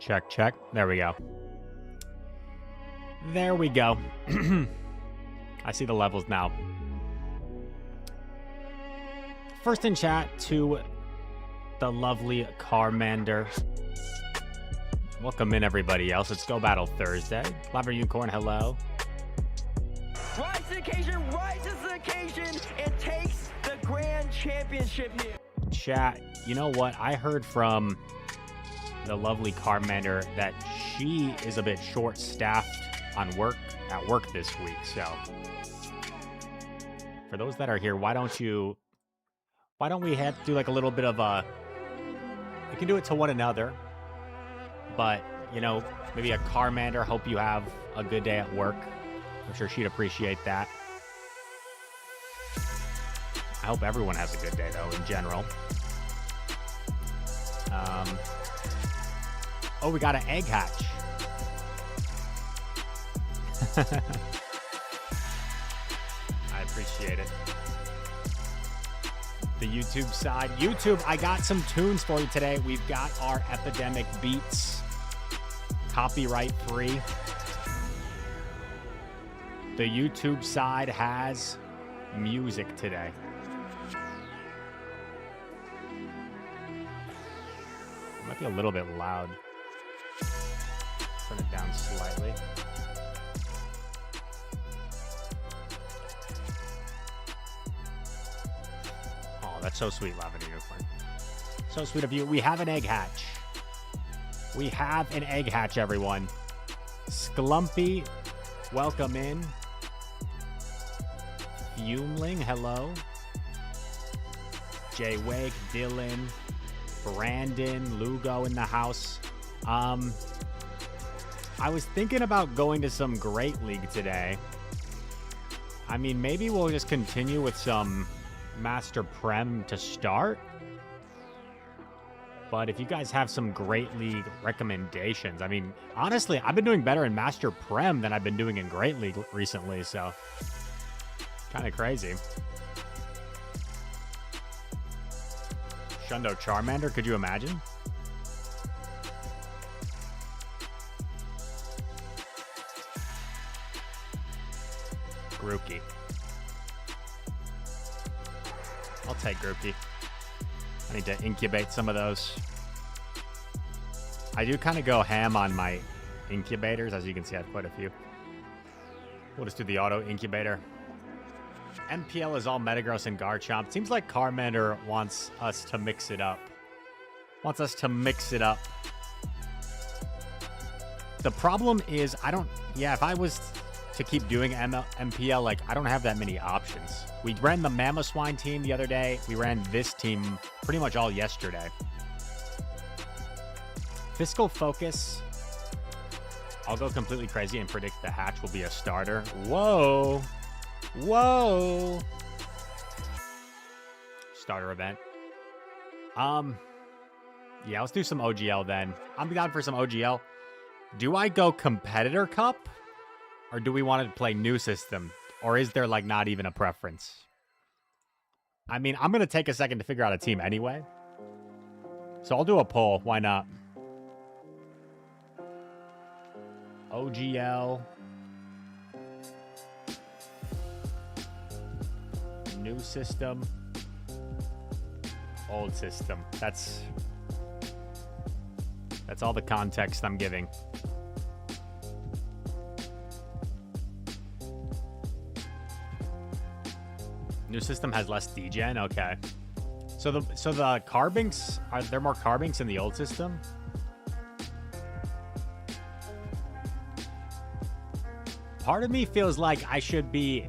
Check, check. There we go. There we go. I see the levels now. First in chat to the lovely Carmander. Welcome in, everybody else. It's Go Battle Thursday. Lava Unicorn, hello. Rise to the occasion, rises to the occasion, and takes the grand championship here. Chat, you know what? I heard from the lovely Carmander that she is a bit short-staffed on work this week. So for those that are here, why don't we have to do like a little bit of a, we can do it to one another, but you know, maybe a Carmander, hope you have a good day at work. I'm sure she'd appreciate that. I hope everyone has a good day though in general. Oh, we got an egg hatch. I appreciate it. The YouTube side. YouTube, I got some tunes for you today. We've got our Epidemic Beats copyright free. The YouTube side has music today. It might be a little bit loud. Turn it down slightly. Oh, that's so sweet, Lavender Unicorn. So sweet of you. We have an egg hatch. We have an egg hatch, everyone. Sklumpy, welcome in. Fumeling, hello. Jay Wake, Dylan, Brandon, Lugo in the house. I was thinking about going to some Great League today. I mean, maybe we'll just continue with some Master Prem to start. But if you guys have some Great League recommendations, I mean, honestly, I've been doing better in Master Prem than I've been doing in Great League recently, so kind of crazy. Shundo Charmander, could you imagine? Grookey. I'll take Grookey. I need to incubate some of those. I do kind of go ham on my incubators. As you can see, I have quite a few. We'll just do the auto incubator. MPL is all Metagross and Garchomp. Seems like Carmander wants us to mix it up. The problem is, if I was to keep doing MPL, like, I don't have that many options. We ran the Mamoswine team the other day. We ran this team pretty much all yesterday. Fiscal Focus. I'll go completely crazy and predict the hatch will be a starter. Whoa. Whoa. Starter event. Yeah, let's do some OGL then. I'm down for some OGL. Do I go Competitor Cup? Or do we want to play new system? Or is there, like, not even a preference? I mean, I'm going to take a second to figure out a team anyway. So I'll do a poll. Why not? OGL. New system. Old system. That's all the context I'm giving. New system has less degen? Okay. So the Carbinks, are there more Carbinks in the old system? Part of me feels like I should be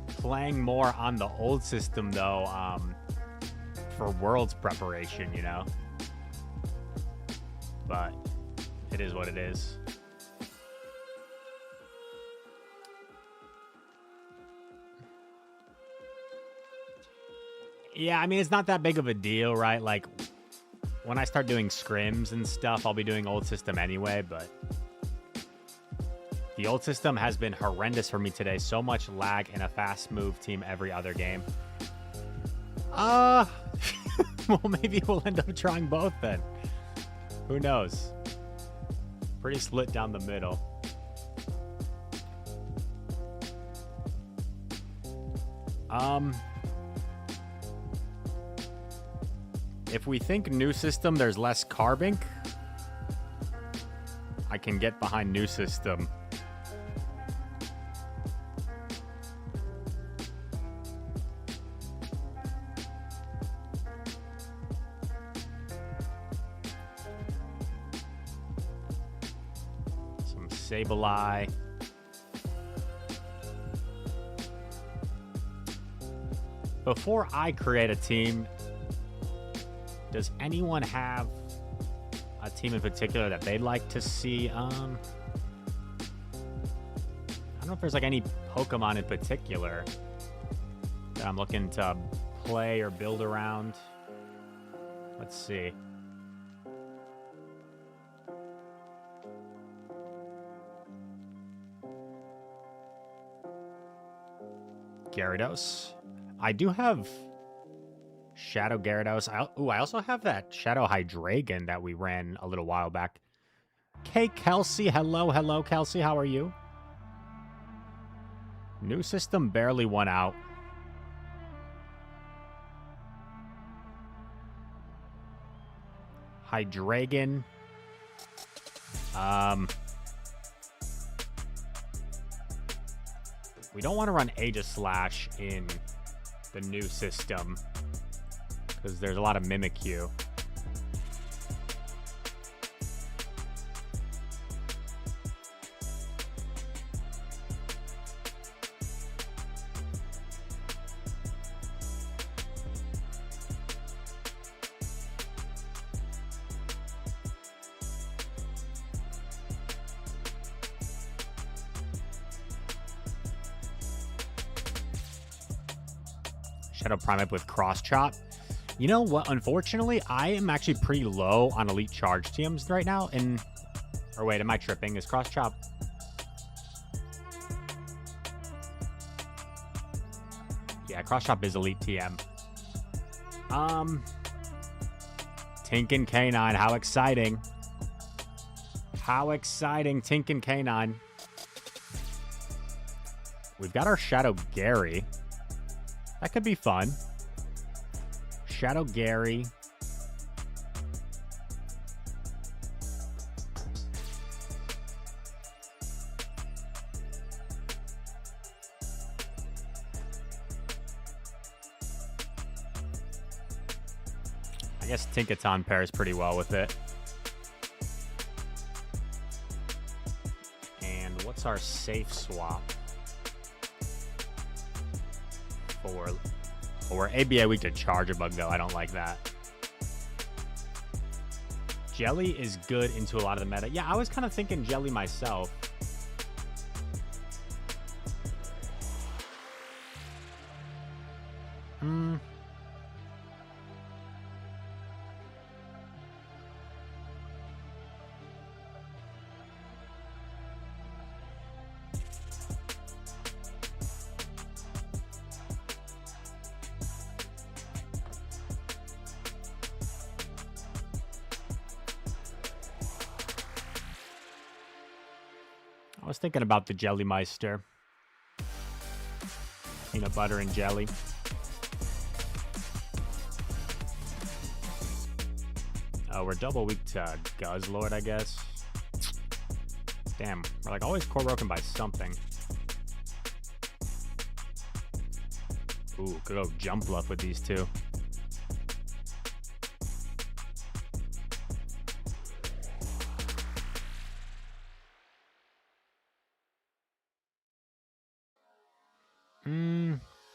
playing more on the old system though, for Worlds preparation, you know? But it is what it is. Yeah, I mean, it's not that big of a deal, right? Like, when I start doing scrims and stuff, I'll be doing old system anyway, but The old system has been horrendous for me today. So much lag and a fast move team every other game. Well, maybe we'll end up trying both then. Who knows? Pretty split down the middle. If we think new system, there's less Carbink, I can get behind new system. Some Sableye. Before I create a team, does anyone have a team in particular that they'd like to see? I don't know if there's like any Pokemon in particular that I'm looking to play or build around. Let's see. Gyarados. I do have Shadow Gyarados. I also have that Shadow Hydreigon that we ran a little while back. Okay, Kelsey. Hello, Kelsey. How are you? New system barely won out. Hydreigon. We don't want to run Aegislash in the new system because there's a lot of Mimikyu. Shadow Primeape with Cross Chop. You know what? Unfortunately, I am actually pretty low on Elite Charge TMs right now. Or wait, am I tripping? Is Cross Chop? Yeah, Cross Chop is Elite TM. Tinkin K9, how exciting. How exciting, Tinkin K9. We've got our Shadow Gary. That could be fun. Shadow Gary. I guess Tinkaton pairs pretty well with it. And what's our safe swap? Or ABA weak to Charge a Bug, though. I don't like that. Jelly is good into a lot of the meta. Yeah, I was kind of thinking Jelly myself. I was thinking about the Jelly Meister. Peanut butter and jelly. Oh, we're double weak to Guzzlord, I guess. Damn, we're like always core broken by something. Ooh, could go Jump Bluff with these two.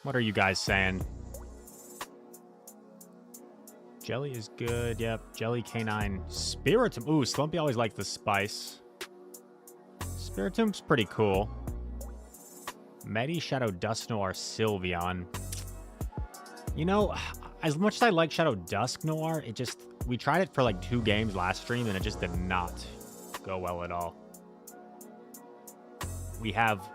What are you guys saying? Jelly is good. Yep. Jelly K9. Spiritomb. Ooh, Slumpy always liked the spice. Spiritomb's pretty cool. Medi, Shadow Dusknoir, Sylveon. You know, as much as I like Shadow Dusknoir, we tried it for like 2 games last stream and it just did not go well at all. We have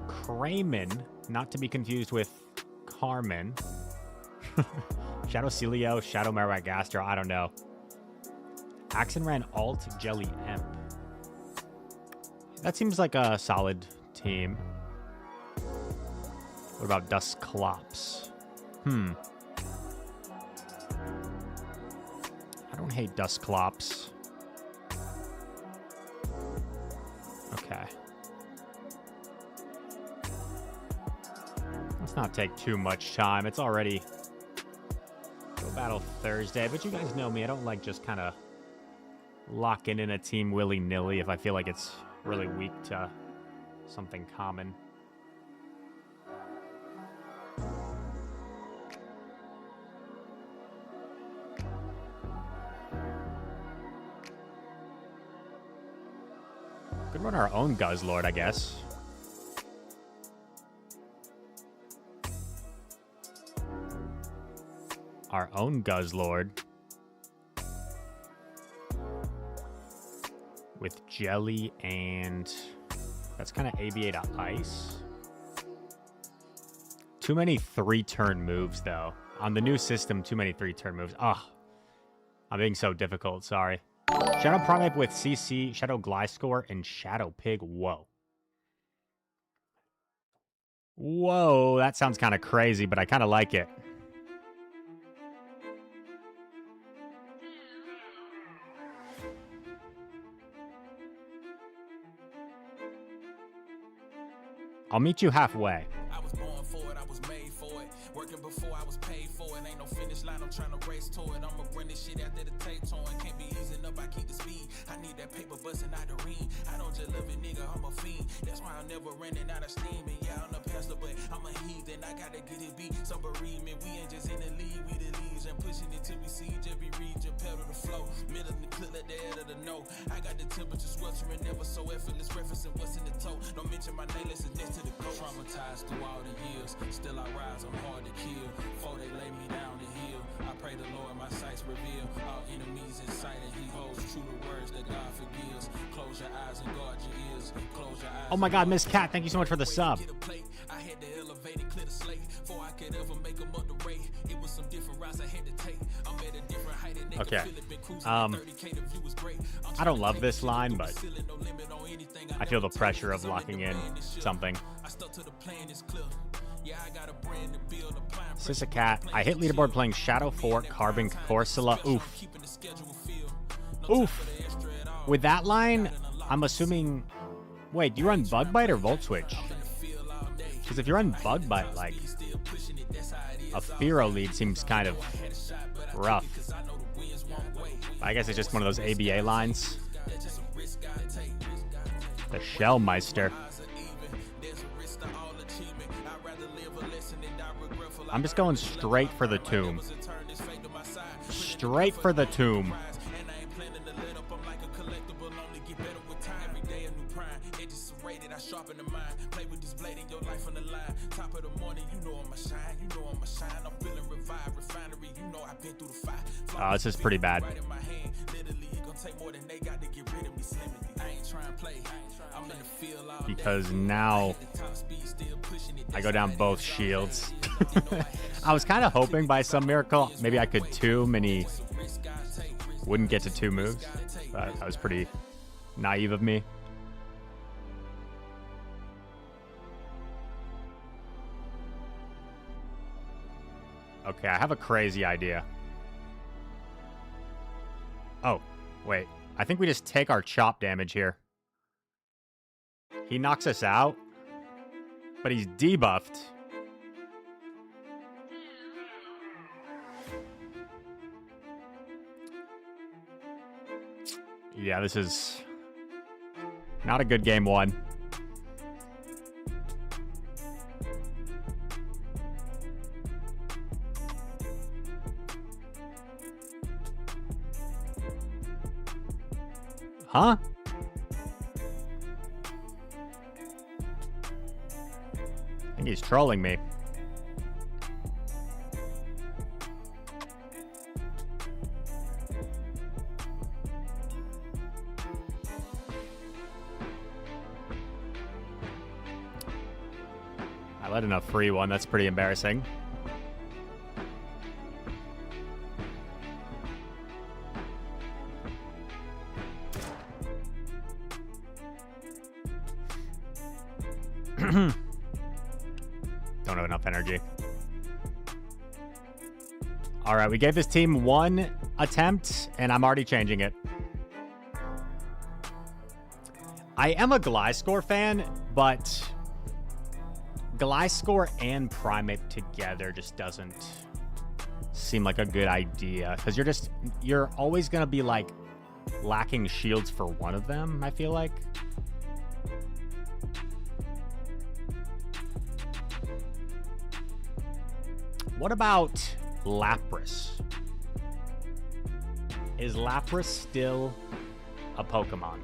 Crayman, not to be confused with Carmen. Shadow Celio, Shadow Maragastro, I don't know. Axenran Alt Jelly Emp. That seems like a solid team. What about Dusclops? I don't hate Dusclops. Okay. Let's not take too much time. It's already Go Battle Thursday, but you guys know me. I don't like just kind of locking in a team willy-nilly if I feel like it's really weak to something common. Could run our own Guzzlord, I guess. Our own Guzzlord. With Jelly and... That's kind of ABA to Ice. Too many 3-turn moves, though. On the new system, too many 3-turn moves. Ugh. I'm being so difficult, sorry. Shadow Primeape with CC, Shadow Gliscor, and Shadow Pig. Whoa. Whoa, that sounds kind of crazy, but I kind of like it. I'll meet you halfway. I was born for it, I was made for it. Working before I was paid for it. Ain't no finish line, I'm trying to race to it. I'ma run this shit after the tape torn. Can't be easing up, I keep the speed. I need that paper busting out the ring. I don't just love it, nigga, I'm a fiend. That's why I'm never running out of steam. And yeah, I'm the pastor, but I'm a heathen. I gotta get it beat. Some bereavement, we ain't just in the lead, we the leads. And pushing it till we siege every region, pedal to flow. Middle of the clip, let the head of the know. I got the temperature sweltering, never so effortless. Referencing what's in the toe. Don't mention my name, listen next to the coast. Traumatized through all the years. Still I rise, I'm hard to kill. Before they lay me down the hill, I pray the Lord my sights reveal. All enemies in sight and he holds true to words that God forgives. Close your eyes and guard your ears. Close your eyes. Oh my God, Miss Cat, thank you so much for the sub. I had to elevate and clear the slate before I could ever make them up the rate. It was some different routes I had to take. I'm at a different height and they Okay. can feel it. Been cruising at 30K, the view was great. I don't love this line, but I feel the pressure of locking in something. I stuck to the plan, it's clear. Yeah, I got a brand to build a plan. Sisacat. I hit leaderboard playing Shadow Fork, Carbon Corsola. Oof. Oof. With that line, I'm assuming... Wait, do you run Bug Bite or Volt Switch? Because if you run Bug Bite, like... A Fearow lead seems kind of rough. I guess it's just one of those ABA lines. The Shellmeister. I'm just going straight for the tomb. Straight for the tomb. Oh, this is pretty bad. Because now I go down both shields. I was kind of hoping by some miracle maybe I could tomb and he wouldn't get to 2 moves. But that was pretty naive of me. Okay, I have a crazy idea. Oh, wait. I think we just take our chop damage here. He knocks us out, but he's debuffed. Yeah, this is not a good game 1. Huh? I think he's trolling me. I let in a free one. That's pretty embarrassing. Don't have enough energy. All right, we gave this team one attempt, and I'm already changing it. I am a Gliscor fan, but Gliscor and Primate together just doesn't seem like a good idea, because you're always going to be like lacking shields for one of them, I feel like. What about Lapras? Is Lapras still a Pokemon?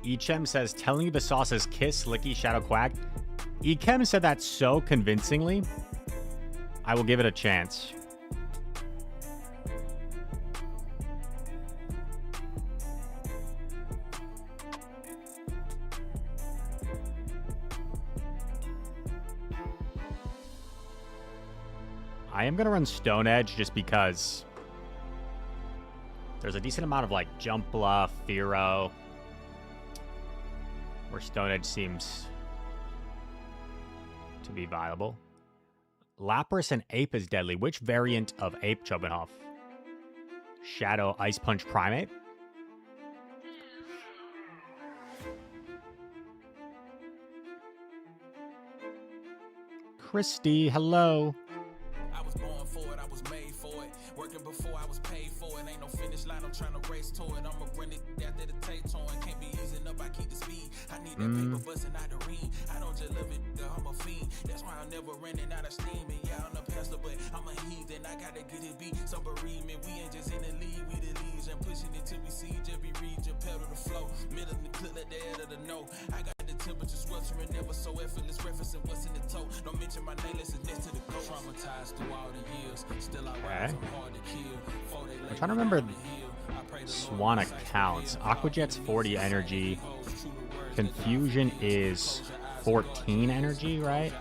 Echem says, telling you the sauce is Kiss, Licky, Shadow Quack. Echem said that so convincingly, I will give it a chance. I am going to run Stone Edge just because there's a decent amount of like Jump Bluff, Fearow, where Stone Edge seems to be viable. Lapras and Ape is deadly. Which variant of Ape, Chobanhoff? Shadow, Ice Punch, Primate? Christy, hello. I was born for it, I was made for it. Working before I was paid for it. Ain't no finish line, I'm trying to race to it. I'ma run it after the tape torn. Can't be easing up, I keep the speed. I need that paper busting out the ring. I don't just love it, I'm a fiend. That's why I'm never running out of steam. And yeah, I'm a pastor, but I'm a heathen. I gotta get it beat. Some bereavement, we ain't just in the lead, we the leads. And pushing it till we siege every region, pedal the flow. Middle of the clip, let the head of the know. I got the temperature sweltering, never so effortless, referencing what's in the toe. Don't mention my name, listen next to the coast. Traumatized through all the years, still I rise, I'm hard to kill. I'm trying to remember Swan accounts. Aquajet's 40 energy. Confusion is 14 energy, right?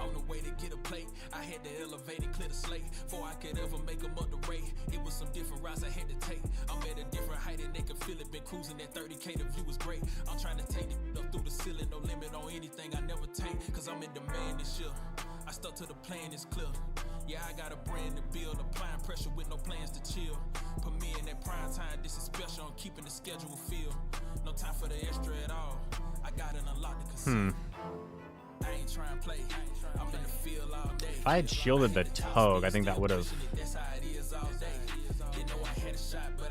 On the way to get a plate, I had to elevate and clear the slate before I could ever make them up the rate. It was some different routes I had to take. I'm at a different height and they can feel it. Been cruising at 30K, the view was great. I'm trying to take it up through the ceiling, no limit on anything I never take. Cause I'm in demand this year. I stuck to the plan, it's clear. Yeah, I got a brand to build, applying pressure with no plans to chill. Put me in that prime time, this is special, I'm keeping the schedule feel. No time for the extra at all. I got it unlocked to conceal. I ain't trying to play. I'm in the field all day. If I had shielded the Togue, I think that would have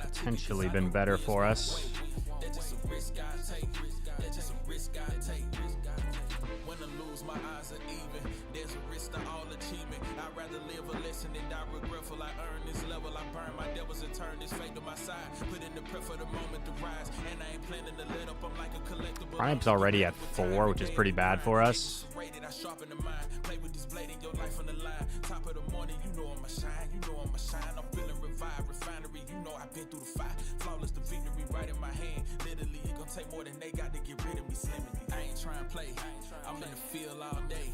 potentially been better for us. That's just a risk I take. That's just a risk I take. When I lose, my eyes are even. There's a risk to all achievement. I'd rather live a lesson than die regretful. I earn this level, I burn my devils and turn this fate to my side. Put in the prep for the moment to rise. And I ain't planning to let up, I'm like a collectible. Prime's already at 4, which is pretty bad for us. I sharpen the mind. Play with this blade in your life on the line. Top of the morning, you know I'ma shine. You know I'ma shine. I'm feeling revived. Refinery, you know I've been through the fire. Flawless, the victory right in my hand. Literally, it gon' take more than they got to get rid of me. Slimming me. I ain't trying to play. I'm in the field all day.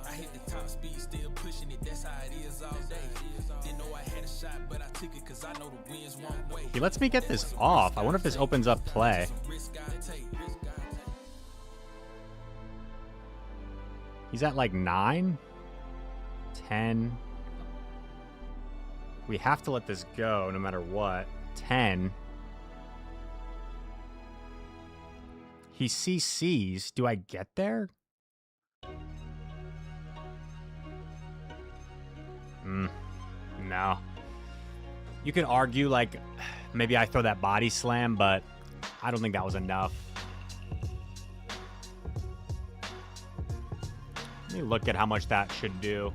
I hit the top speed, still pushing it. That's how it is all day. Didn't know I had a shot, but I took it cause I know the wind's one way. He lets me get this off. I wonder if this opens up play. He's at like 9, 10. We have to let this go no matter what. 10. He CCs. Do I get there? No. You can argue like maybe I throw that body slam, but I don't think that was enough. Let me look at how much that should do.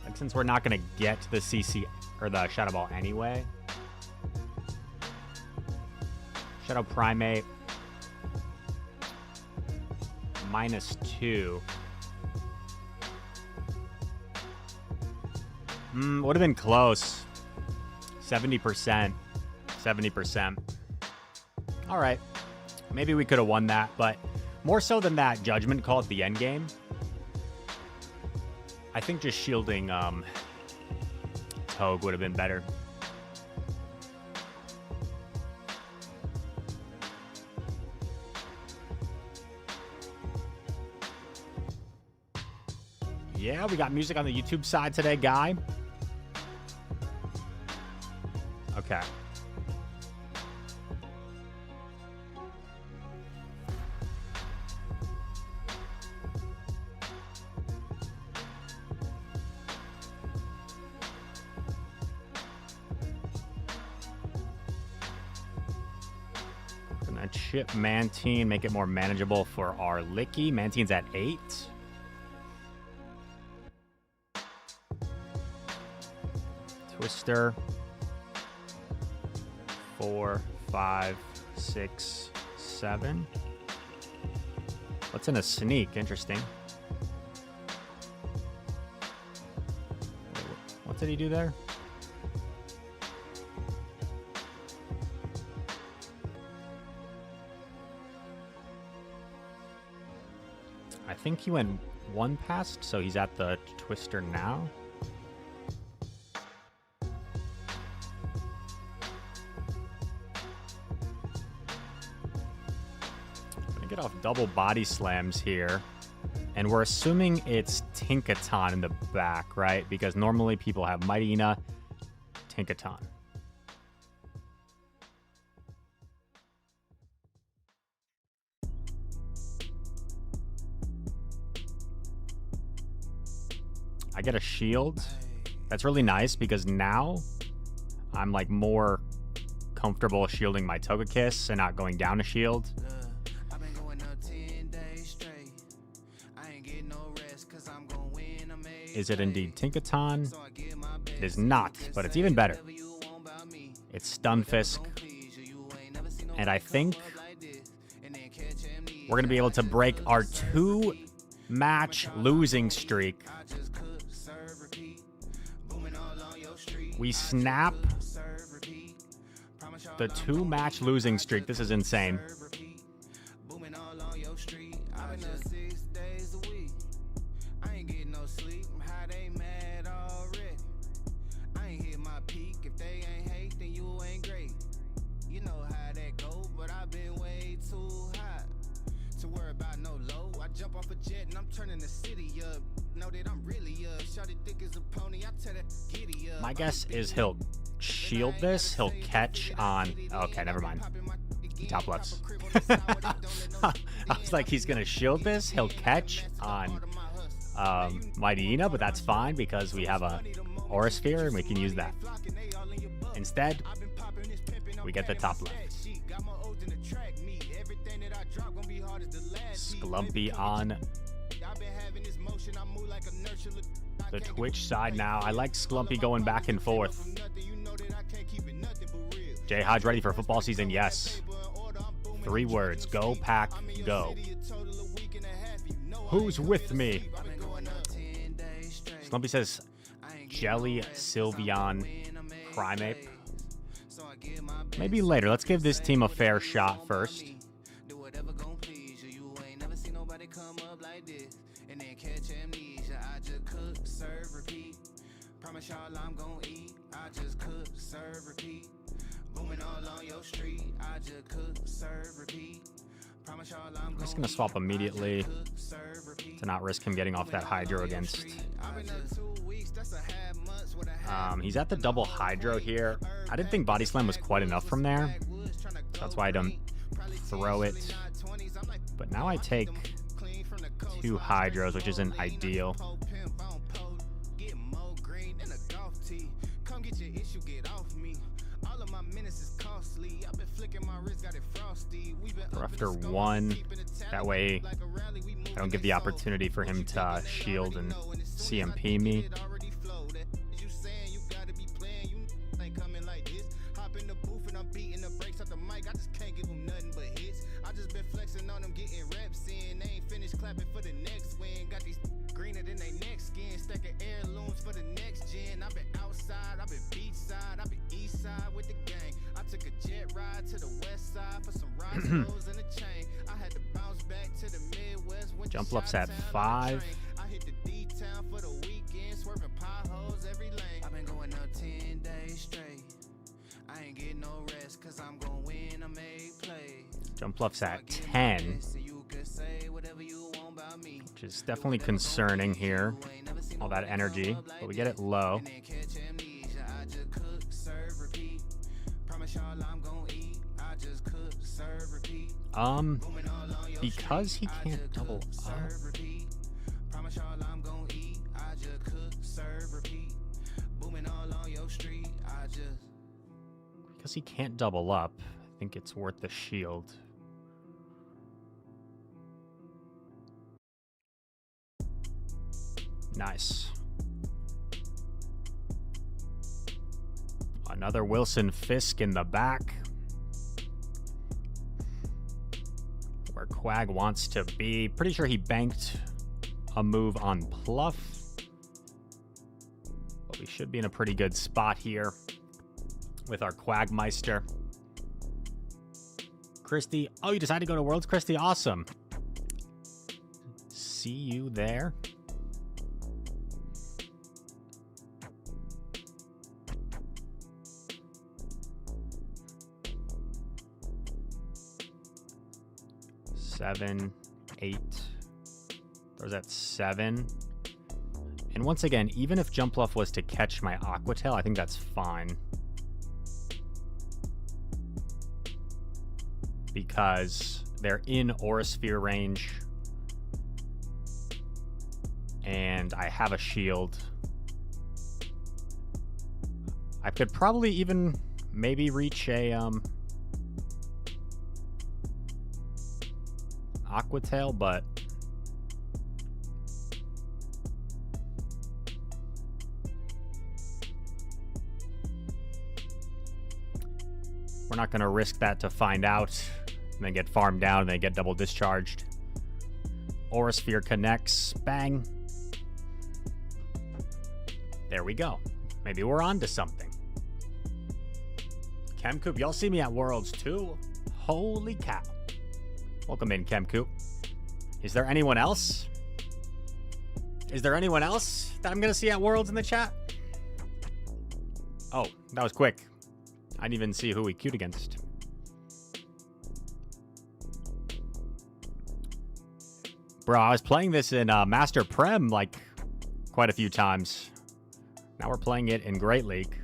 Like since we're not going to get to the CC or the Shadow Ball anyway. Shadow Primate. -2. Would have been close. 70%. 70%. All right. Maybe we could have won that, but more so than that judgment call at the end game, I think just shielding Togue would have been better. Yeah, we got music on the YouTube side today, Guy. Okay. Gonna chip Mantine, make it more manageable for our Licky. Mantine's at 8. Twister. 4, 5, 6, 7. What's in a sneak? Interesting. What did he do there? I think he went 1 past, so he's at the Twister now. Get off double body slams here, and we're assuming it's Tinkaton in the back, right? Because normally people have Mightyena, Tinkaton. I get a shield. That's really nice because now I'm like more comfortable shielding my Togekiss and not going down a shield. Is it indeed Tinkaton? It is not, but it's even better. It's Stunfisk. And I think we're going to be able to break our 2-match losing streak. We snap the 2-match losing streak. This is insane. My guess is he'll shield this. He'll catch on... Okay, never mind. Top lefts. I was like, he's going to shield this. He'll catch on Mightyena, but that's fine because we have a Aura Sphere and we can use that. Instead, we get the top left. Sklumpy on the Twitch side now. I like Sklumpy going back and forth. J Hodge ready for football season? Yes. 3 words. Go, Pack, go. Who's with me? Sklumpy says Jelly, Sylveon, Primeape. Maybe later. Let's give this team a fair shot first. I'm just going to swap immediately to not risk him getting off that Hydro against... he's at the double Hydro here. I didn't think Body Slam was quite enough from there. So that's why I don't throw it. But now I take 2 Hydros, which isn't ideal. Or after 1, that way I don't give the opportunity for him to shield and CMP me. getting reps in. They ain't finished clapping for the next win. Got these greener than they next skin. Stacking heirlooms for the next gen. I've been outside, I've been beachside, I've been east side with the gang. I took a jet ride to the west side for some Roscoe's and a chain. I had to bounce back to the Midwest. Jump Luff's at 5. I hit the D-town for the weekend, swerving potholes every lane. I've been going up 10 days straight. I ain't getting no rest, cause I'm gonna win a make play. Jump Luff's at 10, which is definitely concerning here. All that energy, but we get it low. Because he can't double up. Because he can't double up, I think it's worth the shield. Nice. Another Wilson Fisk in the back. Where Quag wants to be. Pretty sure he banked a move on Pluff. But we should be in a pretty good spot here with our Quagmeister. Christy. Oh, you decided to go to Worlds, Christy? Awesome. See you there. Seven, 8. There's at 7. And once again, even if Jump Luff was to catch my Aquatail, I think that's fine. Because they're in Aurasphere range. And I have a shield. I could probably even maybe reach a Aquatail, but we're not going to risk that to find out and then get farmed down and then get double discharged. Aurasphere connects. Bang. There we go. Maybe we're on to something. Chemcoop, y'all see me at Worlds too? Holy cow. Welcome in, Chemcoop. Is there anyone else? Is there anyone else that I'm going to see at Worlds in the chat? Oh, that was quick. I didn't even see who we queued against. Bro, I was playing this in Master Prem like quite a few times. Now we're playing it in Great League.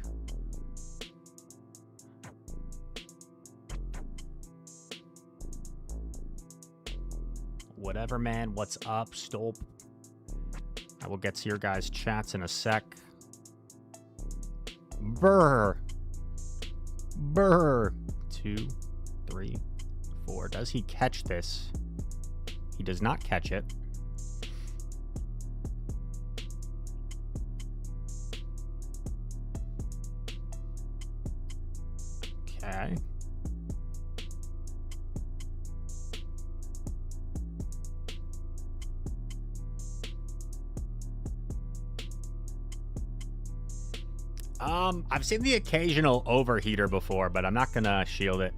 Whatever, man. What's up, Stolp? I will get to your guys' chats in a sec. Brr. Brr. 2, 3, 4. Does he catch this? He does not catch it. Okay. I've seen the occasional overheater before, but I'm not gonna shield it.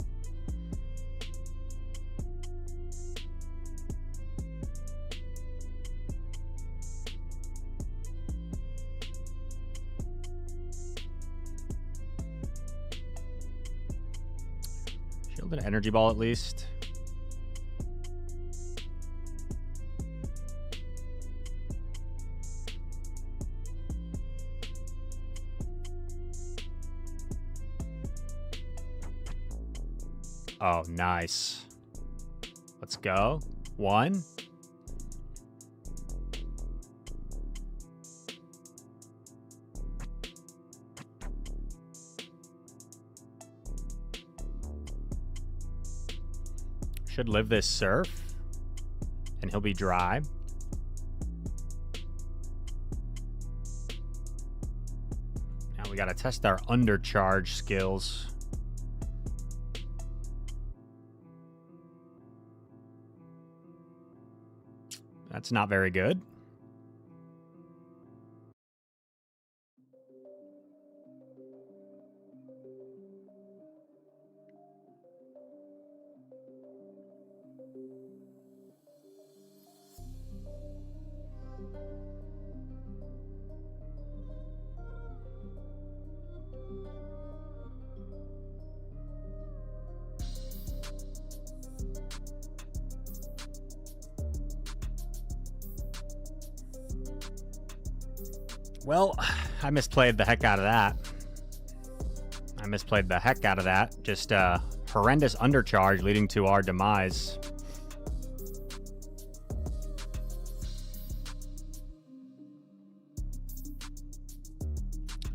Shield an energy ball at least. Oh, nice. Let's go. 1. Should live this surf. And he'll be dry. Now we gotta test our undercharge skills. That's not very good. Well, I misplayed the heck out of that. Just a horrendous undercharge leading to our demise.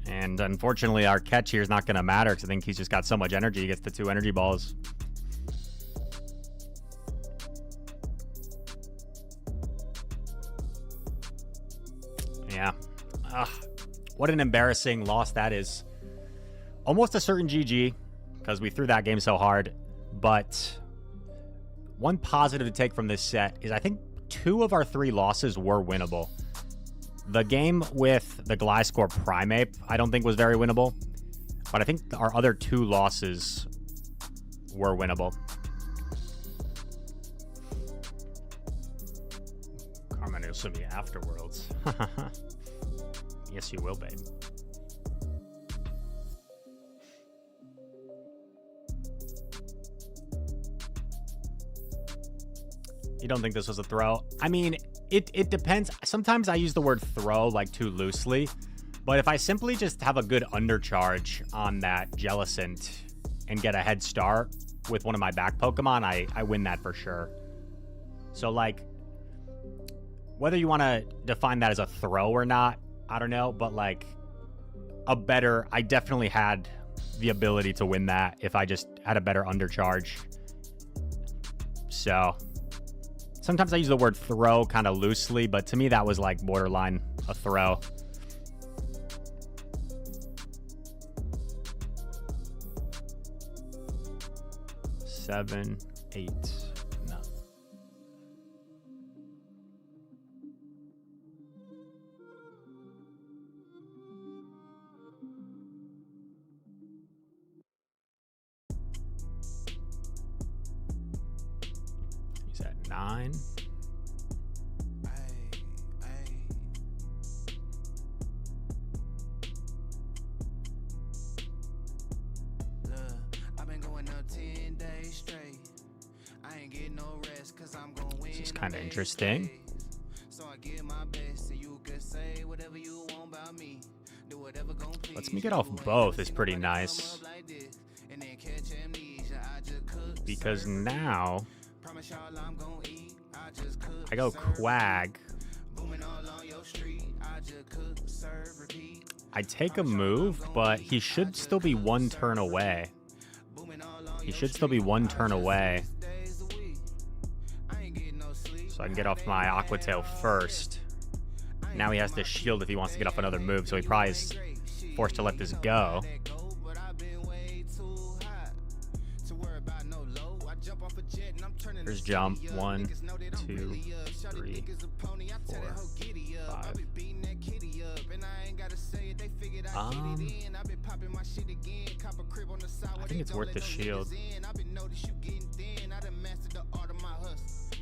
And unfortunately, our catch here is not going to matter because I think he's just got so much energy. He gets the 2 energy balls. Yeah. What an embarrassing loss that is. Almost a certain GG because we threw that game so hard. But one positive to take from this set is I think 2 of our 3 losses were winnable. The game with the Gliscor Primeape I don't think was very winnable. But I think our other 2 losses were winnable. Carmen, you'll see me afterwards. Yes, you will, babe. You don't think this was a throw? I mean, it depends. Sometimes I use the word throw like too loosely, but if I simply just have a good undercharge on that Jellicent and get a head start with one of my back Pokemon, I win that for sure. So like, whether you want to define that as a throw or not, I don't know, but like I definitely had the ability to win that if I just had a better undercharge. So sometimes I use the word throw kind of loosely, but to me that was like borderline a throw. Seven, 8, 9. He's at 9. This is kind of interesting. Lets me get off both is pretty nice. Because now I go Quag. I take a move, but he should still be 1 turn away. So I can get off my Aqua Tail first. Now he has to shield if he wants to get off another move, so he probably is forced to let this go. Here's jump. 1, 2, 3, 4, 5. I think it's worth the shield.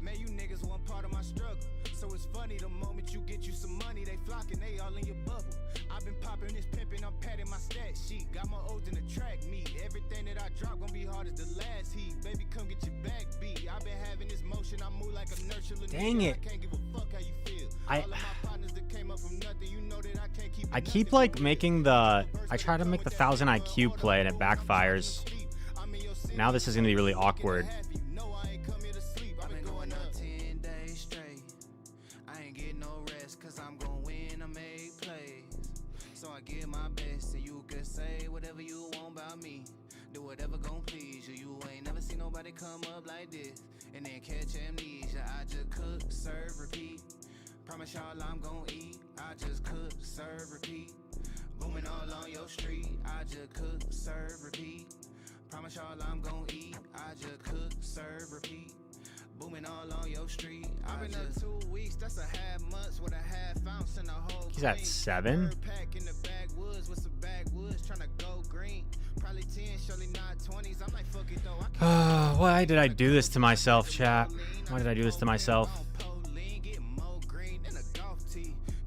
Man, you niggas one part of my struggle. So it's funny the moment you get you some money, they flocking, they all in your bubble. I've been popping this pimping, I'm padding my stat sheet. Got my O's in the track meet. Everything that I drop gonna be hard as the last heat. Baby, come get your back beat. I've been having this motion, I move like a nurturing. Dang it. I can't give a fuck how you feel. All of my partners that came up from nothing, you know that I can't keep. I keep like making I try to make the 1000 IQ play and it backfires. Now this is gonna be really awkward. Come up like this and then catch amnesia. I just cook, serve, repeat. Promise y'all I'm gon' eat. I just cook, serve, repeat. Booming all on your street. I just cook, serve, repeat. Promise y'all I'm gon' eat. I just cook, serve, repeat. Booming all on your street. I've been up 2 weeks, that's a half months with a half ounce in the whole. He's at 7. Pack in the backwoods with some backwoods trying to go green. Probably 10, surely not 20s. I'm like, fuck it though. Why did I do this to myself, chat? Why did I do this to myself?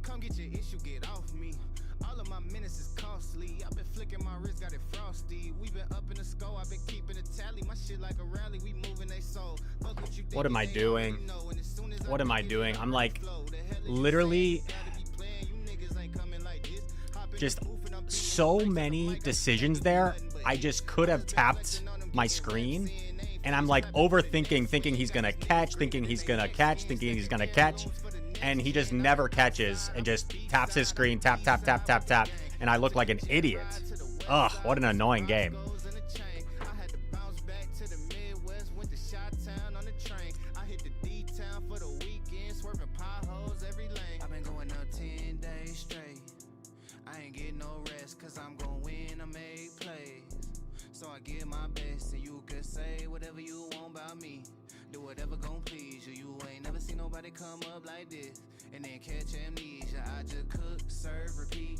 Come get your issue, get off me. All of my minutes is costly. I've been flicking my wrist, got it frosty. We been up in the skull, I've been keeping a tally. My shit like a rally, we moving they soul. What am I doing? What am I doing? I'm like literally just so many decisions there. I just could have tapped my screen and I'm like overthinking, thinking he's gonna catch, thinking he's gonna catch, thinking he's gonna catch, and he just never catches and just taps his screen, tap, tap, tap, tap, tap, and I look like an idiot. Ugh, what an annoying game. So I give my best, and you can say whatever you want about me. Do whatever gon' please you. You ain't never seen nobody come up like this and then catch amnesia. I just cook, serve, repeat.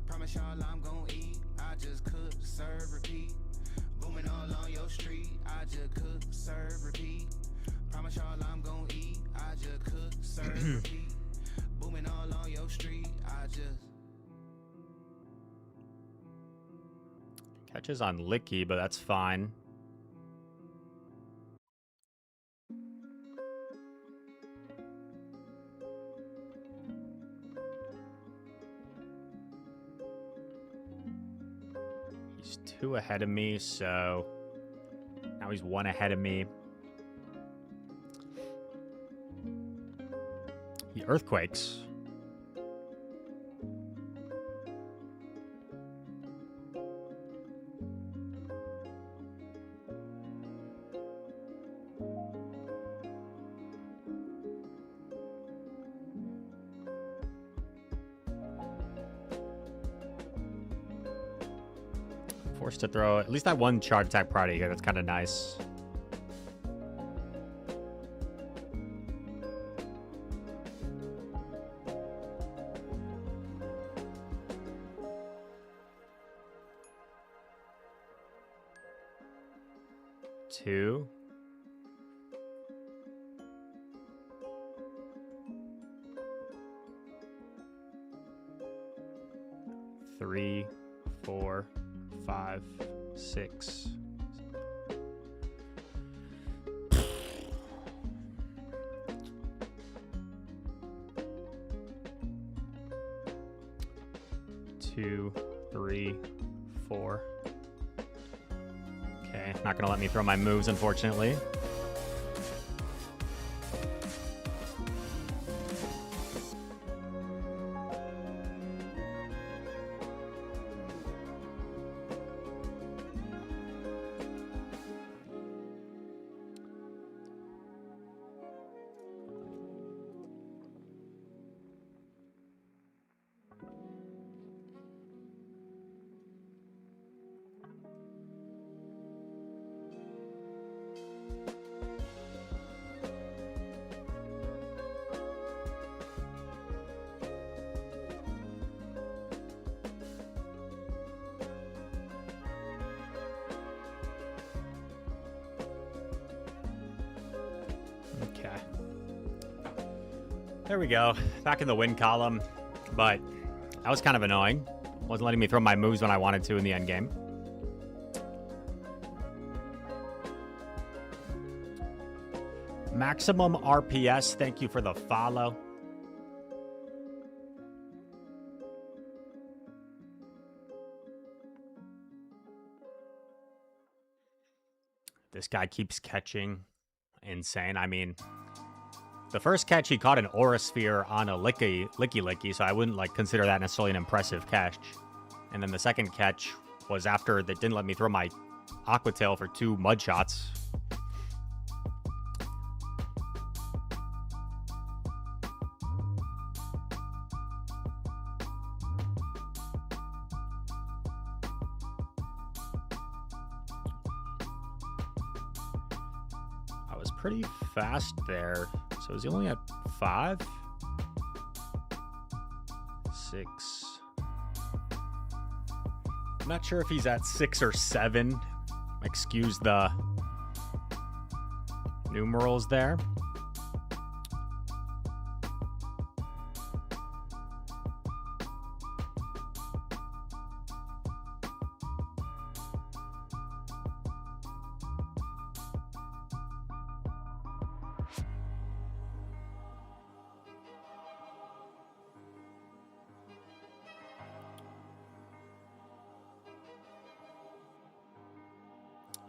Promise y'all I'm gon' eat. I just cook, serve, repeat. Booming all on your street. I just cook, serve, repeat. Promise y'all I'm gon' eat. I just cook, serve, repeat. Booming all on your street. I just. Catches on Licky, but that's fine. He's 2 ahead of me, so now he's 1 ahead of me. He earthquakes. Forced to throw at least that 1 charge attack priority here. That's kind of nice. Two. Three, 4, 5, 6. Two, 3, 4. Okay, not gonna let me throw my moves, unfortunately. Okay. There we go. Back in the win column. But that was kind of annoying. Wasn't letting me throw my moves when I wanted to in the end game. Maximum RPS, thank you for the follow. This guy keeps catching. Insane. I mean, the first catch he caught an Aura Sphere on a Licky, so I wouldn't like consider that necessarily an impressive catch. And then the second catch was after they didn't let me throw my Aqua Tail for 2 mud shots. Pretty fast there, so So is he only at 5? 6. I'm not sure if he's at 6 or 7. Excuse the numerals there.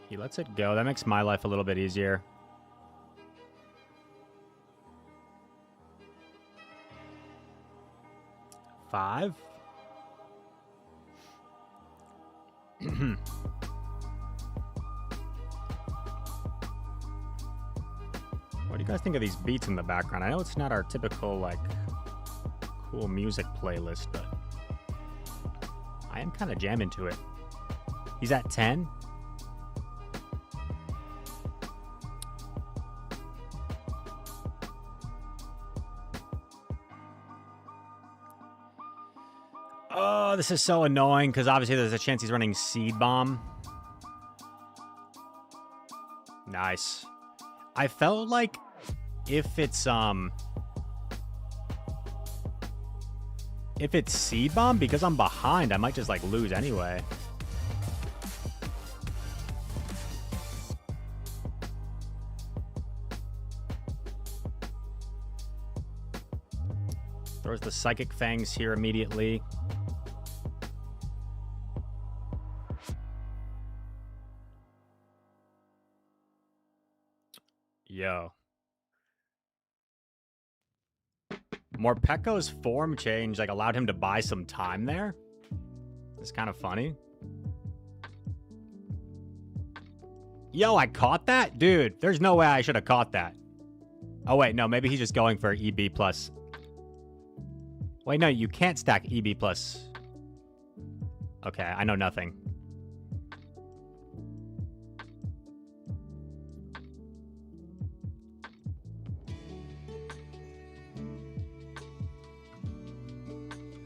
He lets it go. That makes my life a little bit easier. Five. What do you guys think of these beats in the background? I know it's not our typical, like, cool music playlist, but I am kind of jamming to it. He's at 10. Oh, this is so annoying because obviously there's a chance he's running Seed Bomb. Nice. I felt like if it's Seed Bomb, because I'm behind, I might just like lose anyway. Throws the Psychic Fangs here immediately. Yo. Morpeko's form change like allowed him to buy some time there. It's kind of funny. Yo, I caught that? Dude, there's no way I should have caught that. Oh, wait, no, maybe he's just going for EB plus. Wait, no, you can't stack EB plus. Okay, I know nothing.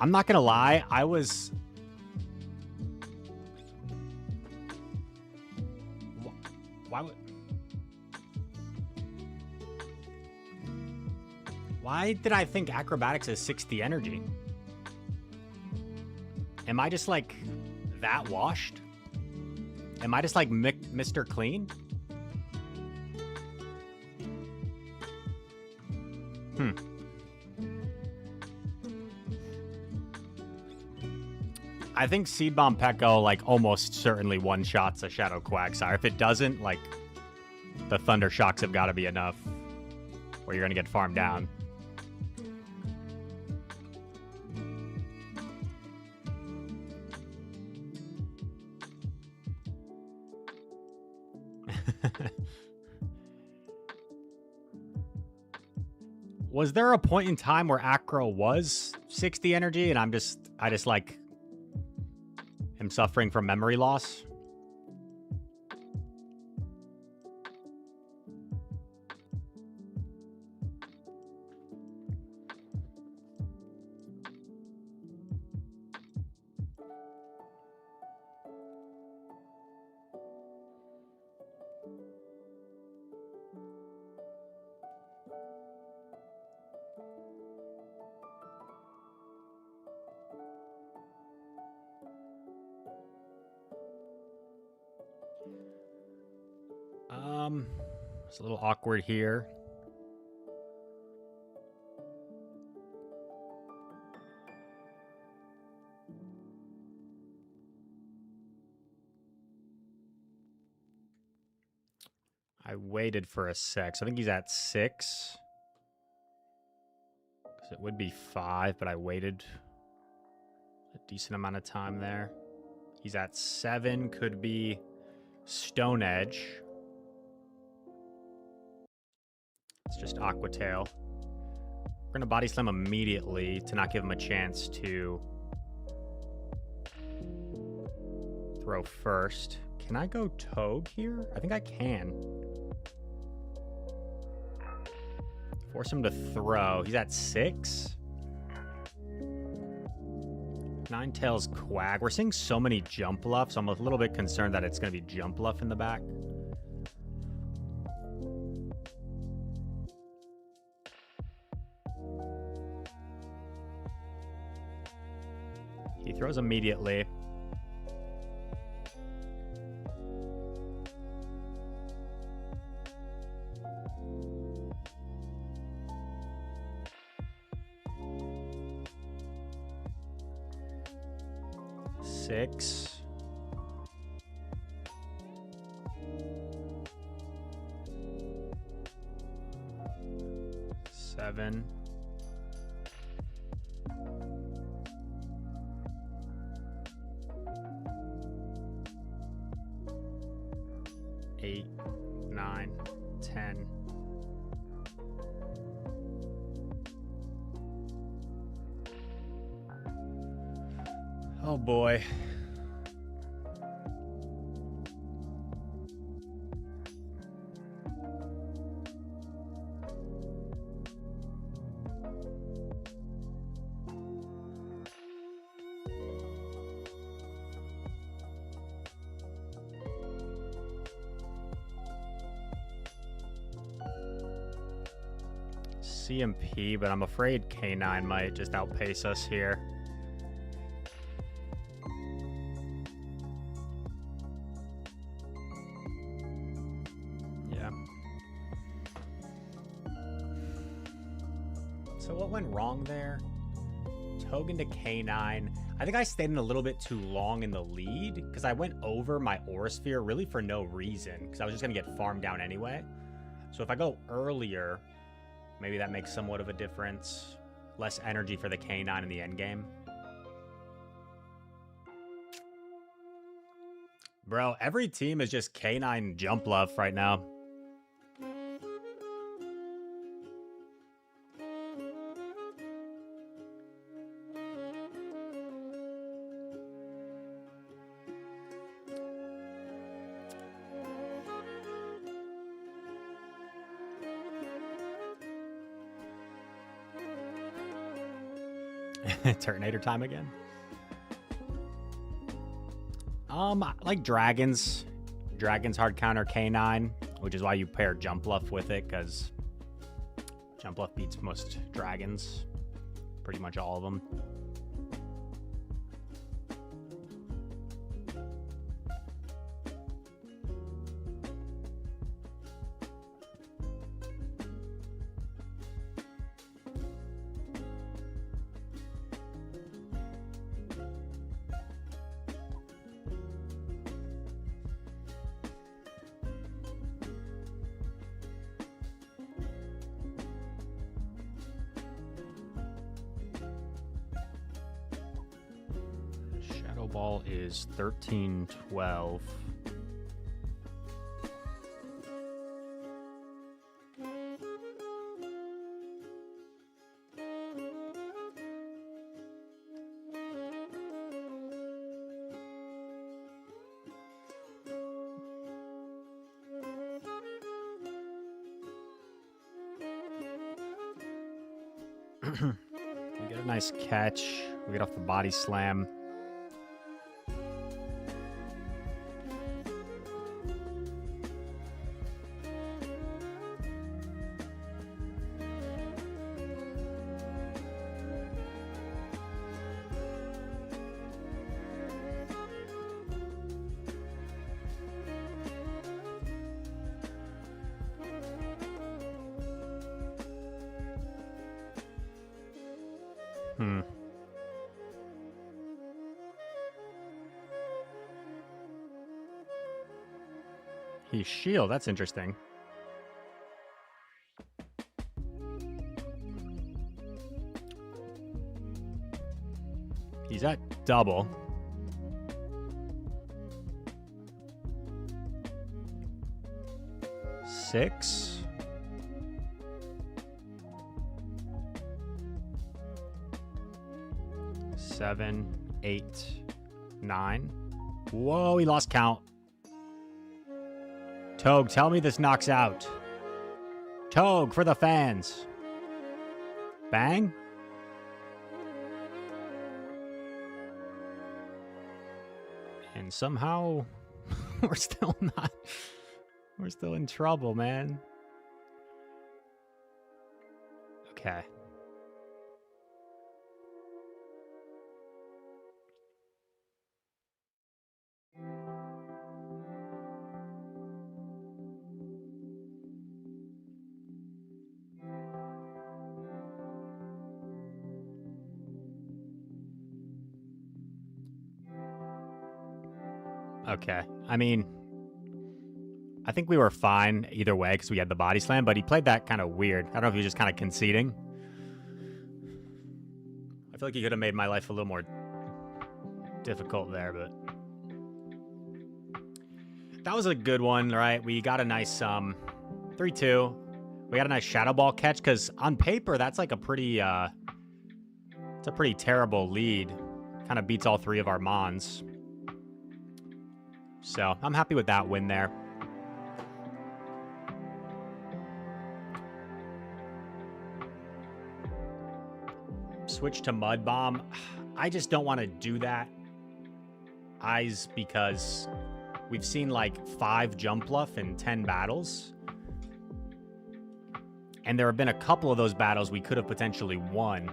I'm not gonna lie, I was... Why would... Why did I think Acrobatics is 60 energy? Am I just like that washed? Am I just like Mr. Clean? I think Seed Bomb Pekko like almost certainly one-shots a Shadow Quagsire. If it doesn't, like, the Thunder Shocks have got to be enough or you're going to get farmed down. Was there a point in time where Acro was 60 energy and I just like am suffering from memory loss? It's a little awkward here. I waited for a sec. So I think he's at 6. Because it would be 5, but I waited a decent amount of time there. He's at 7. Could be Stone Edge. It's just Aqua Tail. We're going to Body Slam immediately to not give him a chance to throw first. Can I go Togue here? I think I can. Force him to throw. He's at 6. Ninetales Quag. We're seeing so many jump bluffs. I'm a little bit concerned that it's going to be jump bluff in the back. He throws immediately. Six. Seven. Eight, 9, 10. Oh boy. CMP, but I'm afraid K9 might just outpace us here. Yeah. So what went wrong there? Togen to K9. I think I stayed in a little bit too long in the lead because I went over my Aura Sphere really for no reason because I was just going to get farmed down anyway. So if I go earlier, maybe that makes somewhat of a difference. Less energy for the K9 in the endgame. Bro, every team is just K9 jump bluff right now. Turtonator time again. I like dragons. Dragons hard counter K9, which is why you pair jump bluff with it, because jump bluff beats most dragons. Pretty much all of them. Ball is 13-12. We get a nice catch. We get off the body slam. He's shield, that's interesting. He's at double. Six. Seven, 8, 9. Whoa, he lost count. Togue, tell me this knocks out. Togue, for the fans. Bang. And somehow we're still not. We're still in trouble, man. Okay. Okay. I mean, I think we were fine either way because we had the body slam, but he played that kind of weird. I don't know if he was just kind of conceding. I feel like he could have made my life a little more difficult there, but that was a good one, right? We got a nice 3-2. We got a nice shadow ball catch because on paper that's like a pretty it's a pretty terrible lead. Kind of beats all three of our Mons. So I'm happy with that win there. Switch to Mud Bomb. I just don't want to do that. Eyes, because we've seen like 5 Jump Bluff in 10 battles. And there have been a couple of those battles we could have potentially won.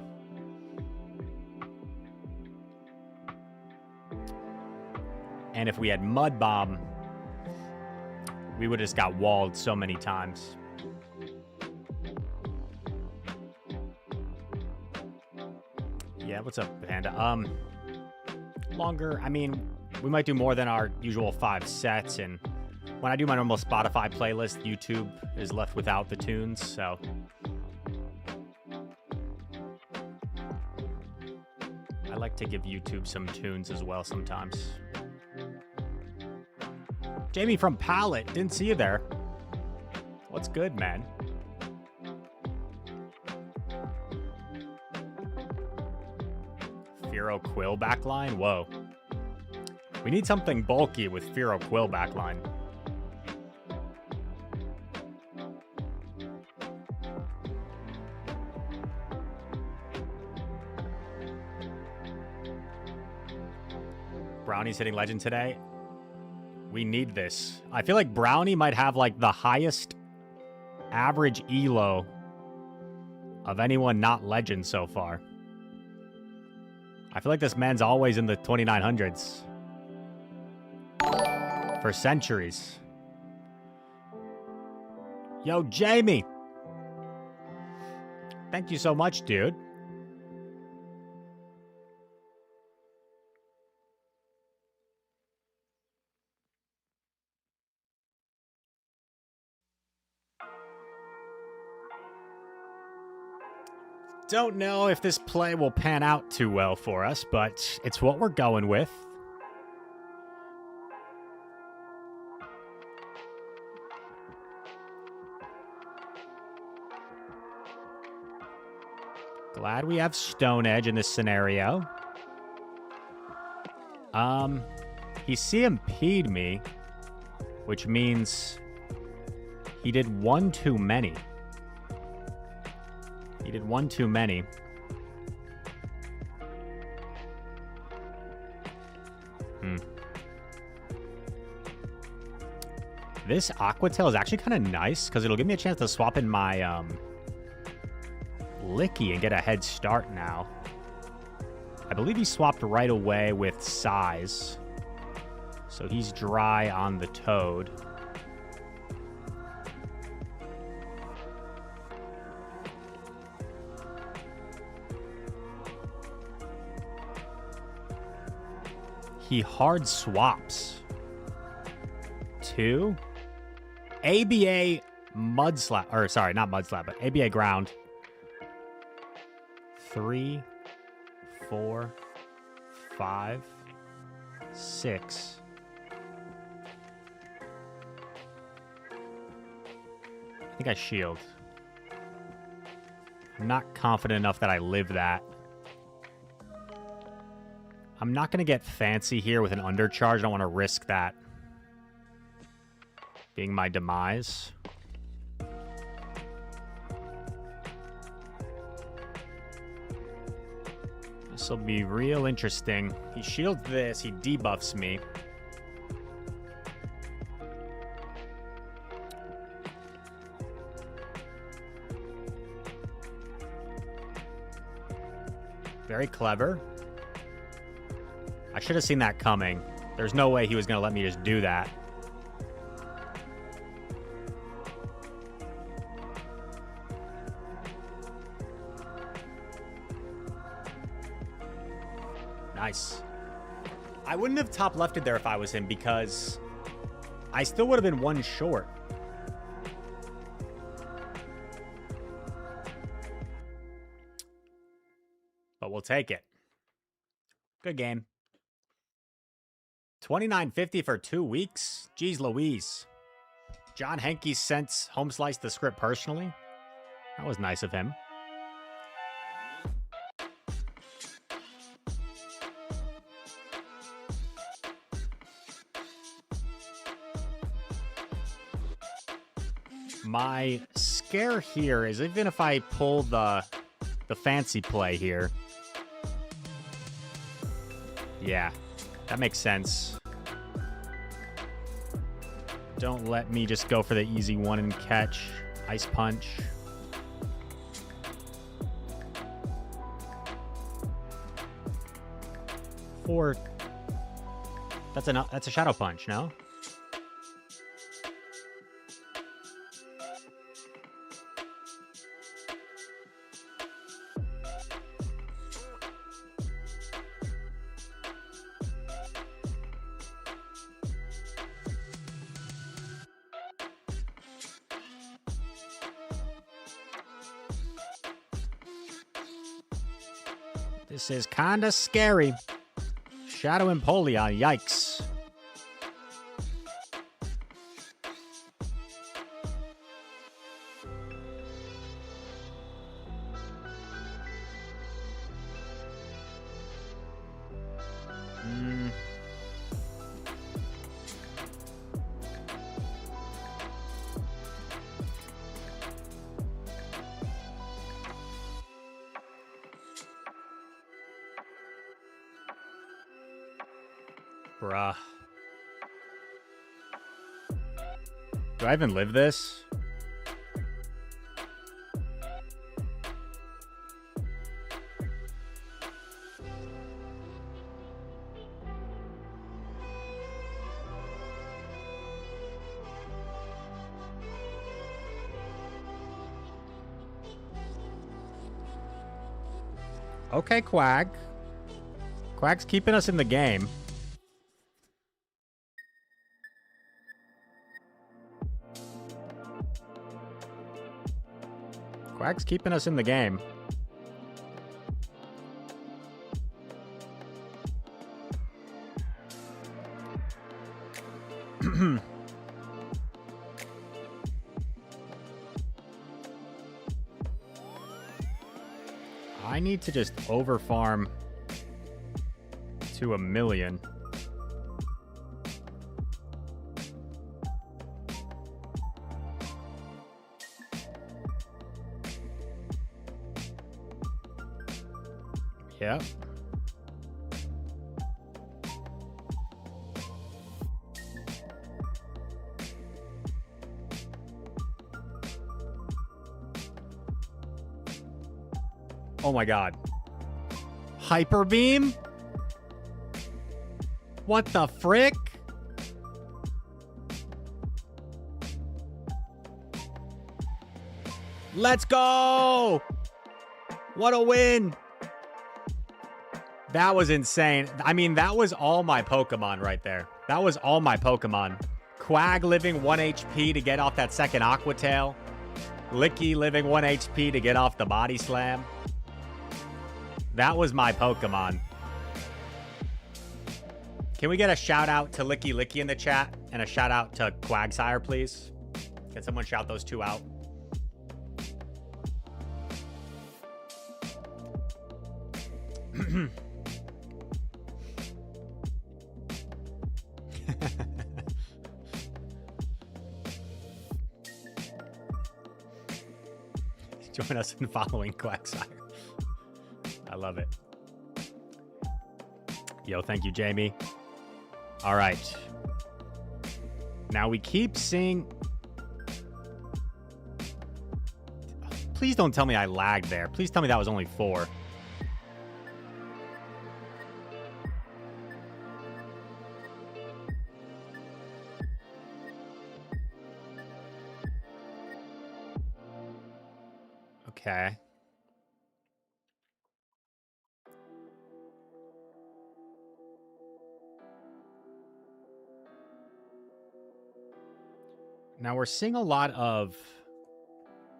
And if we had Mud Bomb, we would have just got walled so many times. Yeah, what's up, Panda? Longer, I mean, we might do more than our usual 5 sets, and when I do my normal Spotify playlist, YouTube is left without the tunes, so I like to give YouTube some tunes as well sometimes. Jamie from Palette, didn't see you there. What's good, man? Fearow Quill backline? Whoa. We need something bulky with Fearow Quill backline. Brownie's hitting legend today. We need this. I feel like Brownie might have like the highest average elo of anyone not legend so far. I feel like this man's always in the 2900s. For centuries. Yo, Jamie. Thank you so much, dude. Don't know if this play will pan out too well for us, but it's what we're going with. Glad we have Stone Edge in this scenario. He CMP'd me, which means he did one too many. He did one too many. This Aquatail is actually kind of nice because it'll give me a chance to swap in my Licky and get a head start now. I believe he swapped right away with Size. So he's dry on the Toad. He hard swaps. 2. ABA Mud Slap. Or sorry, not Mud Slap, but ABA Ground. 3, 4, 5, 6. I think I shield. I'm not confident enough that I live that. I'm not going to get fancy here with an undercharge. I don't want to risk that being my demise. This will be real interesting. He shields this, he debuffs me. Very clever. I should have seen that coming. There's no way he was going to let me just do that. Nice. I wouldn't have top lefted there if I was him because I still would have been one short. But we'll take it. Good game. 29.50 for 2 weeks. Jeez Louise. John Henke sent Home Slice the script personally. That was nice of him. My scare here is even if I pull the fancy play here. Yeah, that makes sense. Don't let me just go for the easy one and catch. Ice punch. Four. That's a shadow punch, no? This is kinda scary. Shadow Empoleon, yikes. Bruh. Do I even live this? Okay, Quag. Quag's keeping us in the game. Quag's keeping us in the game. I need to just overfarm to 1,000,000. Yep. Oh my god. Hyper Beam? What the frick? Let's go! What a win! That was insane. I mean, that was all my Pokemon right there. That was all my Pokemon. Quag living 1 HP to get off that second Aqua Tail. Licky living 1 HP to get off the Body Slam. That was my Pokemon. Can we get a shout out to Licky Licky in the chat? And a shout out to Quagsire, please? Can someone shout those two out? Join us in following Quagsire. I love it. Yo, thank you, Jamie. All right. Now we keep seeing... Please don't tell me I lagged there. Please tell me that was only 4. Okay. Now we're seeing a lot of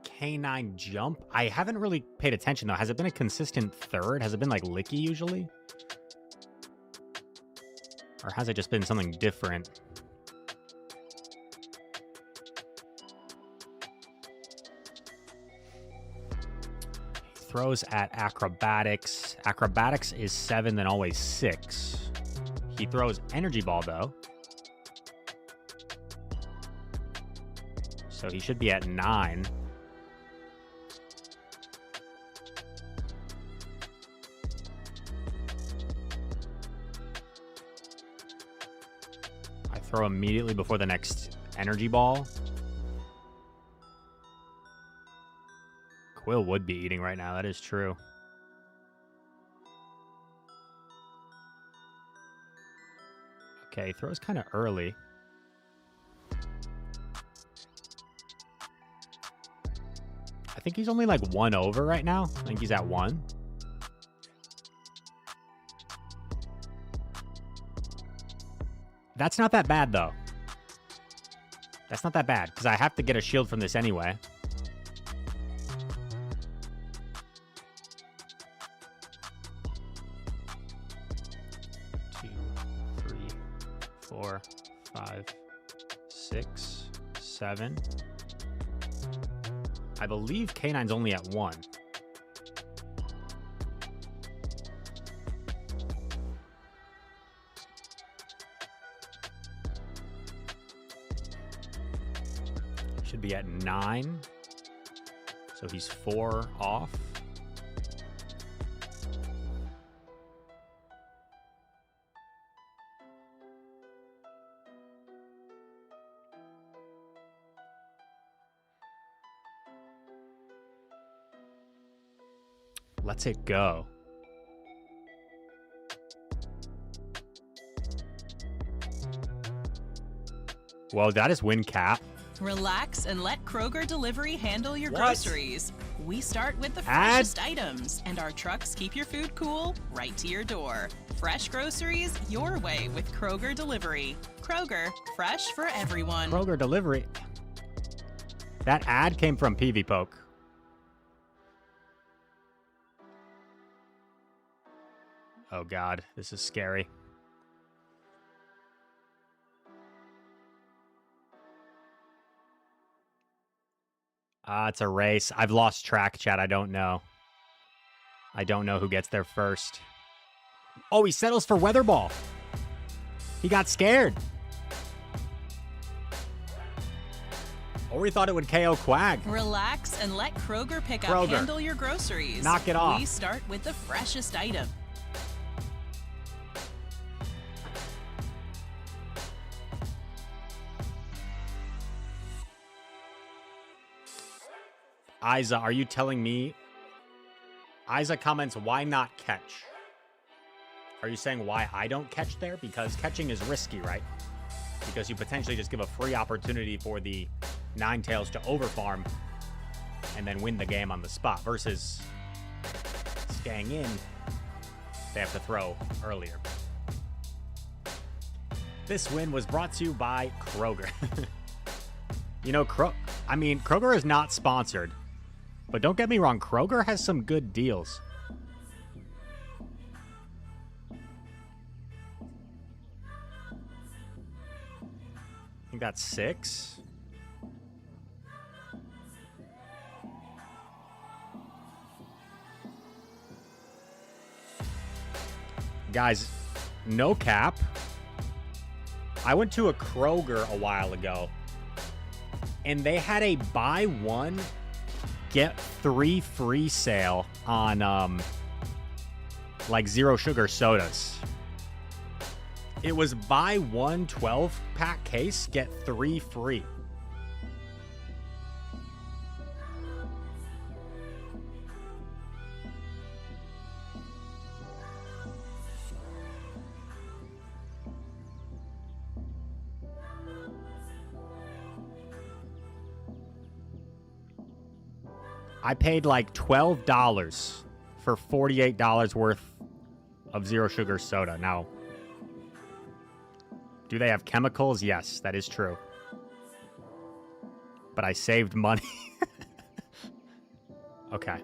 K9 jump. I haven't really paid attention though. Has it been a consistent third? Has it been like Licky usually? Or has it just been something different? He throws at acrobatics. Acrobatics is 7, then always 6. He throws energy ball though. So he should be at 9. I throw immediately before the next energy ball. Quill would be eating right now. That is true. Okay, he throws kind of early. I think he's only like 1 over right now. I think he's at 1. That's not that bad, though. That's not that bad, because I have to get a shield from this anyway. Two, 3, 4, 5, 6, 7. I believe K9's only at 1. Should be at 9. So he's 4 off. Let's it go. Whoa, that is win cap. Relax and let Kroger Delivery handle your What? groceries. We start with the freshest items, and our trucks keep your food cool right to your door. Fresh groceries your way with Kroger Delivery. Kroger, fresh for everyone. Kroger Delivery. That ad came from PV Poke. Oh God, this is scary. It's a race. I've lost track, chat. I don't know. I don't know who gets there first. Oh, he settles for Weather Ball. He got scared. Or he thought it would KO Quag. Relax and let Kroger pick up Kroger. handle your groceries. Knock it off. We start with the freshest item. Isa, are you telling me? Isa comments, why not catch? Are you saying why I don't catch there? Because catching is risky, right? Because you potentially just give a free opportunity for the Ninetales to overfarm and then win the game on the spot versus staying in, they have to throw earlier. This win was brought to you by Kroger. You know, Kroger is not sponsored. But don't get me wrong, Kroger has some good deals. I think that's 6. Guys, no cap. I went to a Kroger a while ago, and they had a buy one, get 3 free sale on like zero sugar sodas. It was buy one 12-pack case, get 3 free. I paid like $12 for $48 worth of zero sugar soda. Now, do they have chemicals? Yes, that is true. But I saved money. Okay.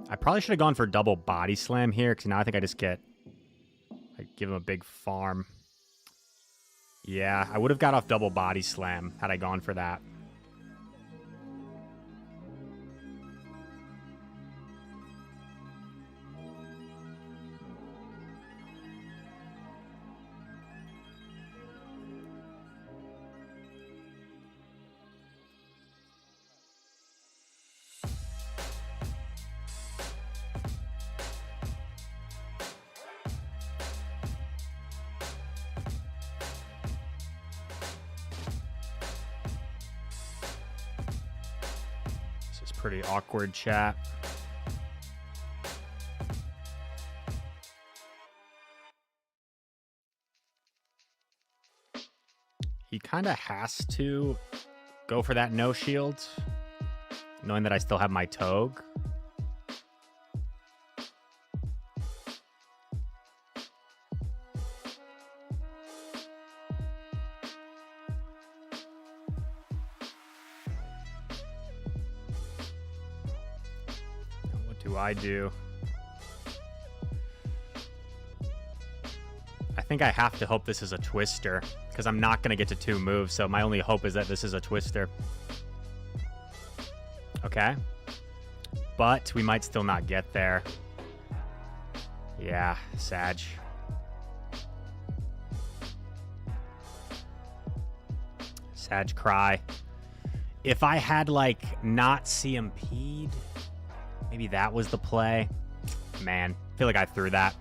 I probably should have gone for double body slam here, because now I think I just get... I give him a big farm. Yeah, I would have got off double body slam had I gone for that. Pretty awkward chat. He kind of has to go for that no shield, knowing that I still have my Togue. I do. I think I have to hope this is a twister, because I'm not going to get to 2 moves, so my only hope is that this is a twister. Okay. But we might still not get there. Yeah, Sag. Sag cry. If I had, like, not CMP'd... maybe that was the play. Man, I feel like I threw that.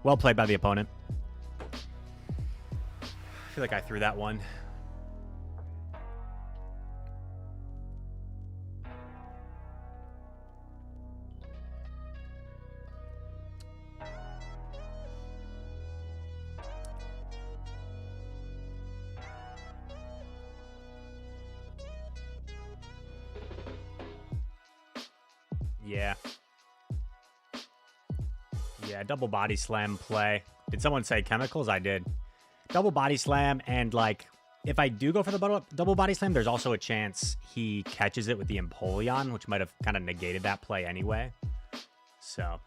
Well played by the opponent. I feel like I threw that one. Yeah. Yeah, double body slam play. Did someone say chemicals? I did. Double body slam, and like, if I do go for the double body slam, there's also a chance he catches it with the Empoleon, which might have kind of negated that play anyway. So.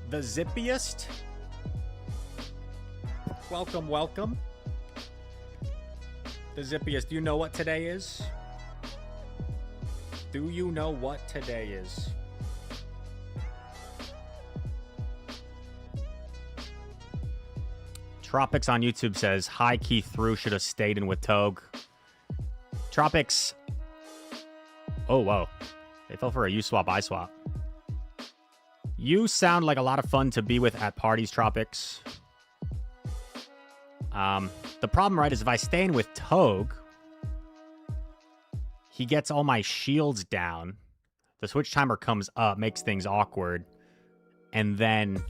The Zippiest. Welcome, welcome. The Zippiest, do you know what today is? Do you know what today is? Tropics on YouTube says, high key through, should have stayed in with Togue. Tropics. Oh, whoa. They fell for a U-swap, I-swap. You sound like a lot of fun to be with at parties, Tropics. The problem, right, is if I stay in with Togue, he gets all my shields down. The switch timer comes up, makes things awkward. And then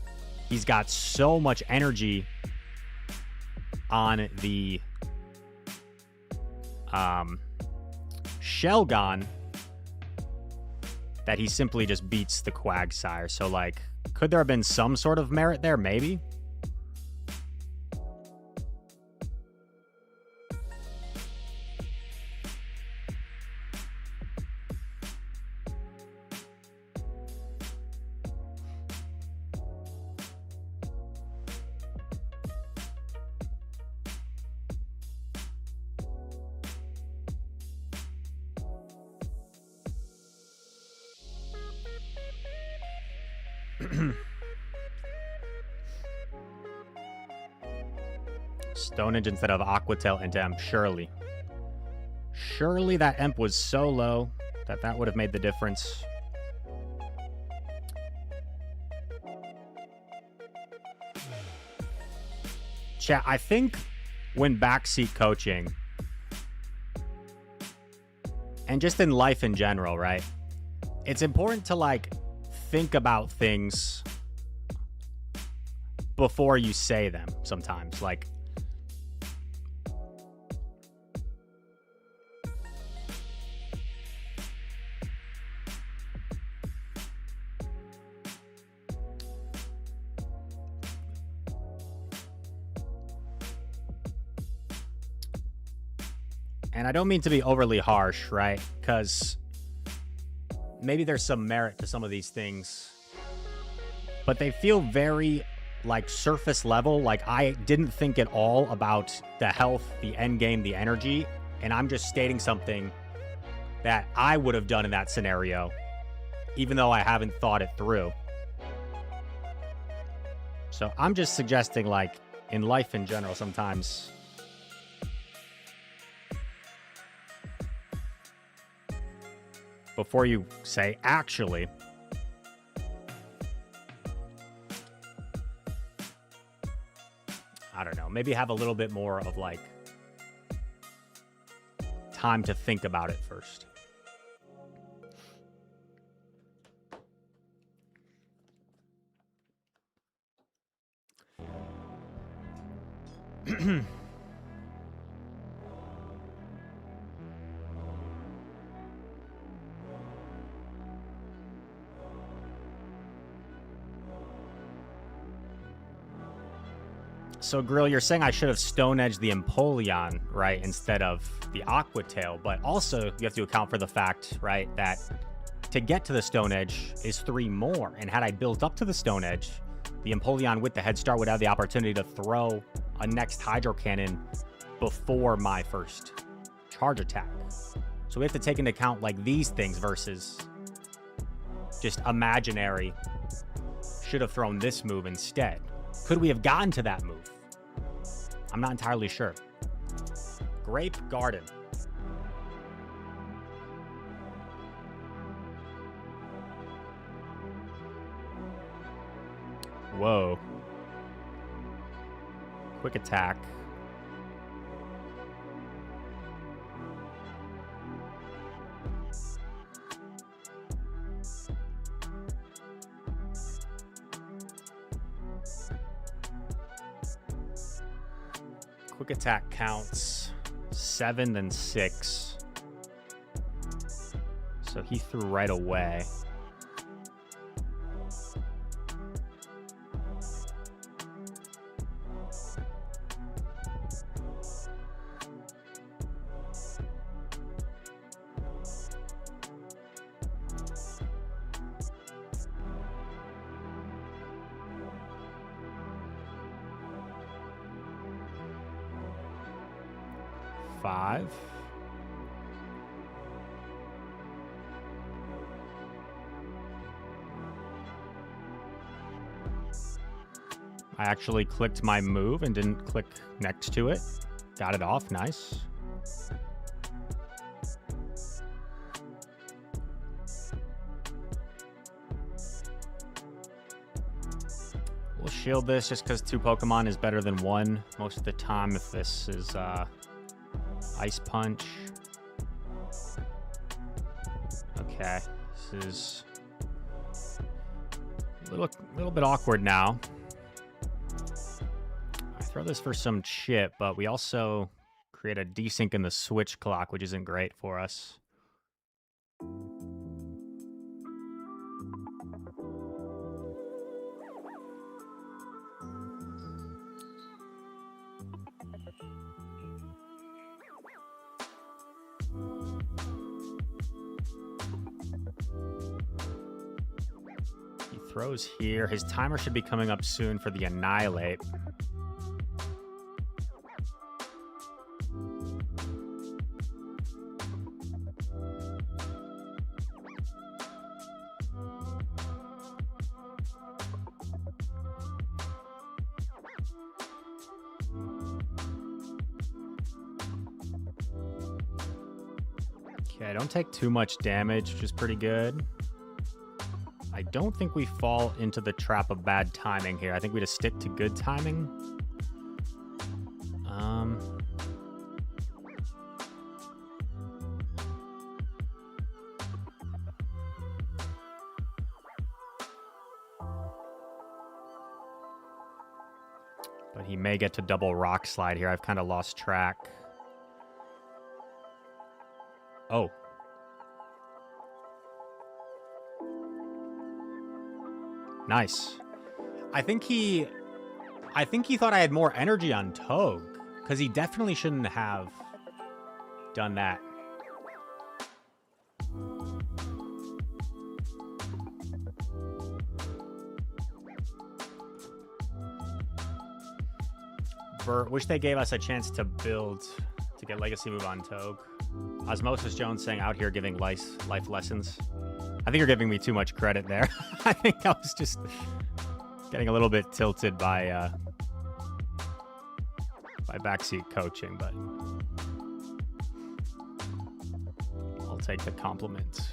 he's got so much energy on the Shelgon that he simply just beats the Quagsire. So, like, could there have been some sort of merit there? Maybe. Stonage instead of Aquatail into Emp. Surely. Surely that Emp was so low that that would have made the difference. Chat, I think when backseat coaching, and just in life in general, right? It's important to like think about things before you say them sometimes. Like, and I don't mean to be overly harsh, right? Because maybe there's some merit to some of these things, but they feel very like surface level. Like I didn't think at all about the health, the end game, the energy, and I'm just stating something that I would have done in that scenario, even though I haven't thought it through. So I'm just suggesting, like, in life in general, sometimes before you say actually, I don't know, maybe have a little bit more of like time to think about it first. So, Grill, you're saying I should have Stone Edged the Empoleon, right, instead of the Aqua Tail, but also you have to account for the fact, right, that to get to the Stone Edge is 3 more, and had I built up to the Stone Edge, the Empoleon with the head start would have the opportunity to throw a next Hydro Cannon before my first charge attack. So we have to take into account, like, these things versus just imaginary, should have thrown this move instead. Could we have gotten to that move? I'm not entirely sure. Grape Garden. Whoa. Quick attack. Quick attack counts 7 then 6. So he threw right away. Five. I actually clicked my move and didn't click next to it. Got it off, nice. We'll shield this just because 2 Pokemon is better than 1 most of the time if this is Ice Punch. Okay, this is a little bit awkward now. I throw this for some chip, but we also create a desync in the switch clock, which isn't great for us. Throws here. His timer should be coming up soon for the Annihilate. Okay, don't take too much damage, which is pretty good. I don't think we fall into the trap of bad timing here. I think we just stick to good timing. But he may get to double rock slide here. I've kind of lost track. Oh. Nice. I think he thought I had more energy on Togue, because he definitely shouldn't have done that. Wish they gave us a chance to build, to get Legacy Move on Togue. Osmosis Jones saying out here giving life lessons. I think you're giving me too much credit there. I think I was just getting a little bit tilted by backseat coaching, but I'll take the compliment.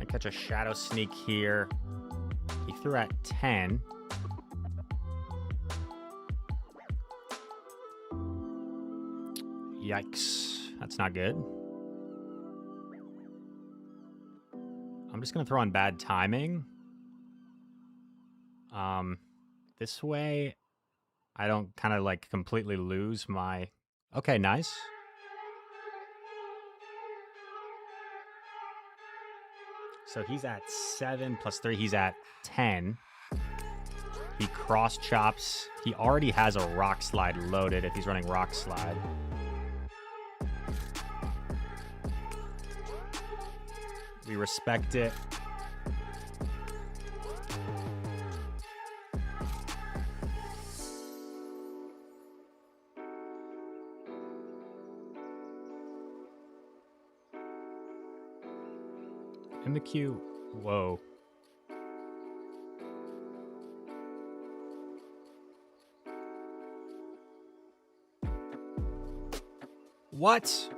Catch a Shadow Sneak here. He threw at 10. Yikes. That's not good. I'm just going to throw on Bad Timing. This way, I don't kind of like completely lose my... Okay, nice. So he's at 7 plus 3. He's at 10. He cross chops. He already has a Rock Slide loaded if he's running Rock Slide. We respect it. In the queue. Whoa. What?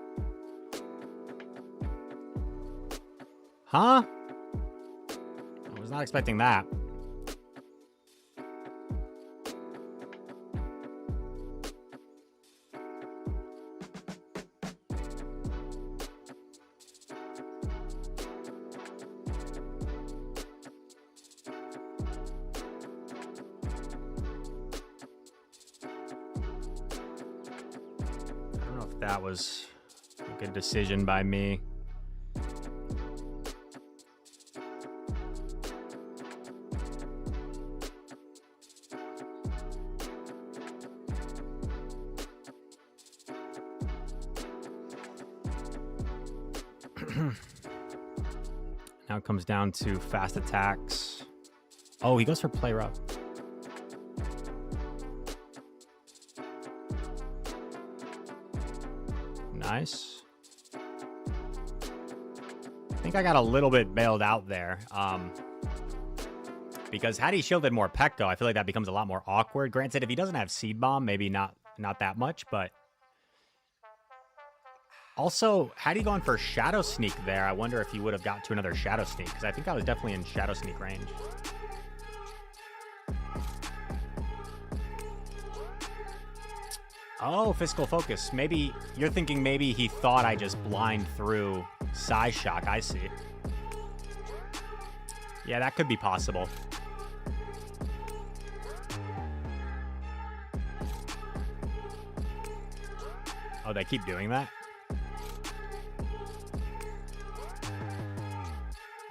Huh? I was not expecting that. That was a good decision by me. Now it comes down to fast attacks. Oh, he goes for play rough. Nice. I think I got a little bit bailed out there. Because had he shielded more Pekko, I feel like that becomes a lot more awkward. Granted, if he doesn't have Seed Bomb, maybe not that much, but... Also, had he gone for Shadow Sneak there, I wonder if he would have got to another Shadow Sneak, because I think I was definitely in Shadow Sneak range. Oh, Fiscal Focus. Maybe you're thinking maybe he thought I just blind through Psyshock. I see. Yeah, that could be possible. Oh, they keep doing that?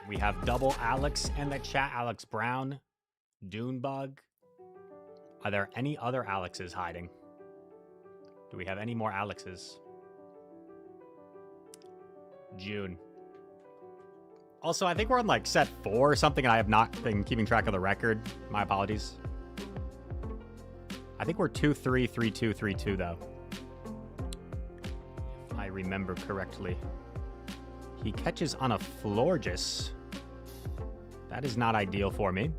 We have double Alex in the chat. Alex Brown, Dunebug. Are there any other Alexes hiding? Do we have any more Alexes? June. Also, I think we're on like set 4 or something, and I have not been keeping track of the record. My apologies. I think we're 2-3, 3-2, 3-2 though. If I remember correctly. He catches on a Florges. That is not ideal for me.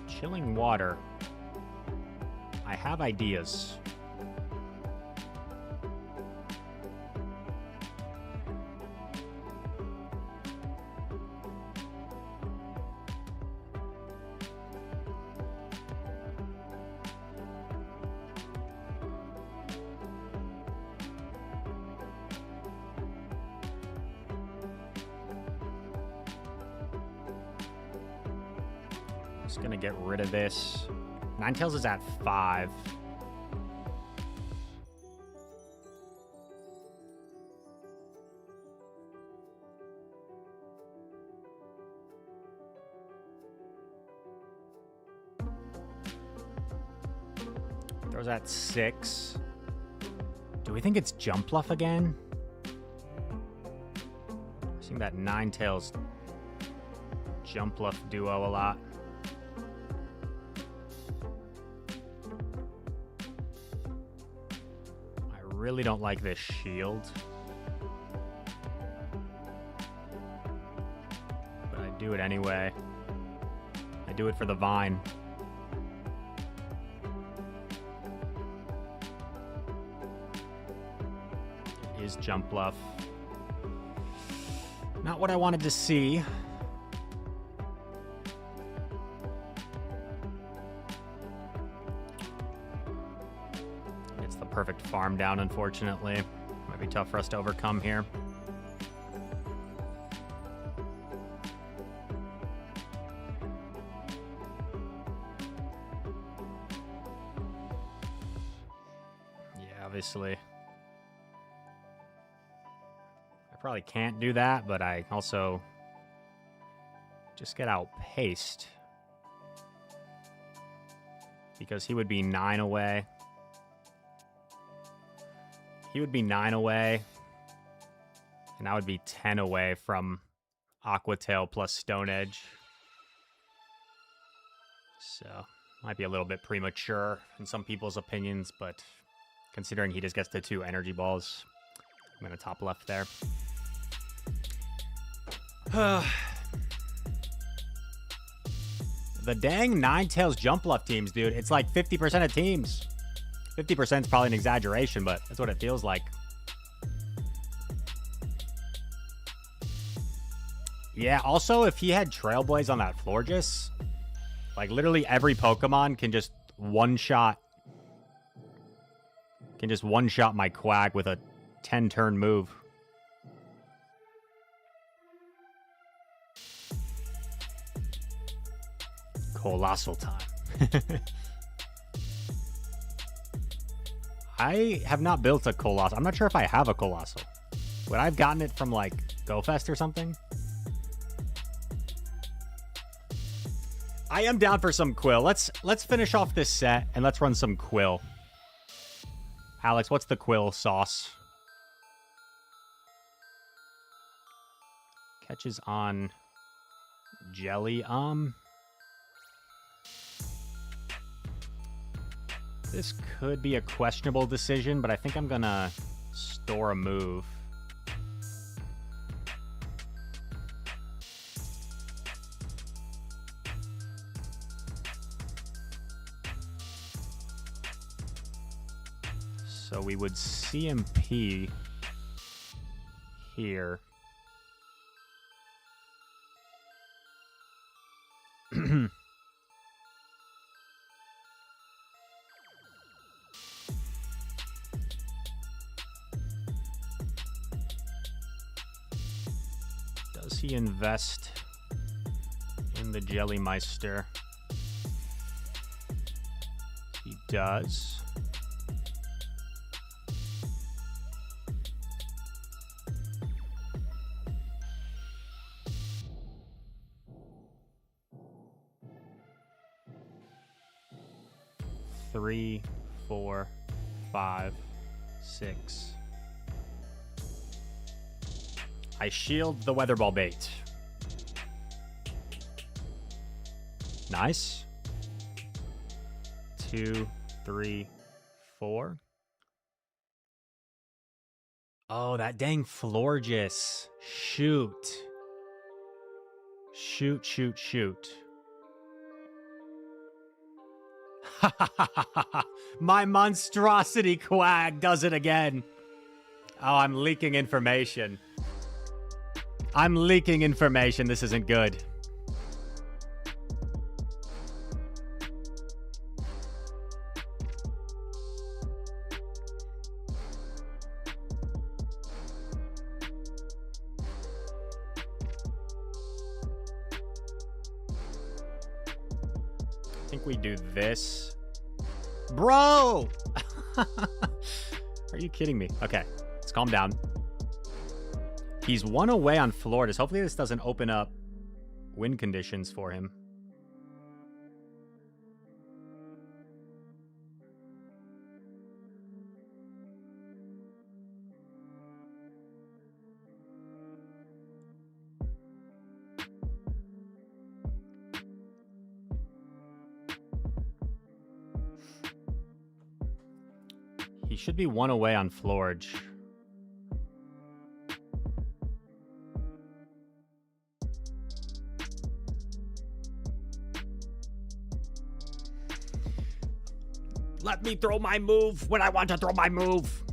Chilling Water. I have ideas. Just gonna get rid of this. Ninetales is at 5. Throws at 6. Do we think it's Jumpluff again? I've seen that Ninetales Jumpluff duo a lot. I really don't like this shield. But I do it anyway. I do it for the vine. It is Jumpluff. Not what I wanted to see. It's the perfect farm down, unfortunately. Might be tough for us to overcome here. Yeah, obviously. Probably can't do that, but I also just get outpaced because he would be 9 away. He would be 9 away, and I would be 10 away from Aqua Tail plus Stone Edge. So, might be a little bit premature in some people's opinions, but considering he just gets the 2 energy balls, I'm going to top left there. The dang Ninetales Jumpluff teams, dude. It's like 50% of teams. 50% is probably an exaggeration, but that's what it feels like. Yeah, also, if he had Trailblaze on that Florges, like literally every Pokemon can just one-shot my Quag with a 10-turn move. Colossal time. I have not built a Colossal. I'm not sure if I have a Colossal. Would I have gotten it from like GoFest or something? I am down for some Quill. Let's finish off this set and let's run some Quill. Alex, what's the Quill sauce? Catches on Jelly. This could be a questionable decision, but I think I'm gonna store a move. So we would CMP here. Does he invest in the Jellymeister? He does. Three, 4, 5, 6. I shield the Weather Ball bait. Nice. 2, 3, 4. Oh, that dang Florges. Shoot. Shoot. My monstrosity Quag does it again. Oh, I'm leaking information. This isn't good. think we do this. Bro! Are you kidding me? Okay, let's calm down. He's 1 away on Floridas. Hopefully this doesn't open up win conditions for him. He should be 1 away on Florge. Let me throw my move when I want to throw my move.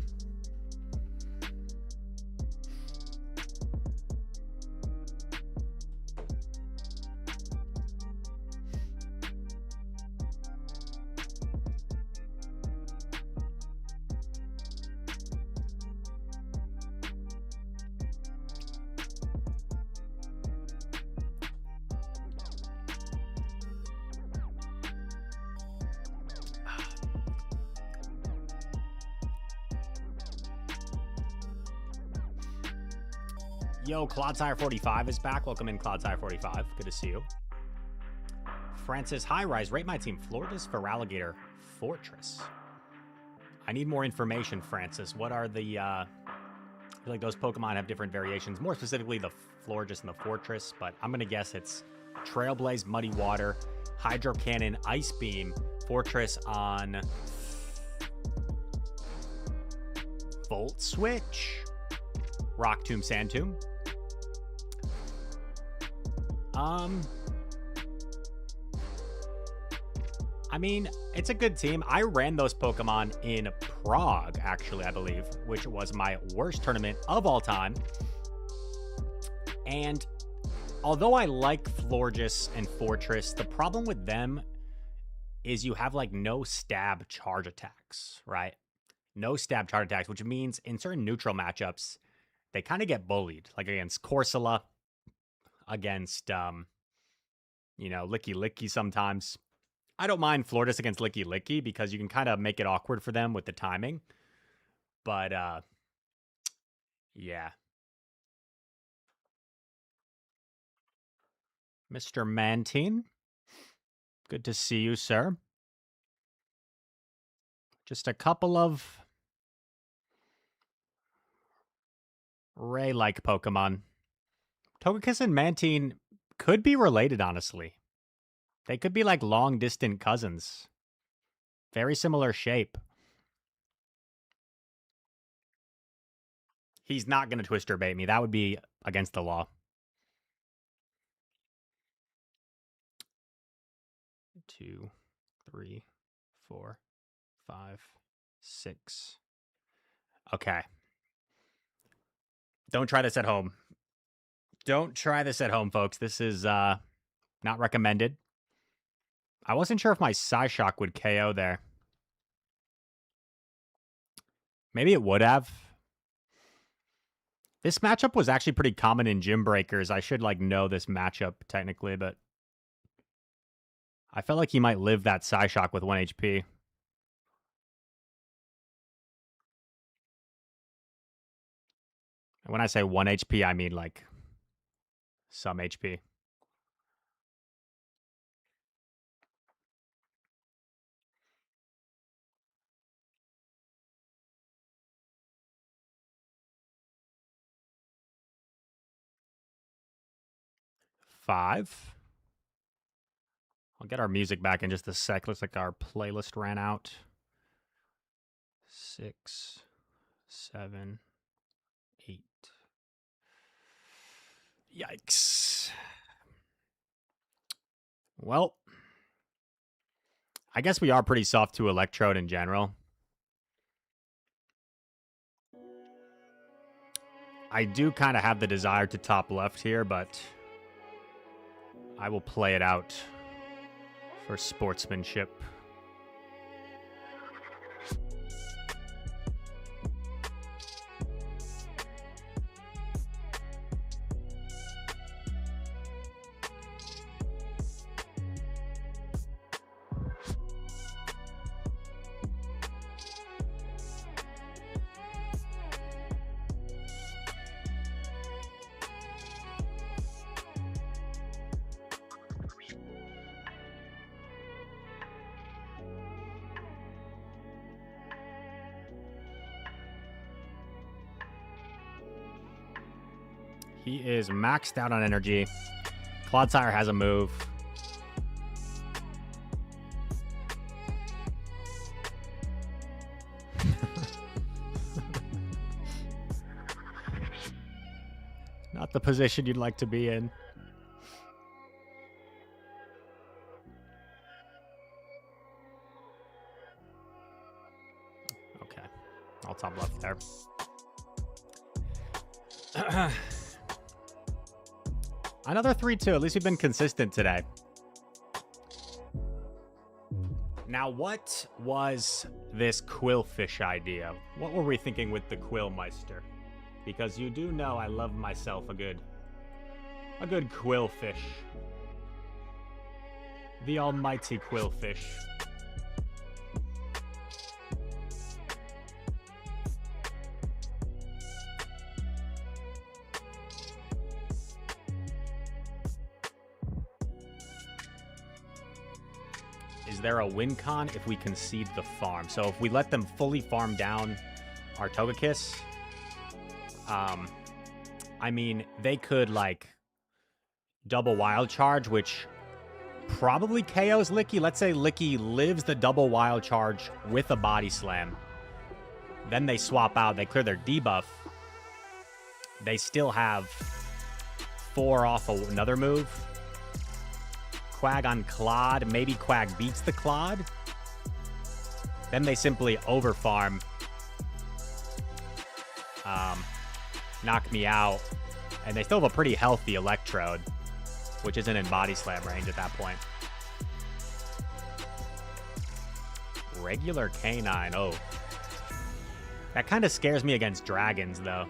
Yo, Clodsire45 is back. Welcome in, Clodsire45. Good to see you. Francis High Rise, rate my team. Florida's Feraligatr Fortress. I need more information, Francis. What are the, I feel like those Pokemon have different variations. More specifically, the Florges and the Fortress. But I'm going to guess it's Trailblaze, Muddy Water, Hydro Cannon, Ice Beam, Fortress on Volt Switch, Rock Tomb, Sand Tomb. I mean, it's a good team. I ran those Pokemon in Prague, actually, I believe, which was my worst tournament of all time. And although I like Florges and Fortress, the problem with them is you have like no stab charge attacks, right? No stab charge attacks, which means in certain neutral matchups, they kind of get bullied, like against Corsola, against, you know, Licky Licky sometimes. I don't mind Floridas against Licky Licky because you can kind of make it awkward for them with the timing. But, yeah. Mr. Mantine, good to see you, sir. Just a couple of Ray-like Pokemon. Togekiss and Mantine could be related, honestly. They could be like long-distant cousins. Very similar shape. He's not going to Twister bait me. That would be against the law. 2, 3, 4, 5, 6. Okay. Don't try this at home. Don't try this at home, folks. This is not recommended. I wasn't sure if my Psyshock would KO there. Maybe it would have. This matchup was actually pretty common in Gym Breakers. I should like know this matchup technically, but I felt like he might live that Psyshock with 1 HP. And when I say 1 HP, I mean like some HP. Five. I'll get our music back in just a sec. Looks like our playlist ran out. 6, 7, 8. Yikes. Well, I guess we are pretty soft to Electrode in general. I do kind of have the desire to top left here, but I will play it out for sportsmanship. He is maxed out on energy. Clodsire has a move. Not the position you'd like to be in. Okay. I'll top left there. Another 3-2. At least we've been consistent today. Now, what was this Quillfish idea? What were we thinking with the Quillmeister? Because you do know I love myself a good Quillfish. The almighty Quillfish. Is there a win con if we concede the farm? So if we let them fully farm down our Togekiss, I mean, they could, like, double Wild Charge, which probably KOs Licky. Let's say Licky lives the double Wild Charge with a Body Slam. Then they swap out. They clear their debuff. They still have 4 off another move. Quag on Claude. Maybe Quag beats the Claude. Then they simply overfarm. Knock me out. And they still have a pretty healthy Electrode, which isn't in Body Slam range at that point. Regular Canine. Oh. That kind of scares me against dragons, though.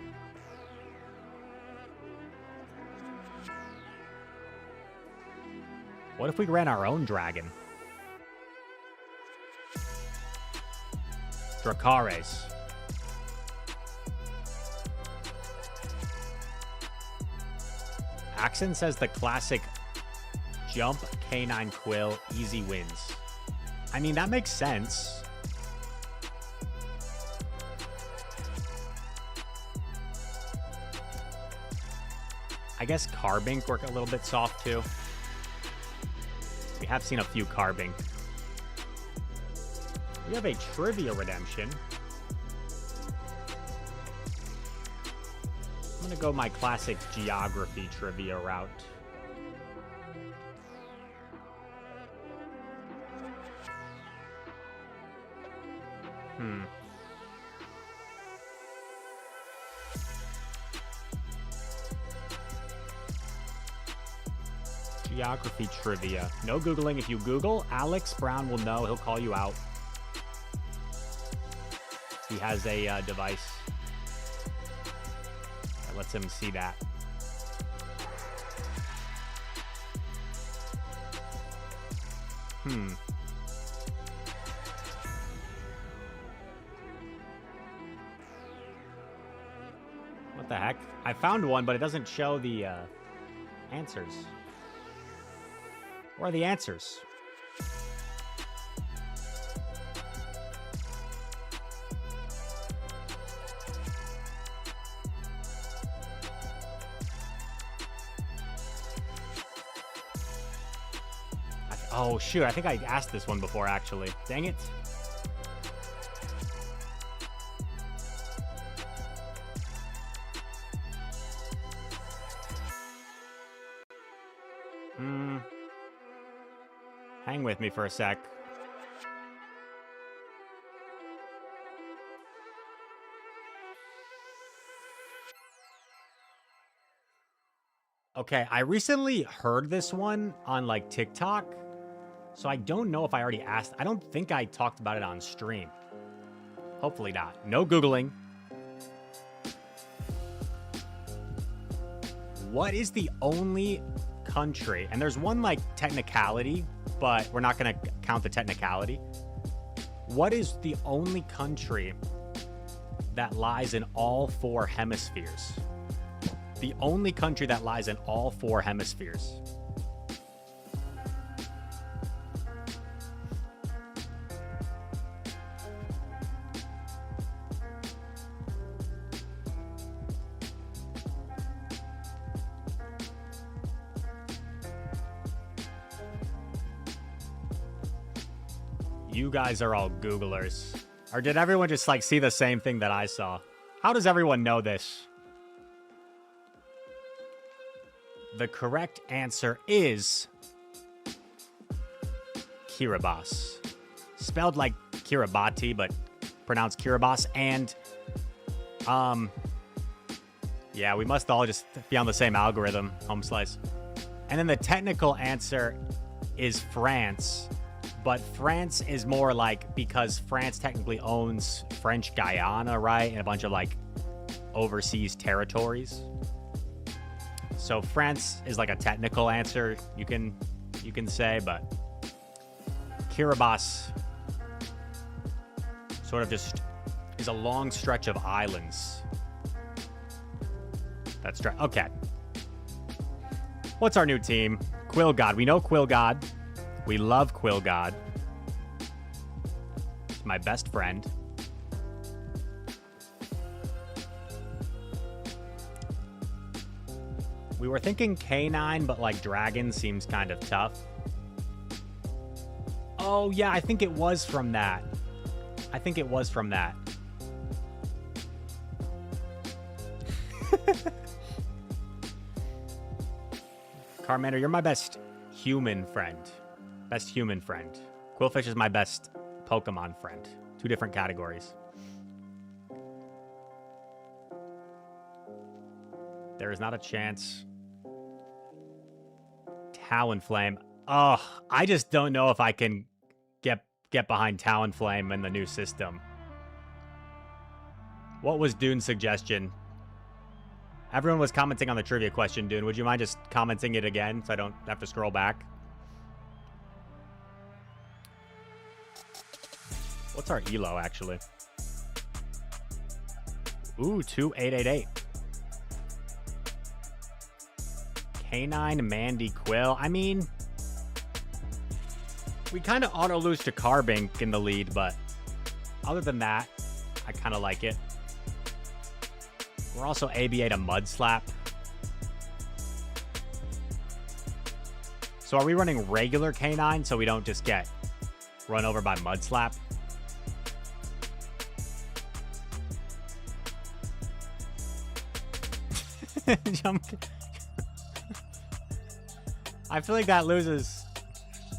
What if we ran our own dragon? Dracares. Axon says the classic jump Canine Quill easy wins. I mean, that makes sense. I guess Carbink work a little bit soft too. We have seen a few Carbink. We have a Trivia Redemption. I'm gonna go my classic Geography Trivia route. Geography Trivia. No Googling. If you Google, Alex Brown will know. He'll call you out. He has a device that lets him see that. What the heck? I found one, but it doesn't show the answers. Where are the answers? Oh, shoot. I think I asked this one before, actually. Dang it. Hang with me for a sec. Okay, I recently heard this one on, like, TikTok. So I don't know if I already asked. I don't think I talked about it on stream. Hopefully not. No Googling. What is the only country? And there's one, like, technicality, but we're not going to count the technicality. What is the only country that lies in all 4 hemispheres? The only country that lies in all 4 hemispheres. You guys are all Googlers. Or did everyone just like see the same thing that I saw? How does everyone know this? The correct answer is Kiribati. Spelled like Kiribati, but pronounced Kiribati. And, yeah, we must all just be on the same algorithm, home slice. And then the technical answer is France. But France is more like because France technically owns French Guyana, right? And a bunch of like overseas territories. So France is like a technical answer you can say, but Kiribati sort of just is a long stretch of islands. That's right. Okay. What's our new team? Quill God. We know Quill God. We love Quill God. He's my best friend. We were thinking K9, but like Dragon seems kind of tough. Oh, yeah, I think it was from that. Carmander, you're my best human friend. Best human friend. Quillfish is my best Pokemon friend. Two different categories. There is not a chance. Talonflame. Oh, I just don't know if I can get behind Talonflame in the new system. What was Dune's suggestion? Everyone was commenting on the trivia question, Dune. Would you mind just commenting it again so I don't have to scroll back? What's our ELO, actually? Ooh, 2888. K9, Mandy, Quill. I mean, we kind of auto-lose to Carbink in the lead, but other than that, I kind of like it. We're also ABA to Mudslap. So are we running regular K9 so we don't just get run over by Mudslap? Jump. I feel like that loses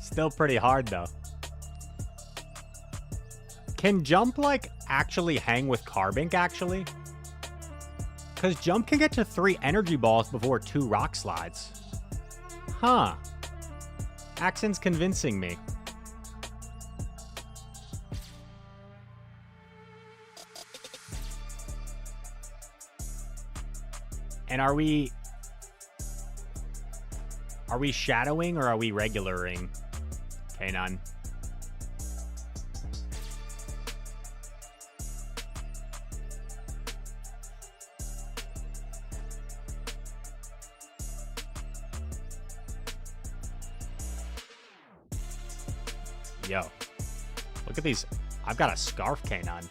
still pretty hard though. Can Jump like actually hang with Carbink actually? Because Jump can get to 3 energy balls before 2 rock slides. Huh. Accent's convincing me. And are we shadowing or are we regularing? K9. Yo, look at these. I've got a Scarf K9.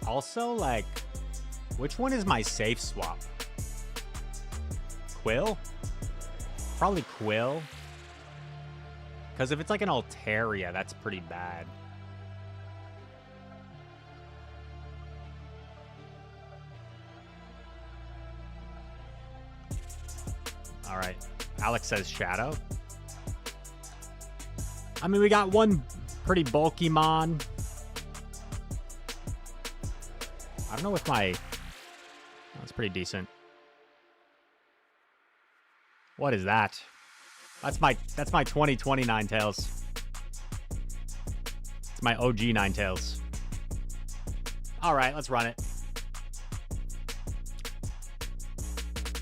Also, like, which one is my safe swap? Quill? Probably Quill. Because if it's like an Altaria, that's pretty bad. All right. Alex says Shadow. I mean, we got one pretty bulky Mon. I don't know if my... That's pretty decent. What is that? That's my 2020 Ninetales. It's my OG Ninetales. All right, let's run it.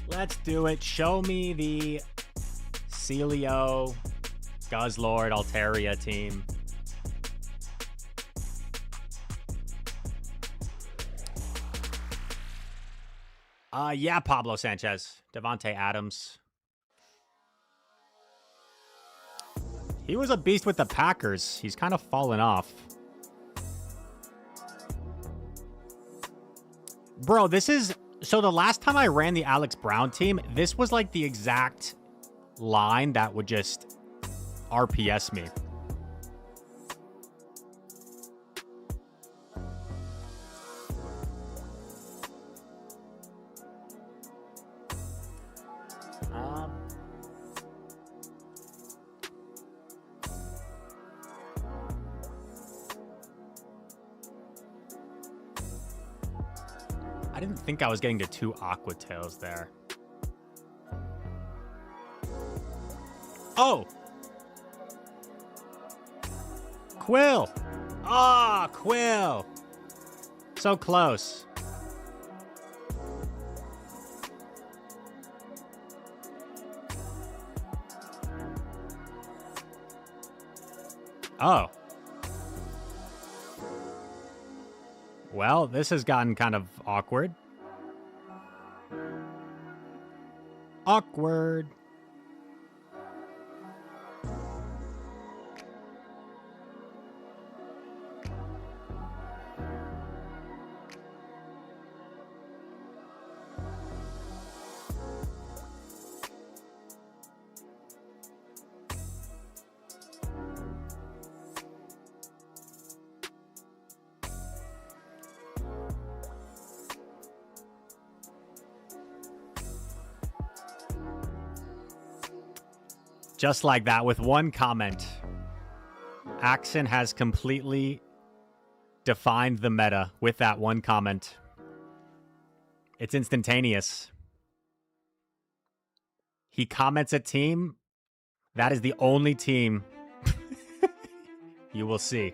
Let's do it. Show me the Celio, Guzzlord, Altaria team. Yeah, Pablo Sanchez, Devontae Adams. He was a beast with the Packers. He's kind of fallen off. Bro, this is... So the last time I ran the Alex Brown team, this was like the exact line that would just RPS me. I didn't think I was getting to 2 Aqua Tails there. Oh! Quill! Ah, Quill! So close. Oh. Well, this has gotten kind of awkward. Awkward. Just like that, with one comment, Axon has completely defined the meta with that one comment. It's instantaneous. He comments a team. That is the only team you will see.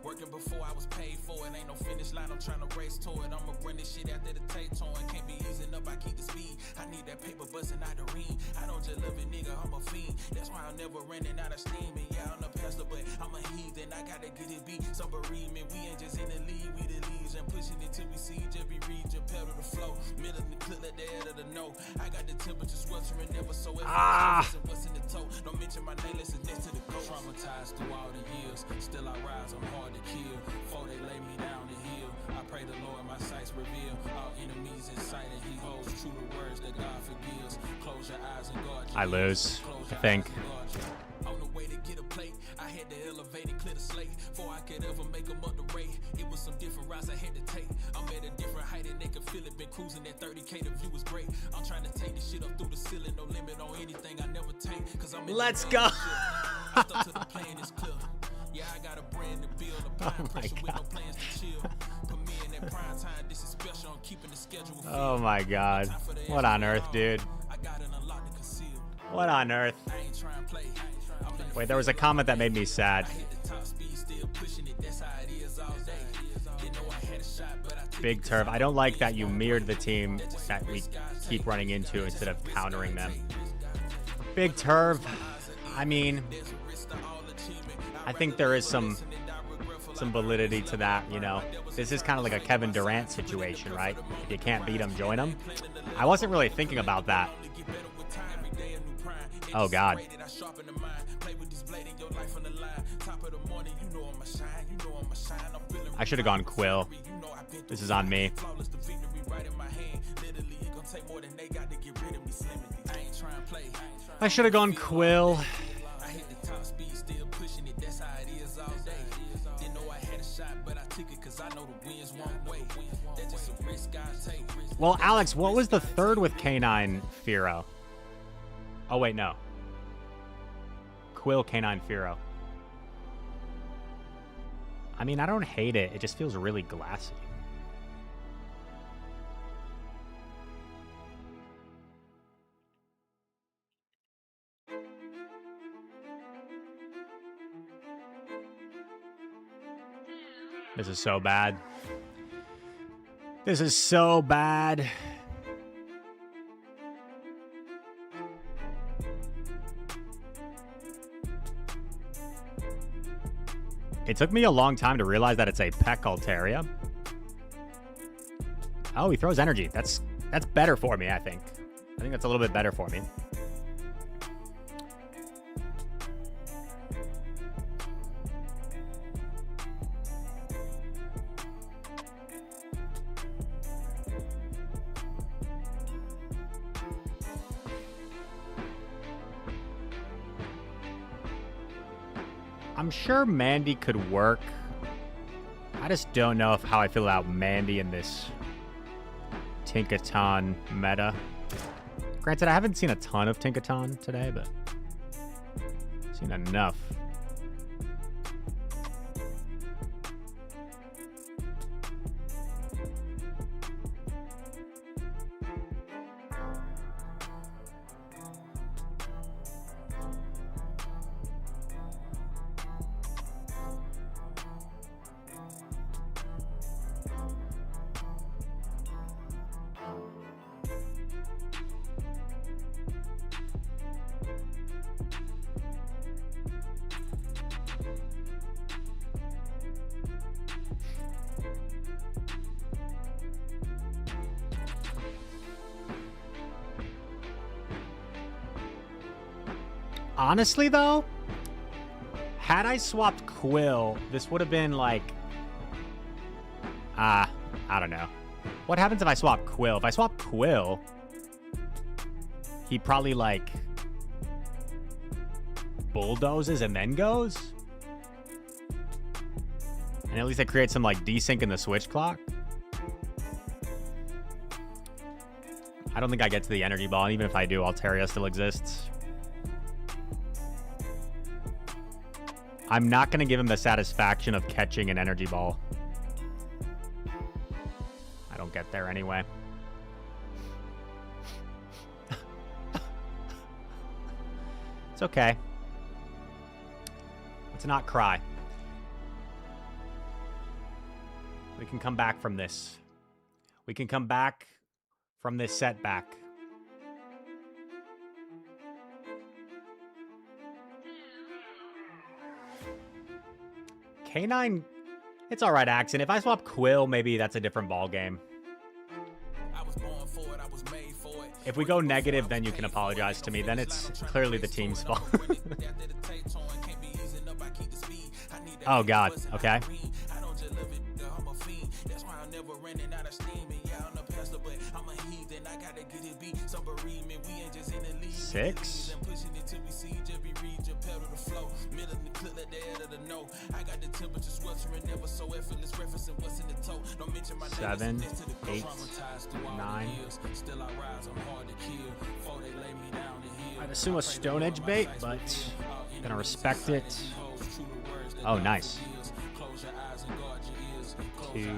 Working before I was paid for it. Ain't no finish line, I'm trying to race to it. I'ma run this shit after the tape torn. Can't be easing up, I keep the speed. I need that paper busting out the ring. I don't just love a nigga, I'm a fiend. That's why I'm never running out of steam. And yeah, I'm a pastor, but I'm a heathen. I gotta get it beat. Some bereavement, we ain't just in the league, we the leads. And pushing it till we see every region, pedal the flow. Middle of the clip, let the head of the know. I got the temperature sweltering, never so ever. What's in the toe? Don't mention my name, listen next to the coat. Traumatized through all the years. Still I rise, I'm hard to kill. Before they lay me down the hill, I pray the Lord my sights reveal. All enemies in sight, and he holds true to words that God forgives. Close your eyes and guard your I lose, I think. On the way to get a plate, I had to elevate and clear the slate before I could ever make them up the rate. It was some different routes I had to take. I'm at a different height and they could feel it. Been cruising at 30K, the view was great. I'm trying to take this shit up through the ceiling. No limit on anything I never take. Cause I'm in Let's go. I stuck to the plan, it's clear. Yeah, I got a brand to build, applying pressure with no plans to chill. Put me in that prime time, this is special, I'm keeping the schedule. Oh my god. What on earth, dude? I got an unlock to conceal. What on earth? I ain't trying to play. Wait, there was a comment that made me sad. Big Turf, I don't like that you mirrored the team that we keep running into instead of countering them. Big Turf, I mean, I think there is some validity to that, you know. This is kind of like a Kevin Durant situation, right? If you can't beat him, join him. I wasn't really thinking about that. Oh, God. I should have gone Quill. This is on me. I should have gone Quill. Well, Alex, what was the third with K9 Firo? Oh, wait, no. Quill, K9 Firo. I mean, I don't hate it. It just feels really glassy. This is so bad. This is so bad. It took me a long time to realize that it's a Peck Altaria. Oh, he throws energy. That's better for me, I think. I think that's a little bit better for me. I'm sure Mandy could work. I just don't know how I feel about Mandy in this Tinkaton meta. Granted, I haven't seen a ton of Tinkaton today, but I've seen enough. Honestly, though, had I swapped Quill, this would have been like... I don't know. What happens if I swap Quill? If I swap Quill, he probably, like, bulldozes and then goes? And at least it creates some, like, desync in the switch clock. I don't think I get to the energy ball, and even if I do, Altaria still exists. I'm not going to give him the satisfaction of catching an energy ball. I don't get there anyway. It's okay. Let's not cry. We can come back from this. We can come back from this setback. K9, it's all right, Axon. If I swap Quill, maybe that's a different ball game. If we go negative, then you can apologize to me. Then it's clearly the team's fault. Oh, God. Okay. 6? Seven, 8, 9. I'd assume a Stone Edge bait, but gonna respect it. Oh, nice. 2.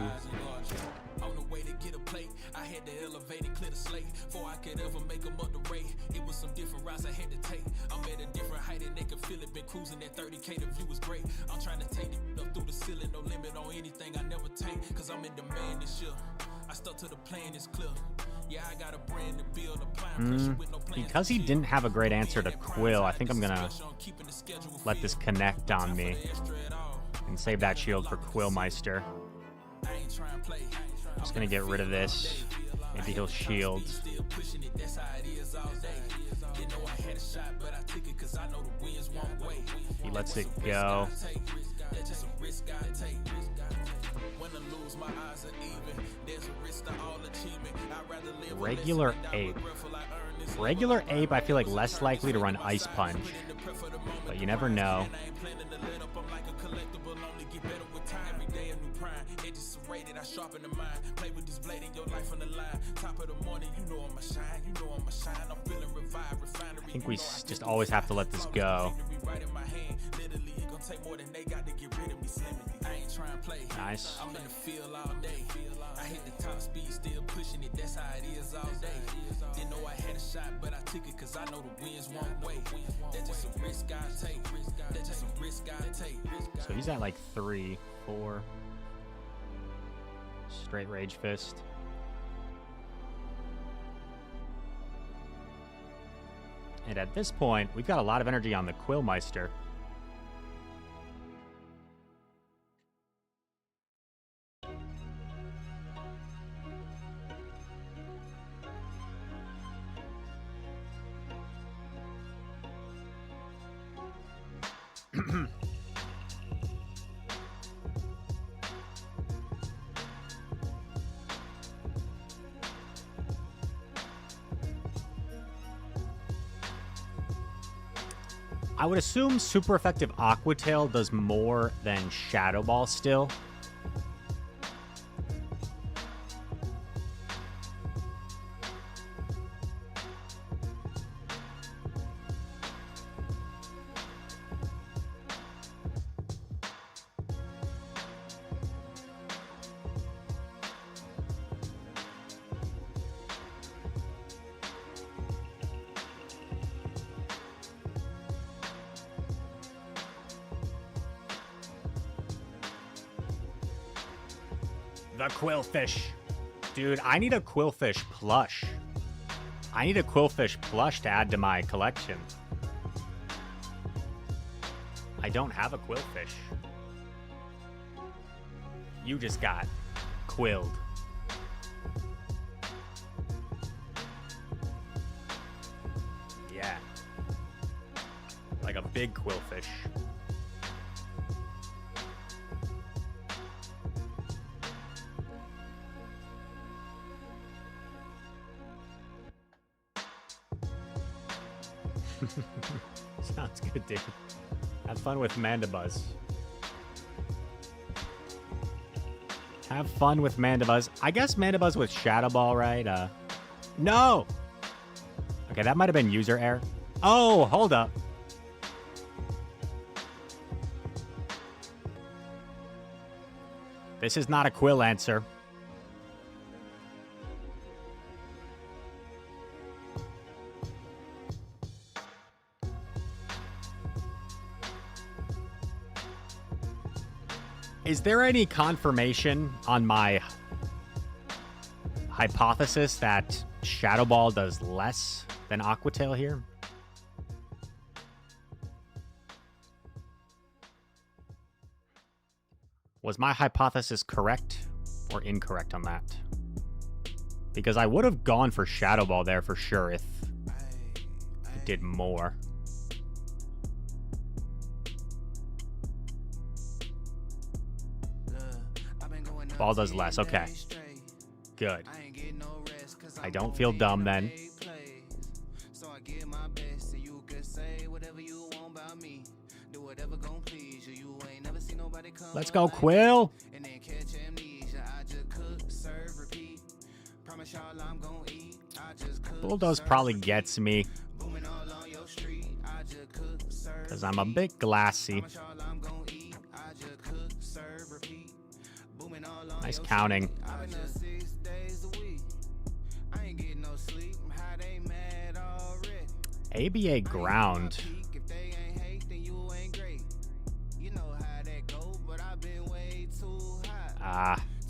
On the way to get a plate, I had to elevate and clear the slate before I could ever make them up the rate. It was some different routes I had to take. I'm at a different height and they can feel it. Been cruising at 30K, the view was great. I'm trying to take it up through the ceiling, no limit on anything I never take. Cause I'm in demand this year. I stuck to the plan, it's clear. Yeah, I got a brand to build, applying pressure with no plans. Because he didn't have a great answer to Quill, I think I'm gonna let this connect on me and save that shield for Quillmeister. Just gonna get rid of this. Maybe he'll shield. He lets it go. Regular Ape. Regular Ape, I feel like less likely to run Ice Punch. But you never know. I sharpen the mind, play with this blade in your life on the line. Top of the morning, you know I'm a shine, you know I'm a shine. I'm feeling revived, refinery. I think we just always have to let this go. Nice. I'm in the field all day. I hit the top speed, still pushing it. That's how it is all day. Didn't know I had a shot, but I took it cause I know the winds one way. That's just a risk I take. That's just a risk I take. So he's at like 3, 4. Straight Rage Fist. And at this point, we've got a lot of energy on the Quillmeister. I would assume super effective Aqua Tail does more than Shadow Ball still. The Quillfish. Dude, I need a Quillfish plush. I need a Quillfish plush to add to my collection. I don't have a Quillfish. You just got quilled. Yeah. Like a big Quillfish. Sounds good, dude. Have fun with Mandibuzz. Have fun with Mandibuzz. I guess Mandibuzz with Shadow Ball, right? No! Okay, that might have been user error. Oh, hold up. This is not a Quill answer. Is there any confirmation on my hypothesis that Shadow Ball does less than Aqua Tail here? Was my hypothesis correct or incorrect on that? Because I would have gone for Shadow Ball there for sure if it did more. Ball does less. Okay. Good. I don't feel dumb then. Let's go, Quill. Bulldoze probably gets me because I'm a bit glassy. Nice counting. ABA ground.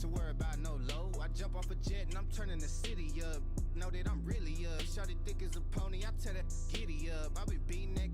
To worry about no low. I jump off a jet and I'm turning the city up. Know that I'm really up. Shawty thick as a pony. I tell that giddy up. I be beating that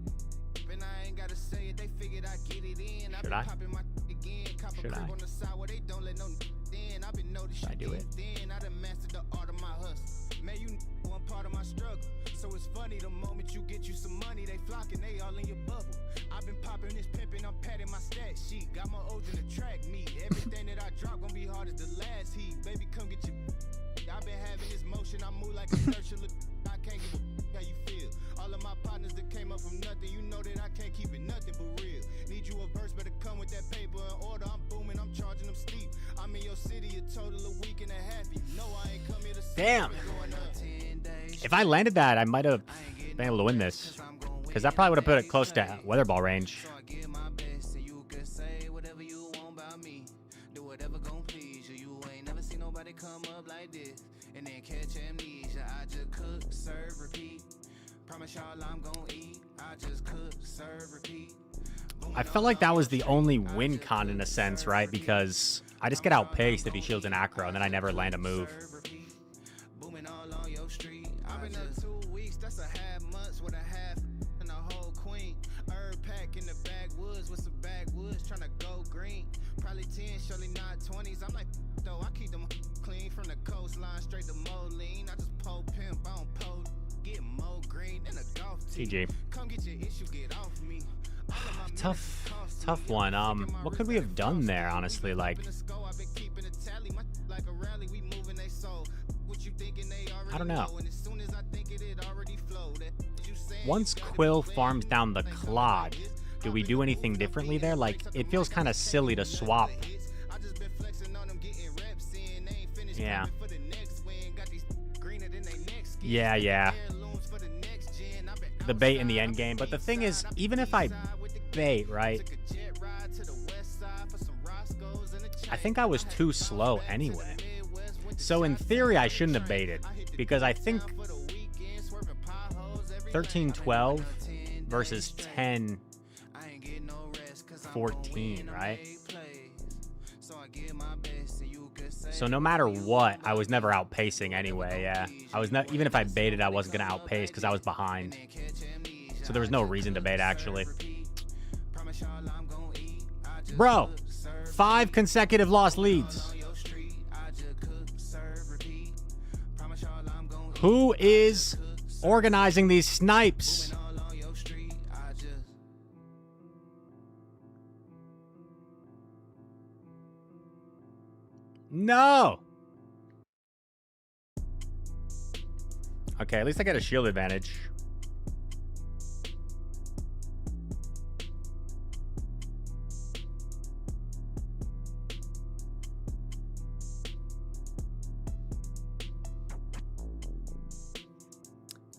and I ain't gotta say it. They figured I get it in. I been popping my again. Cop a crib on the side where they don't let no in. I been noticing. I do it. Then I done mastered the art of my hustle. Man, you one part of my struggle. So it's funny the moment you get you some money, they flocking, they all in your bubble. I've been popping this pimping, I'm patting my stat sheet. Got my O's in the track meet. Everything that I drop gonna be hard as the last heat. Baby, come get your. I've been having this motion, I move like a searcher. Look, I can't give a how you feel. All of my partners that came up from nothing, you know that I can't keep it nothing but real. Need you a verse, better come with that paper in order. I'm booming, I'm charging them steep. I'm in your city a total of week and a half. You know I ain't come here to see. Damn. If I landed that, I might have been able to win this. Because that probably would have put it close to Weather Ball range. I felt like that was the only win con in a sense, right? Because I just get outpaced if he shields an acro, and then I never land a move. I've been up 2 weeks, that's a half months with a half and a whole queen. Herb pack in the backwoods with some backwoods, trying to go green. Probably 10, surely not 20s. I'm like, though, I keep them clean from the coastline straight to Moline. I just pull pimp, I don't pull, get more green than a golf team. TG. Come get your issue, get off me. Tough. tough one. What could we have done there, honestly? Like, I don't know. Once Quill farms down the Clod, do we do anything differently there? Like, it feels kind of silly to swap. Yeah. Yeah. The bait in the end game. But the thing is, even if I bait, right? I think I was too slow anyway. So in theory, I shouldn't have baited. Because I think 13-12 versus 10-14, right? So no matter what, I was never outpacing anyway, yeah. I was not, even if I baited, I wasn't going to outpace because I was behind. So there was no reason to bait, actually. Bro, 5 consecutive lost leads. Who is organizing these snipes? No! Okay, at least I get a shield advantage.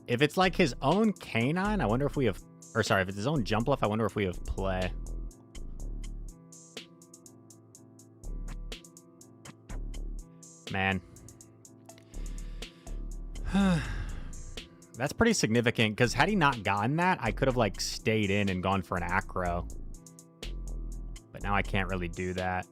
If it's like his own canine, I wonder if we have... Or sorry, if it's his own jump left, I wonder if we have play. Man. That's pretty significant, because had he not gotten that, I could have, like, stayed in and gone for an acro. But now I can't really do that.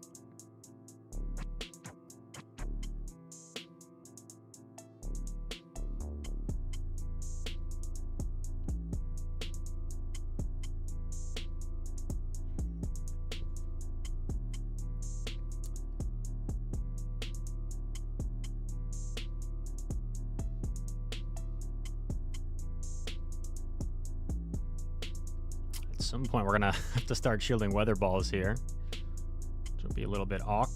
At some point, we're gonna have to start shielding weather balls here, which will be a little bit awk.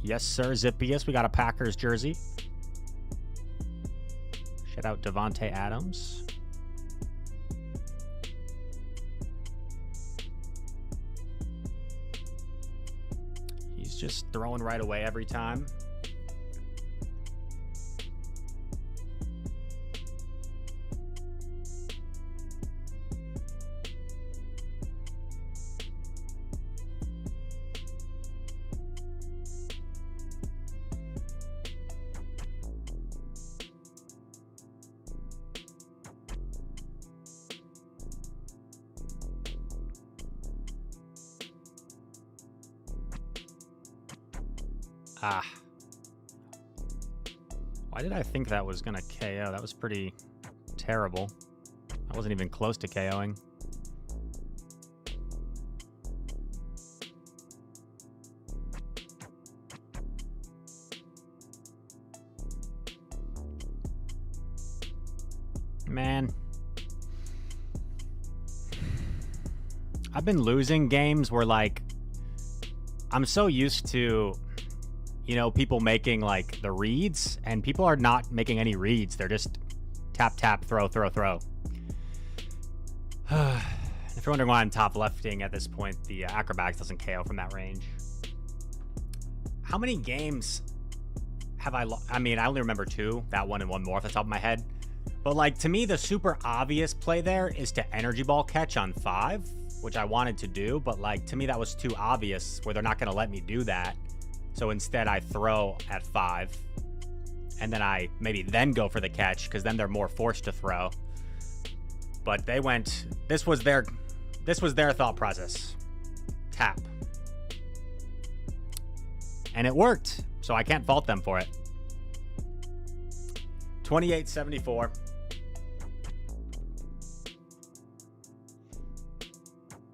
Yes, sir, Zippius. We got a Packers jersey. Shout out Devontae Adams. He's just throwing right away every time. Ah. Why did I think that was gonna KO? That was pretty terrible. I wasn't even close to KOing. Man. I've been losing games where, like, I'm so used to, you know, people making, like, the reads, and people are not making any reads. They're just tap, tap, throw, throw, throw. If you're wondering why I'm top lefting at this point, the Acrobatics doesn't KO from that range. How many games have I mean, I only remember 2, that one and one more off the top of my head. But, like, to me, the super obvious play there is to Energy Ball catch on 5, which I wanted to do, but, like, to me that was too obvious where they're not going to let me do that. So instead I throw at 5, and then I maybe then go for the catch, because then they're more forced to throw. But they went, this was their thought process. Tap. And it worked, so I can't fault them for it. 28-74.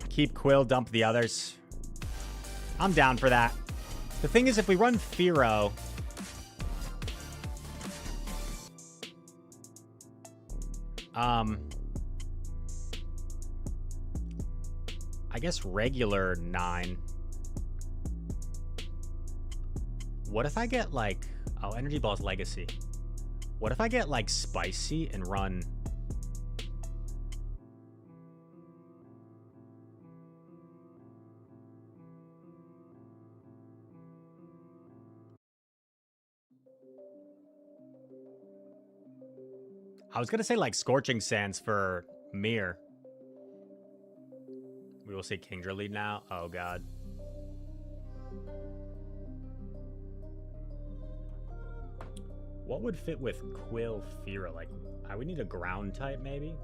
Keep Quill, dump the others. I'm down for that. The thing is, if we run Fearow, I guess regular 9. What if I get like, oh, Energy Ball's Legacy. What if I get like Spicy and run? I was gonna say like Scorching Sands for Mir. We will see Kingdra lead now. Oh god. What would fit with Quill Fira? Like, I would need a ground type maybe.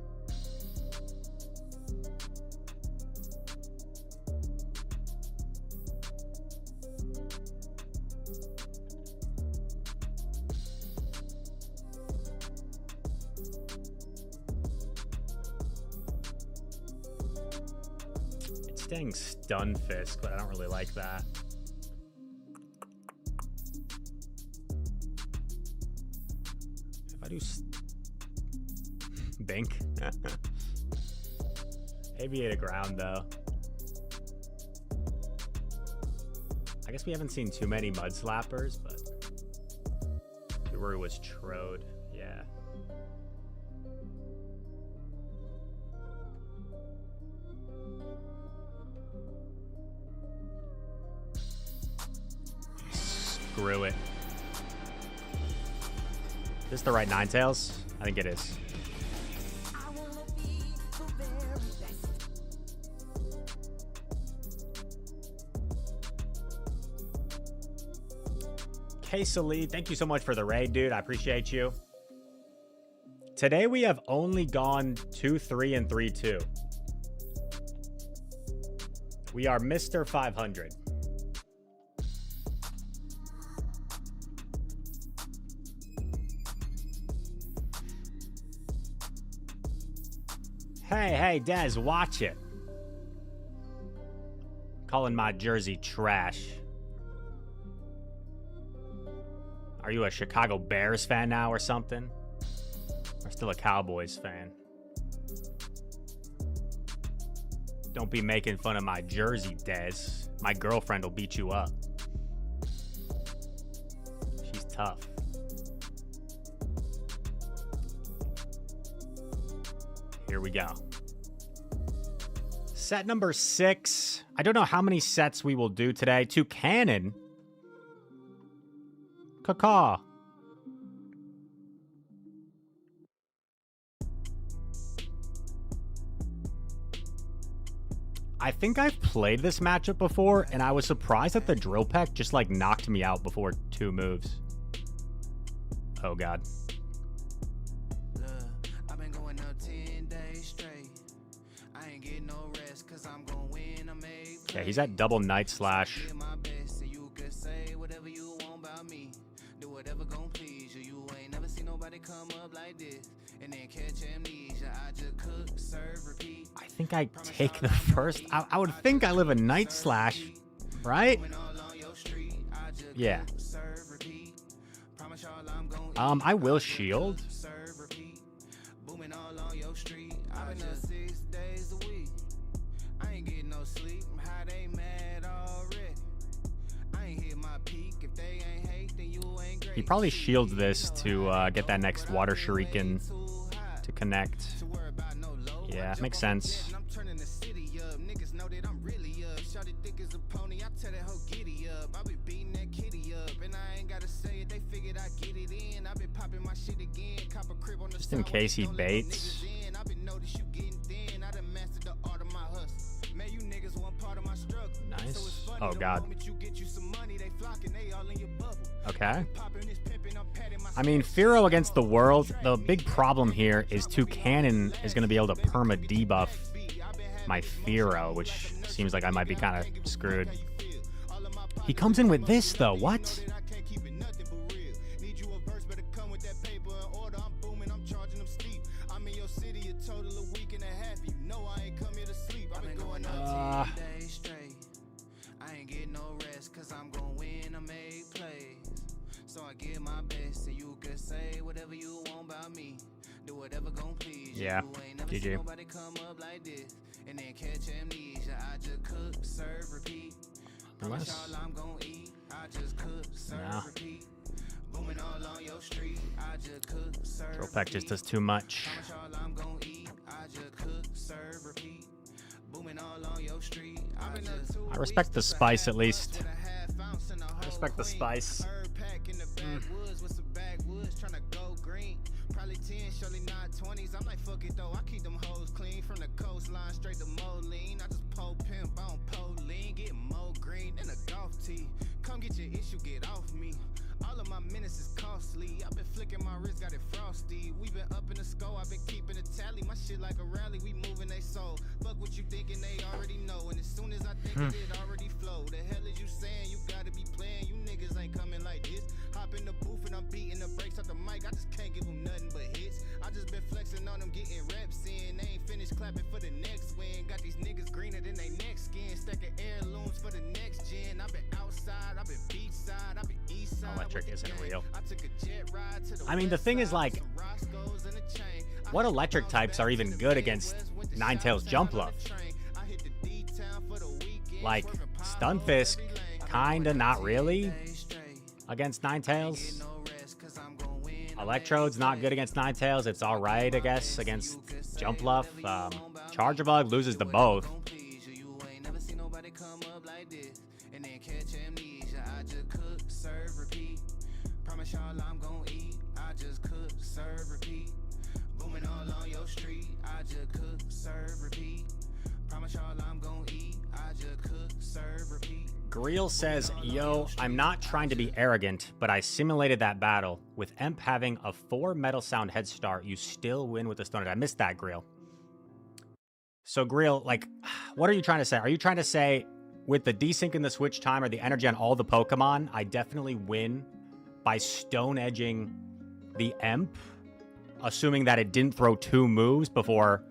It's staying Stun Fisk, but I don't really like that. Do Bink. Aviate a ground though. I guess we haven't seen too many Mud Slappers, but Uru was Trode, yeah. Screw it. Is this the right Ninetales? I think it is. Quesalee, thank you so much for the raid, dude. I appreciate you. Today we have only gone 2-3 and 3-2. We are Mr. 500. Hey, Dez, watch it. Calling my jersey trash. Are you a Chicago Bears fan now or something? Or still a Cowboys fan? Don't be making fun of my jersey, Dez. My girlfriend will beat you up. She's tough. Here we go. Set number 6. I don't know how many sets we will do today. To Cannon. Caw. I think I've played this matchup before, and I was surprised that the Drill Peck just like knocked me out before 2 moves. Oh god. Okay, he's at double Night Slash. I think I take the first. I would think I live a Night Slash, right? Yeah. I will shield. He probably shields this to get that next Water Shuriken to connect. Yeah, makes sense. Just in case he baits. Nice. Oh god. Okay. I mean, Firo against the world, the big problem here is Cannon is going to be able to perma debuff my Firo, which seems like I might be kind of screwed. He comes in with this, though. What? Yeah, GG. Nobody come up like this and then catch amnesia. I just cook, serve, repeat. Promise all I'm gonna eat. I just cook, serve, repeat. Booming all on your street. I just cook, serve. Tropec just does too much. Promise all I'm gonna eat. I just cook, serve, repeat. Booming all on your street. I respect the spice at least. I respect the spice. Tryna go green. Probably 10, surely not 20s. I'm like, fuck it though. I keep them hoes clean. From the coastline straight to Moline. I just pull pimp, I don't pull lean. Get more green than a golf tee. Come get your issue, get off me. All of my minutes is costly. I've been flicking my wrist, got it frosty. We been up in the score, I've been keeping a tally. My shit like a rally, we moving they soul. Fuck what you thinking, they already know. And as soon as I think it already flow. The hell is you saying? You gotta be playing. You niggas ain't coming like this. Hop in the booth and I'm beating the brakes off the mic. I just can't give them nothing but hits. I just been flexing on them, getting reps in. They ain't finished clapping for the next win. Got these niggas greener than they next skin. Stacking heirlooms for the next gen. I've been outside, I've been beachside, I've been east side. Electric isn't real. I took a jet ride to the I mean, the thing is, like, what electric types are even good against Ninetales Jump Love? Like, Stunfisk, kinda, not really, against Ninetales. Electrode's not good against Ninetales. It's alright, I guess, against Jumpluff. Charger Bug loses to both. Greel says, yo, I'm not trying to be arrogant, but I simulated that battle. With Emp having a 4 Metal Sound head start, you still win with the Stone Edge. I missed that, Greel. So, Greel, like, what are you trying to say? Are you trying to say, with the desync in the switch time or the energy on all the Pokemon, I definitely win by Stone Edging the Emp, assuming that it didn't throw 2 moves before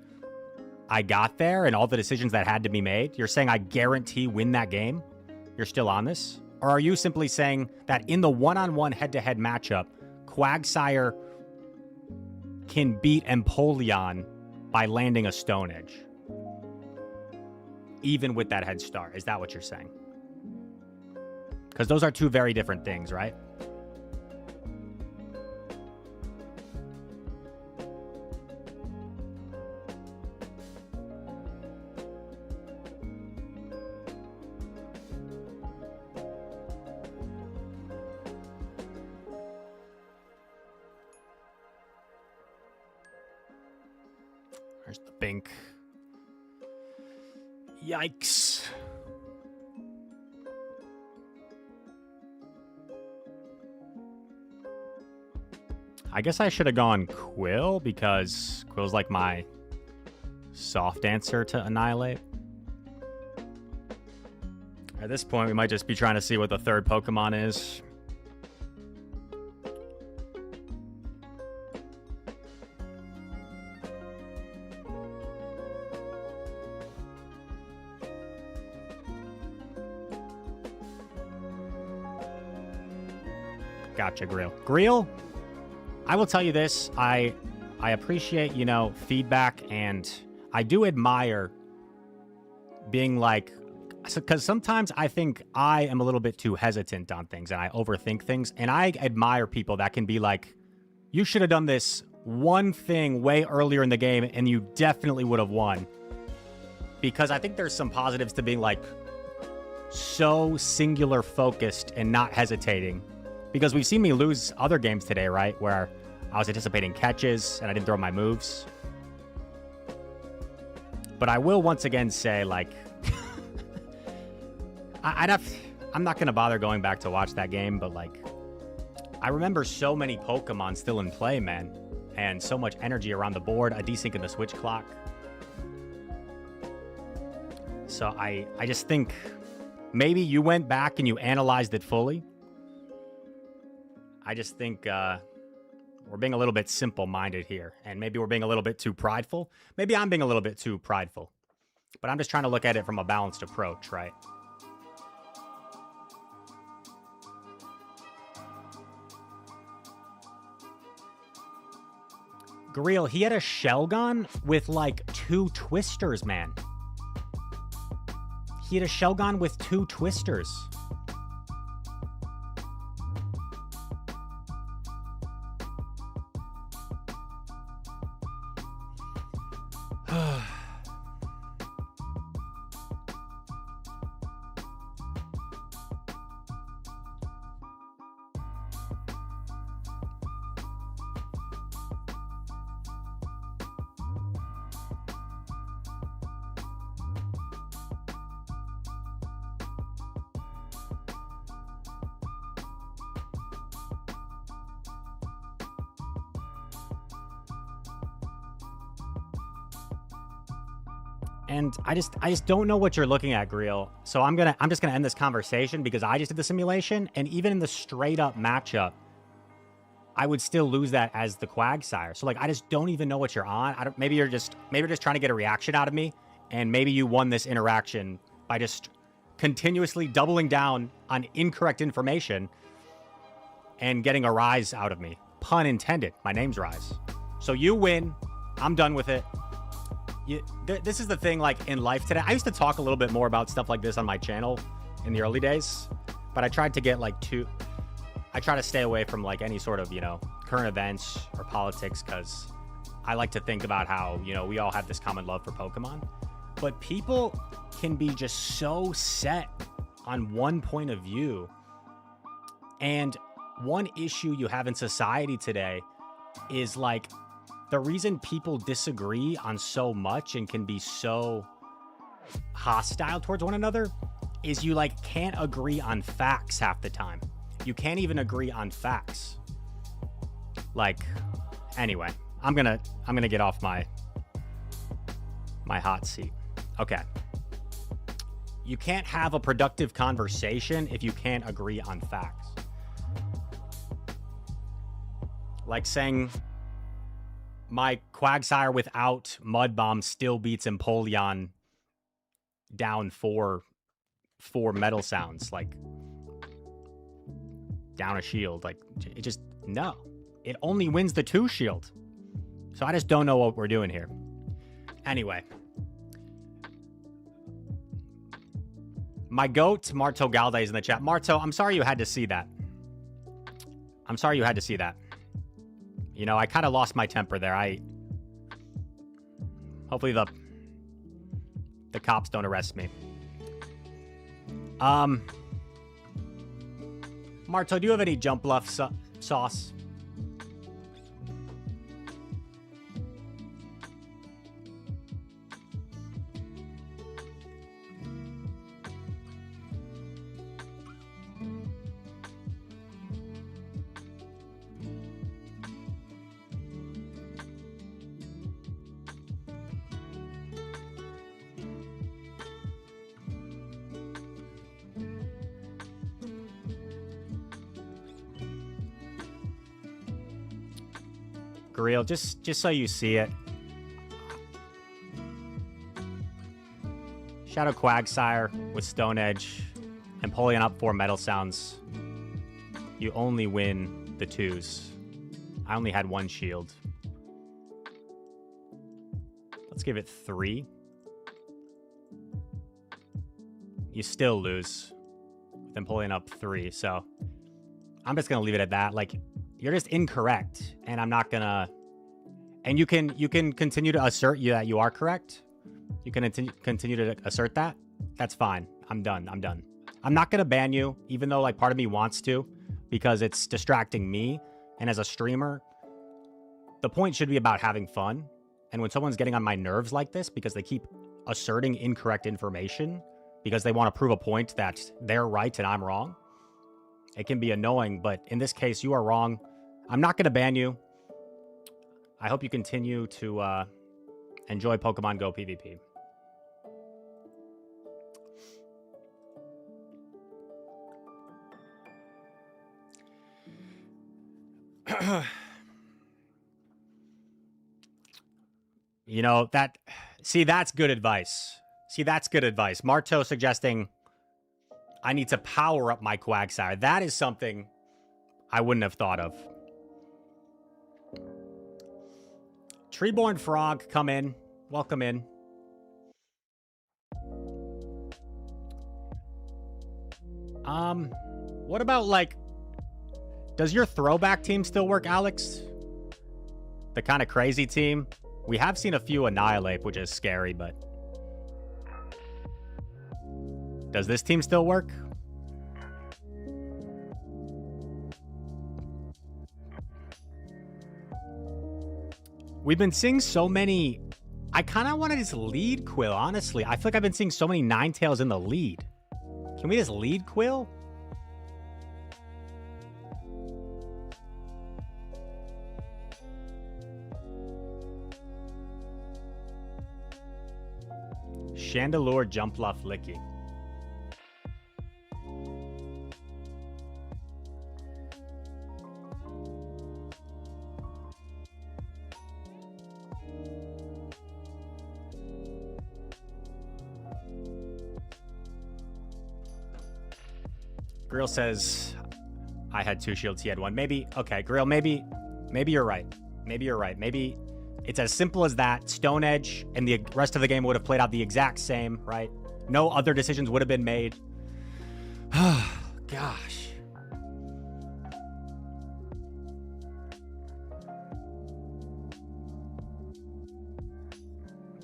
I got there and all the decisions that had to be made? You're saying I guarantee win that game? You're still on this? Or are you simply saying that in the one-on-one head-to-head matchup, Quagsire can beat Empoleon by landing a Stone Edge? Even with that head start. Is that what you're saying? Because those are 2 very different things, right? There's the Bink. Yikes. I guess I should have gone Quill because Quill's like my soft answer to Annihilate. At this point, we might just be trying to see what the third Pokemon is. Gotcha, Greel. Greel, I will tell you this. I appreciate, you know, feedback, and I do admire being like, because sometimes I think I am a little bit too hesitant on things and I overthink things, and I admire people that can be like, you should have done this one thing way earlier in the game and you definitely would have won. Because I think there's some positives to being like so singular focused and not hesitating. Because we've seen me lose other games today, right? Where I was anticipating catches and I didn't throw my moves. But I will once again say, like, I'm not going to bother going back to watch that game, but, like, I remember so many Pokemon still in play, man. And so much energy around the board, a desync in the switch clock. So I just think maybe you went back and you analyzed it fully. I just think we're being a little bit simple-minded here, and maybe we're being a little bit too prideful. Maybe I'm being a little bit too prideful, but I'm just trying to look at it from a balanced approach, right? Grill, he had a Shelgon with like 2 twisters, man. He had a Shelgon with 2 twisters. And I just don't know what you're looking at, Griel. So I'm just gonna end this conversation because I just did the simulation, and even in the straight up matchup, I would still lose that as the Quagsire. So like I just don't even know what you're on. Maybe you're just trying to get a reaction out of me, and maybe you won this interaction by just continuously doubling down on incorrect information and getting a rise out of me. Pun intended. My name's Rise. So you win. I'm done with it. This is the thing, like, in life today. I used to talk a little bit more about stuff like this on my channel in the early days, but I tried to get, like, I try to stay away from, like, any sort of, current events or politics, because I like to think about how, we all have this common love for Pokemon. But people can be just so set on one point of view. And one issue you have in society today is, like, the reason people disagree on so much and can be so hostile towards one another is you like can't agree on facts half the time. You can't even agree on facts. Like, anyway, I'm gonna get off my hot seat. Okay. You can't have a productive conversation if you can't agree on facts. Like saying my Quagsire without Mud Bomb still beats Empoleon down 4 metal sounds, like down a shield. Like, it just, no. It only wins the 2 shield. So I just don't know what we're doing here. Anyway. My goat, Marto Galde, is in the chat. Marto, I'm sorry you had to see that. I kind of lost my temper there. Hopefully the cops don't arrest me. Marto, do you have any jump bluff sauce? Real, just so you see it. Shadow Quagsire with Stone Edge and Empoleon up 4 metal sounds. You only win the 2s. I only had 1 shield. Let's give it 3. You still lose with Empoleon up 3, so I'm just gonna leave it at that. Like, you're just incorrect, and I'm not gonna. And you can continue to assert that you are correct. You can continue to assert that. That's fine. I'm done. I'm not gonna ban you, even though like part of me wants to, because it's distracting me. And as a streamer, the point should be about having fun. And when someone's getting on my nerves like this because they keep asserting incorrect information because they want to prove a point that they're right and I'm wrong, it can be annoying. But in this case, you are wrong. I'm not going to ban you. I hope you continue to enjoy Pokemon Go PvP. You know, that's good advice. That's good advice. Marto suggesting I need to power up my Quagsire. That is something I wouldn't have thought of. Treeborn Frog, come in. Welcome in. What about, like, does your throwback team still work, Alex? The kind of crazy team? We have seen a few annihilate, which is scary, but... Does this team still work? We've been seeing so many... I kind of want to just lead Quill, honestly. I feel like I've been seeing so many Ninetales in the lead. Can we just lead Quill? Chandelure, Jumpluff, Licky. Grill says, I had 2 shields, he had 1. Maybe, okay, Grill, maybe you're right. Maybe you're right. Maybe it's as simple as that. Stone Edge and the rest of the game would have played out the exact same, right? No other decisions would have been made. Gosh.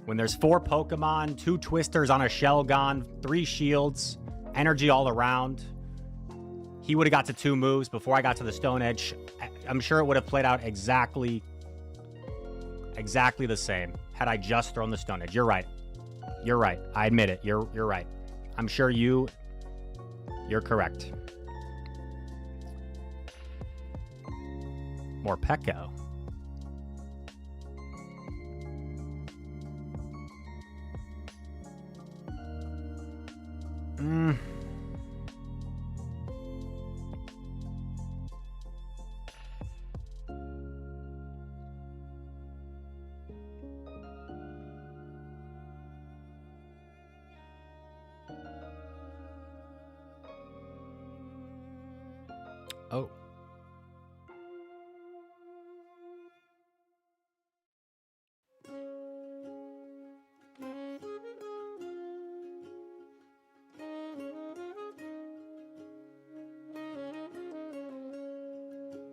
When there's 4 Pokemon, 2 Twisters on a Shelgon, 3 shields, energy all around, he would have got to 2 moves before I got to the Stone Edge. I'm sure it would have played out exactly the same had I just thrown the Stone Edge. You're right. You're right. I admit it. You're right. I'm sure you're correct. Morpeko. Oh.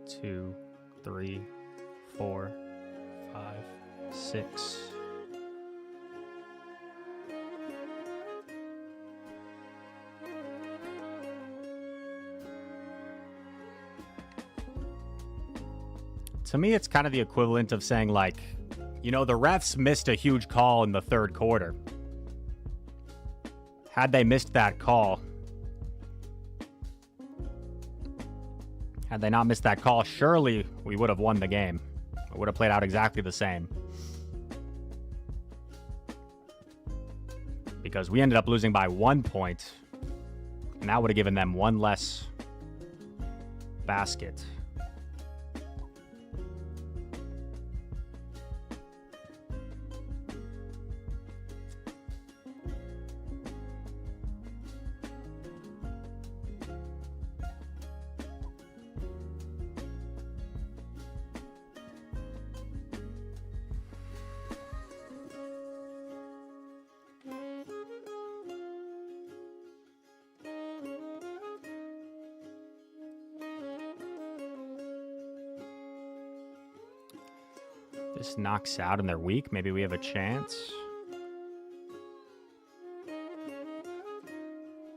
Two, 3, 4, 5, 6. To me, it's kind of the equivalent of saying, like, you know, the refs missed a huge call in the 3rd quarter. Had they missed that call, had they not missed that call, surely we would have won the game. It would have played out exactly the same. Because we ended up losing by 1 point, and that would have given them 1 less basket. This knocks out in their week. Maybe we have a chance.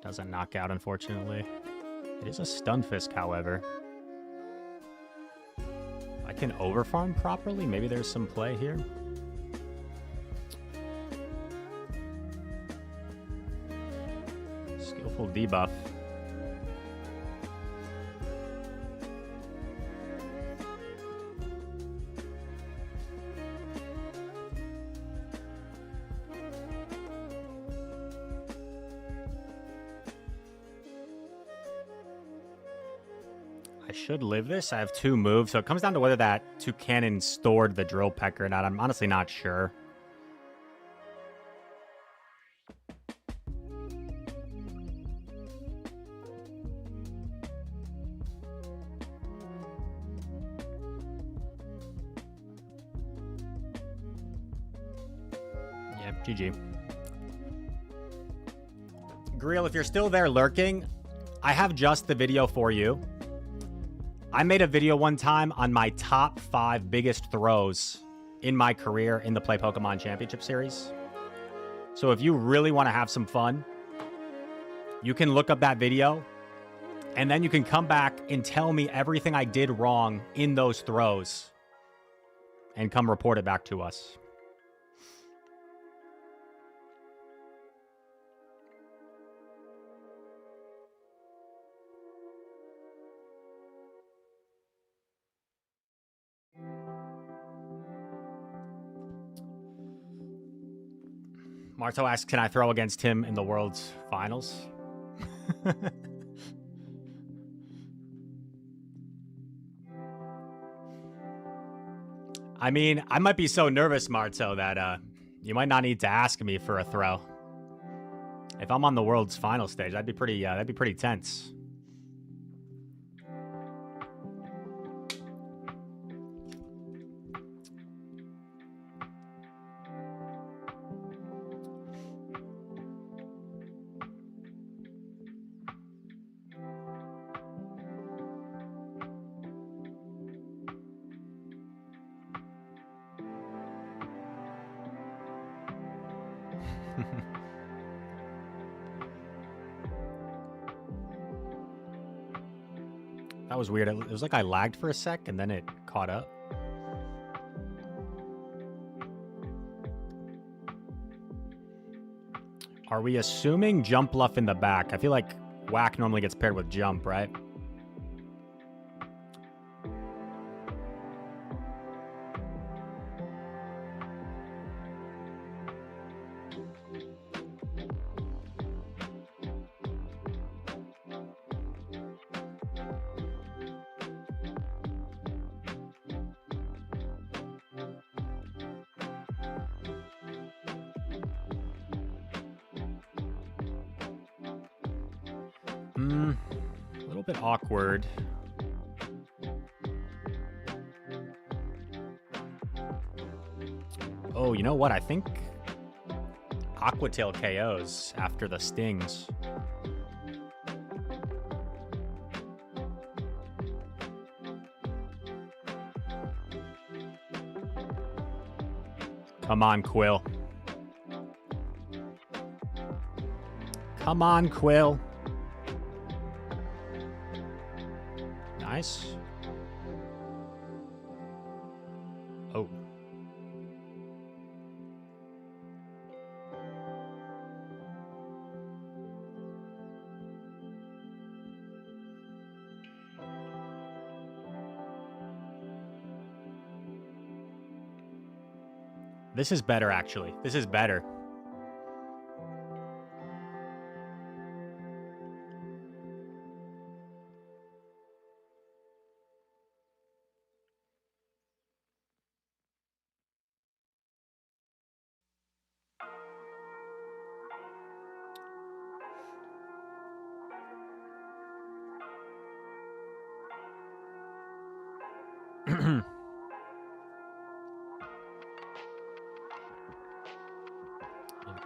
Doesn't knock out, unfortunately. It is a Stunfisk, however. I can overfarm properly. Maybe there's some play here. Skillful debuff. Should live this. I have 2 moves, so it comes down to whether that Toucannon stored the Drill Pecker or not. I'm honestly not sure. Yeah, GG. Greel, if you're still there lurking, I have just the video for you. I made a video one time on my top 5 biggest throws in my career in the Play Pokemon Championship Series. So if you really want to have some fun, you can look up that video, and then you can come back and tell me everything I did wrong in those throws, and come report it back to us. Marto asks, can I throw against him in the World's Finals? I mean, I might be so nervous, Marto, that you might not need to ask me for a throw. If I'm on the World's Final stage, that'd be pretty tense. That was weird. It was like I lagged for a sec and then it caught up. Are we assuming Jump Bluff in the back? I feel like Whack normally gets paired with Jump, right? A little bit awkward. Oh, you know what? I think Aqua Tail KOs after the stings. Come on, Quill. Come on, Quill. Nice. Oh. This is better, actually. This is better.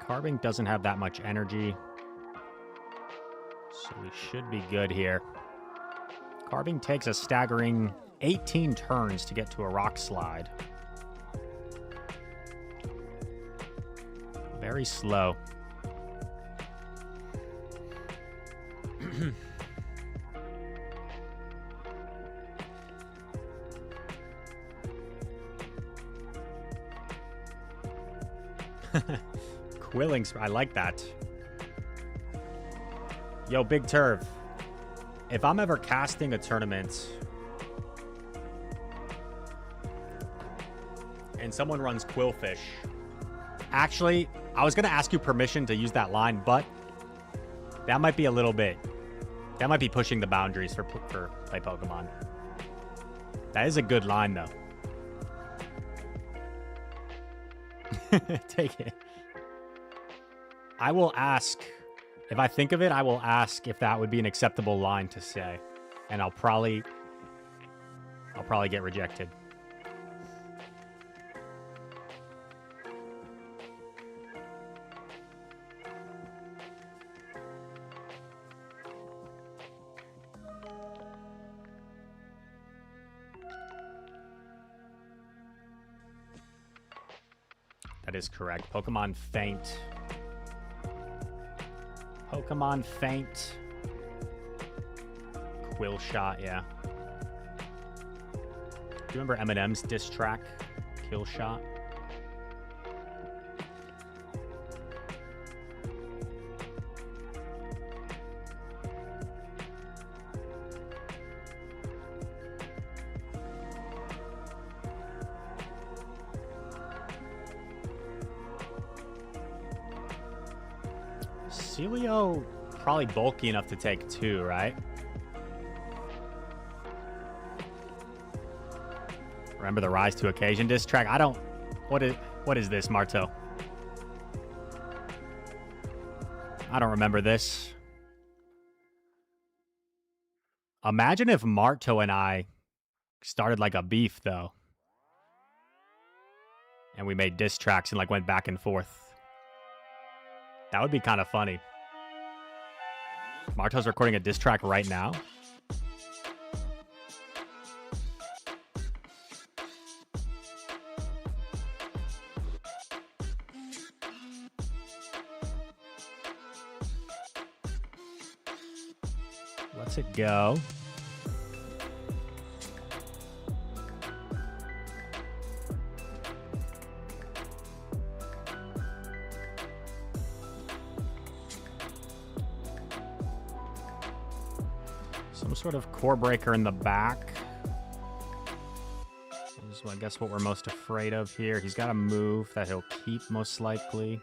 Carving doesn't have that much energy, so we should be good here. Carving takes a staggering 18 turns to get to a Rock Slide. Very slow. Quilling, I like that. Yo, Big Turv. If I'm ever casting a tournament and someone runs Quillfish, actually, I was going to ask you permission to use that line, but that might be a little bit, that might be pushing the boundaries for Play Pokemon. That is a good line, though. Take it. I will ask, if I think of it, I will ask if that would be an acceptable line to say. And I'll probably get rejected. That is correct. Pokemon Faint. Pokemon Faint. Quill Shot, yeah. Do you remember Eminem's diss track? Kill Shot? Celio, probably bulky enough to take 2, right? Remember the Rise to Occasion diss track? I don't... What is this, Marto? I don't remember this. Imagine if Marto and I started like a beef, though. And we made diss tracks and like went back and forth. That would be kind of funny. Marto's recording a diss track right now. Let's it go. Some sort of core breaker in the back. This is, I guess, what we're most afraid of here. He's got a move that he'll keep, most likely.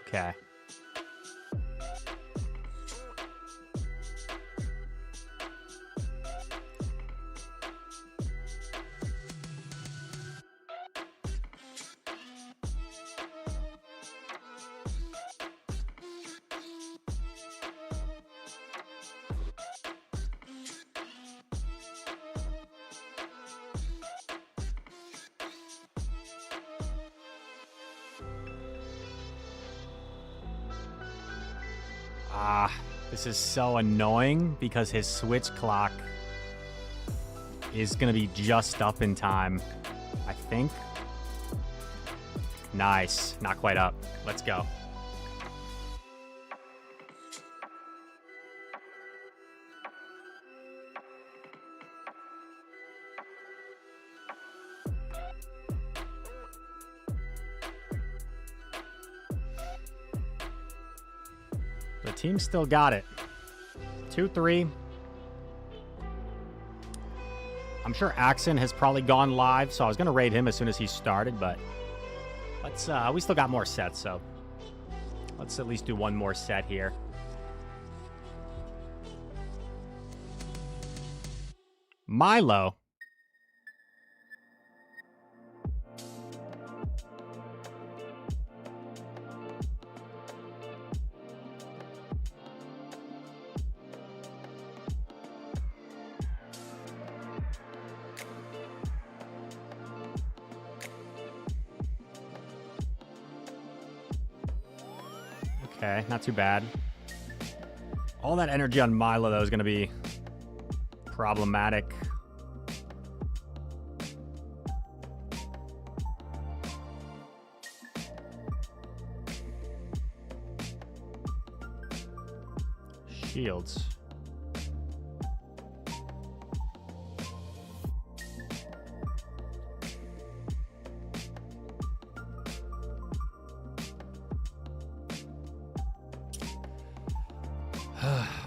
Okay. This is so annoying because his switch clock is going to be just up in time, I think. Nice. Not quite up. Let's go. The team still got it. 2-3. I'm sure Axon has probably gone live, so I was going to raid him as soon as he started, but let's we still got more sets, so let's at least do one more set here. Milo. Okay, not too bad. All that energy on Milo, though, is going to be problematic. Shields.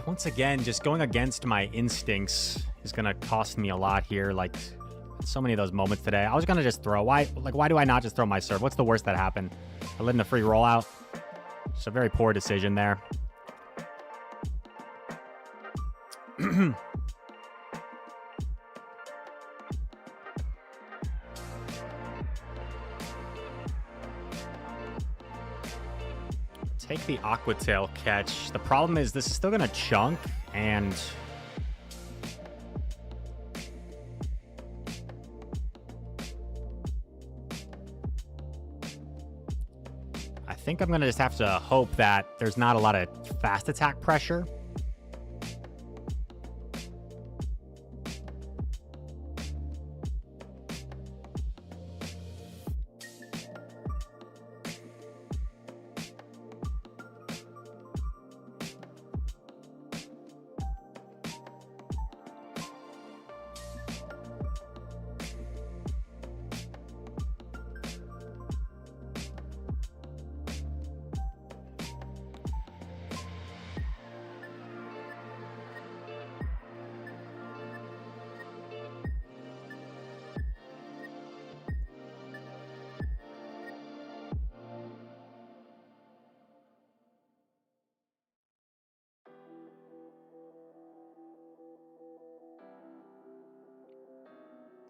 Once again, just going against my instincts is going to cost me a lot here. Like, so many of those moments today. I was going to just throw. Why do I not just throw my serve? What's the worst that happened? I let in a free rollout. It's a very poor decision there. Take the Aqua Tail catch. The problem is this is still going to chunk, and I think I'm going to just have to hope that there's not a lot of fast attack pressure.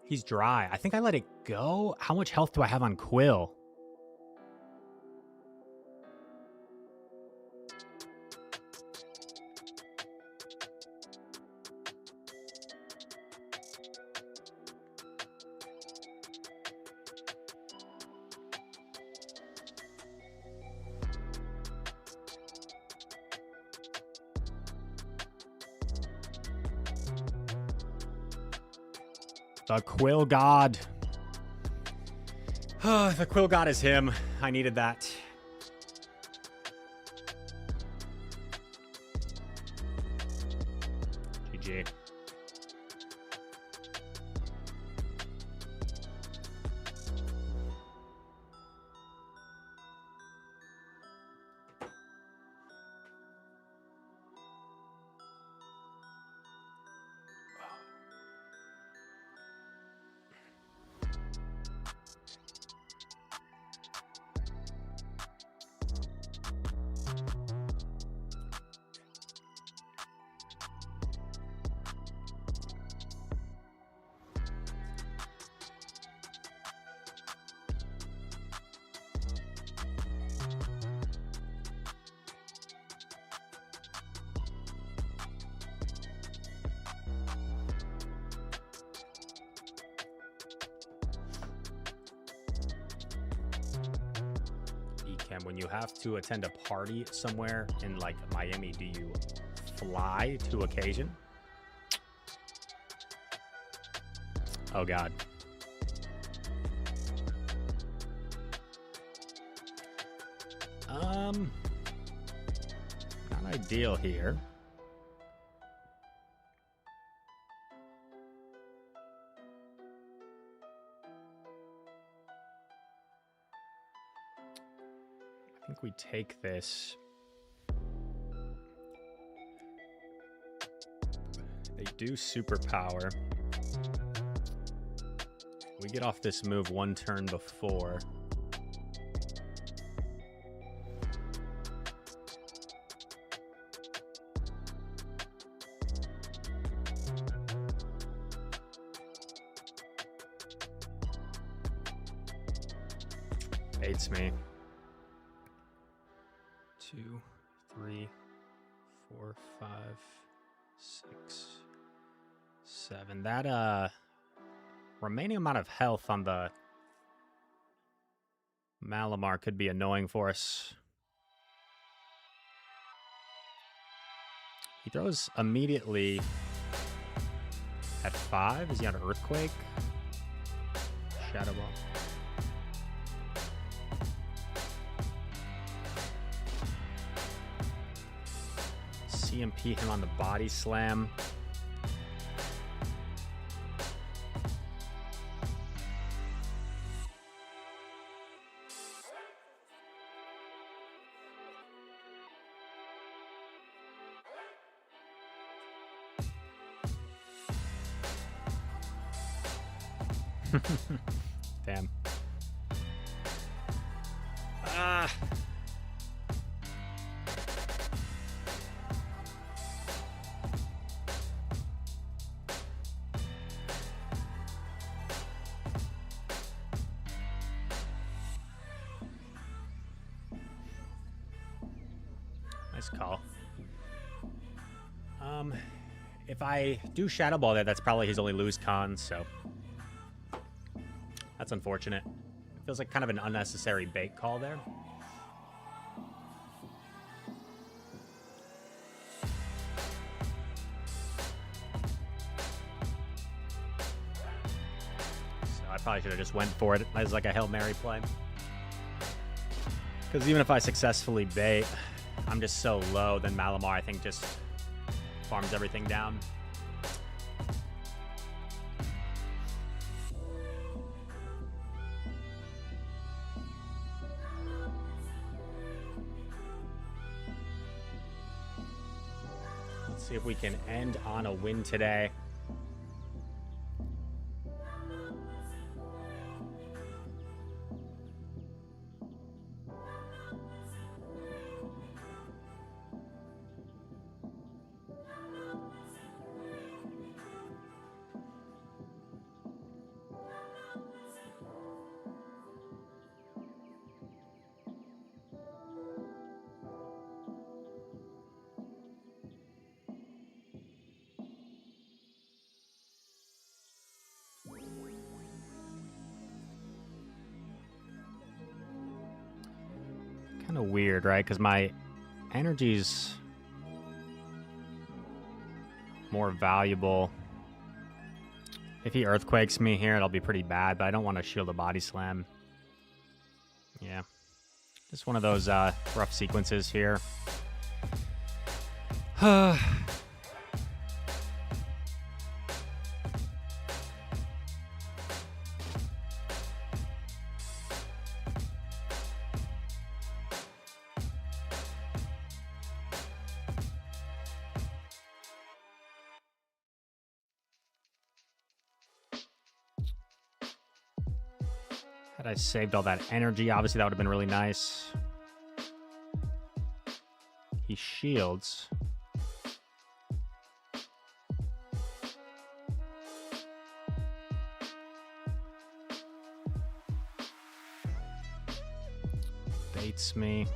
He's dry. I think I let it go. How much health do I have on Quill? The Quill God. The Quill God is him. I needed that. GG. When you have to attend a party somewhere in like Miami, do you fly to occasion? Oh God. Not ideal here. I think we take this. They do superpower. We get off this move one turn before. Baits me. 2, 3, 4, 5, 6, 7. That remaining amount of health on the Malamar could be annoying for us. He throws immediately at 5. Is he on Earthquake? Shadow Ball. CMP him on the body slam. Damn. Ah. Nice call. If I do Shadow Ball there, that's probably his only lose con, so that's unfortunate. It feels like kind of an unnecessary bait call there. So I probably should have just went for it as like a Hail Mary play. Because even if I successfully bait, I'm just so low, then Malamar, I think, just farms everything down. Let's see if we can end on a win today. kind of weird, right? Because my energy's more valuable. If he earthquakes me here, it'll be pretty bad, but I don't want to shield a body slam. Yeah. Just one of those rough sequences here. Had I saved all that energy, obviously that would have been really nice. He shields. Baits me.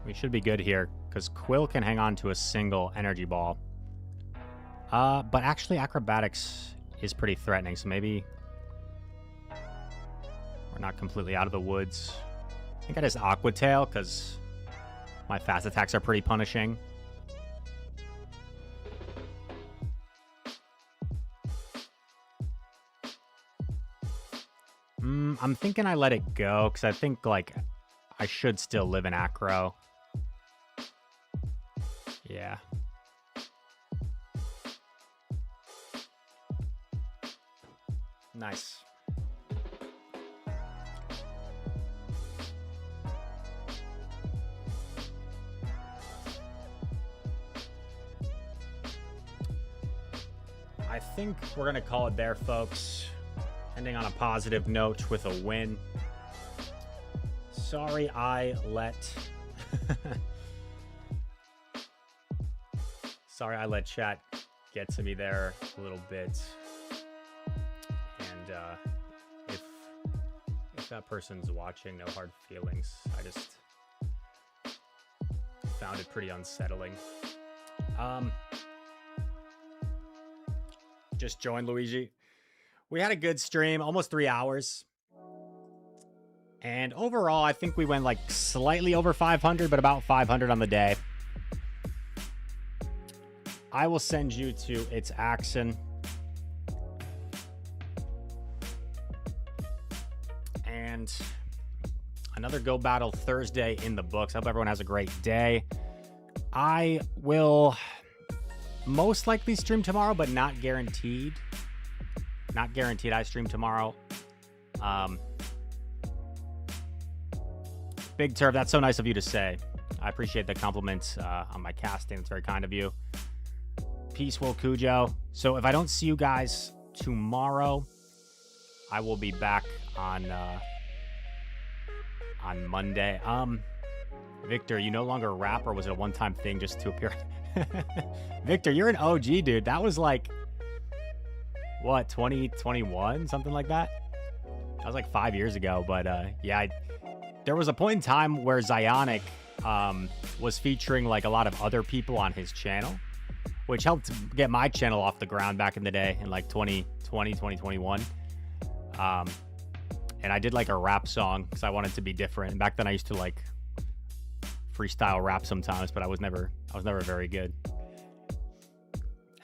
We should be good here, because Quill can hang on to a single energy ball. But actually, Acrobatics is pretty threatening, so maybe we're not completely out of the woods. I think I just Aqua Tail, because my fast attacks are pretty punishing. I'm thinking I let it go, because I think, like, I should still live in Acro. Yeah. Nice. I think we're going to call it there, folks. Ending on a positive note with a win. Sorry I let... Sorry I let chat get to me there a little bit. And if that person's watching, no hard feelings. I just found it pretty unsettling. Just joined, Luigi. We had a good stream, almost 3 hours. And overall, I think we went like slightly over 500, but about 500 on the day. I will send you to It's Axon. And another Go Battle Thursday in the books. I hope everyone has a great day. I will most likely stream tomorrow, but not guaranteed. Not guaranteed I stream tomorrow. Big Turf, that's so nice of you to say. I appreciate the compliment on my casting. It's very kind of you. Peace, Will Cujo. So if I don't see you guys tomorrow, I will be back on Monday. Victor, you no longer rap, or was it a one-time thing just to appear? Victor, you're an OG, dude. That was like, what, 2021? Something like that? That was like 5 years ago. But yeah, there was a point in time where Zionic was featuring like a lot of other people on his channel, which helped get my channel off the ground back in the day in like 2020, 2021. And I did like a rap song because I wanted to be different. And back then I used to like freestyle rap sometimes, but I was never very good.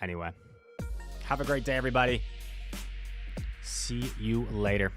Anyway, have a great day, everybody. See you later.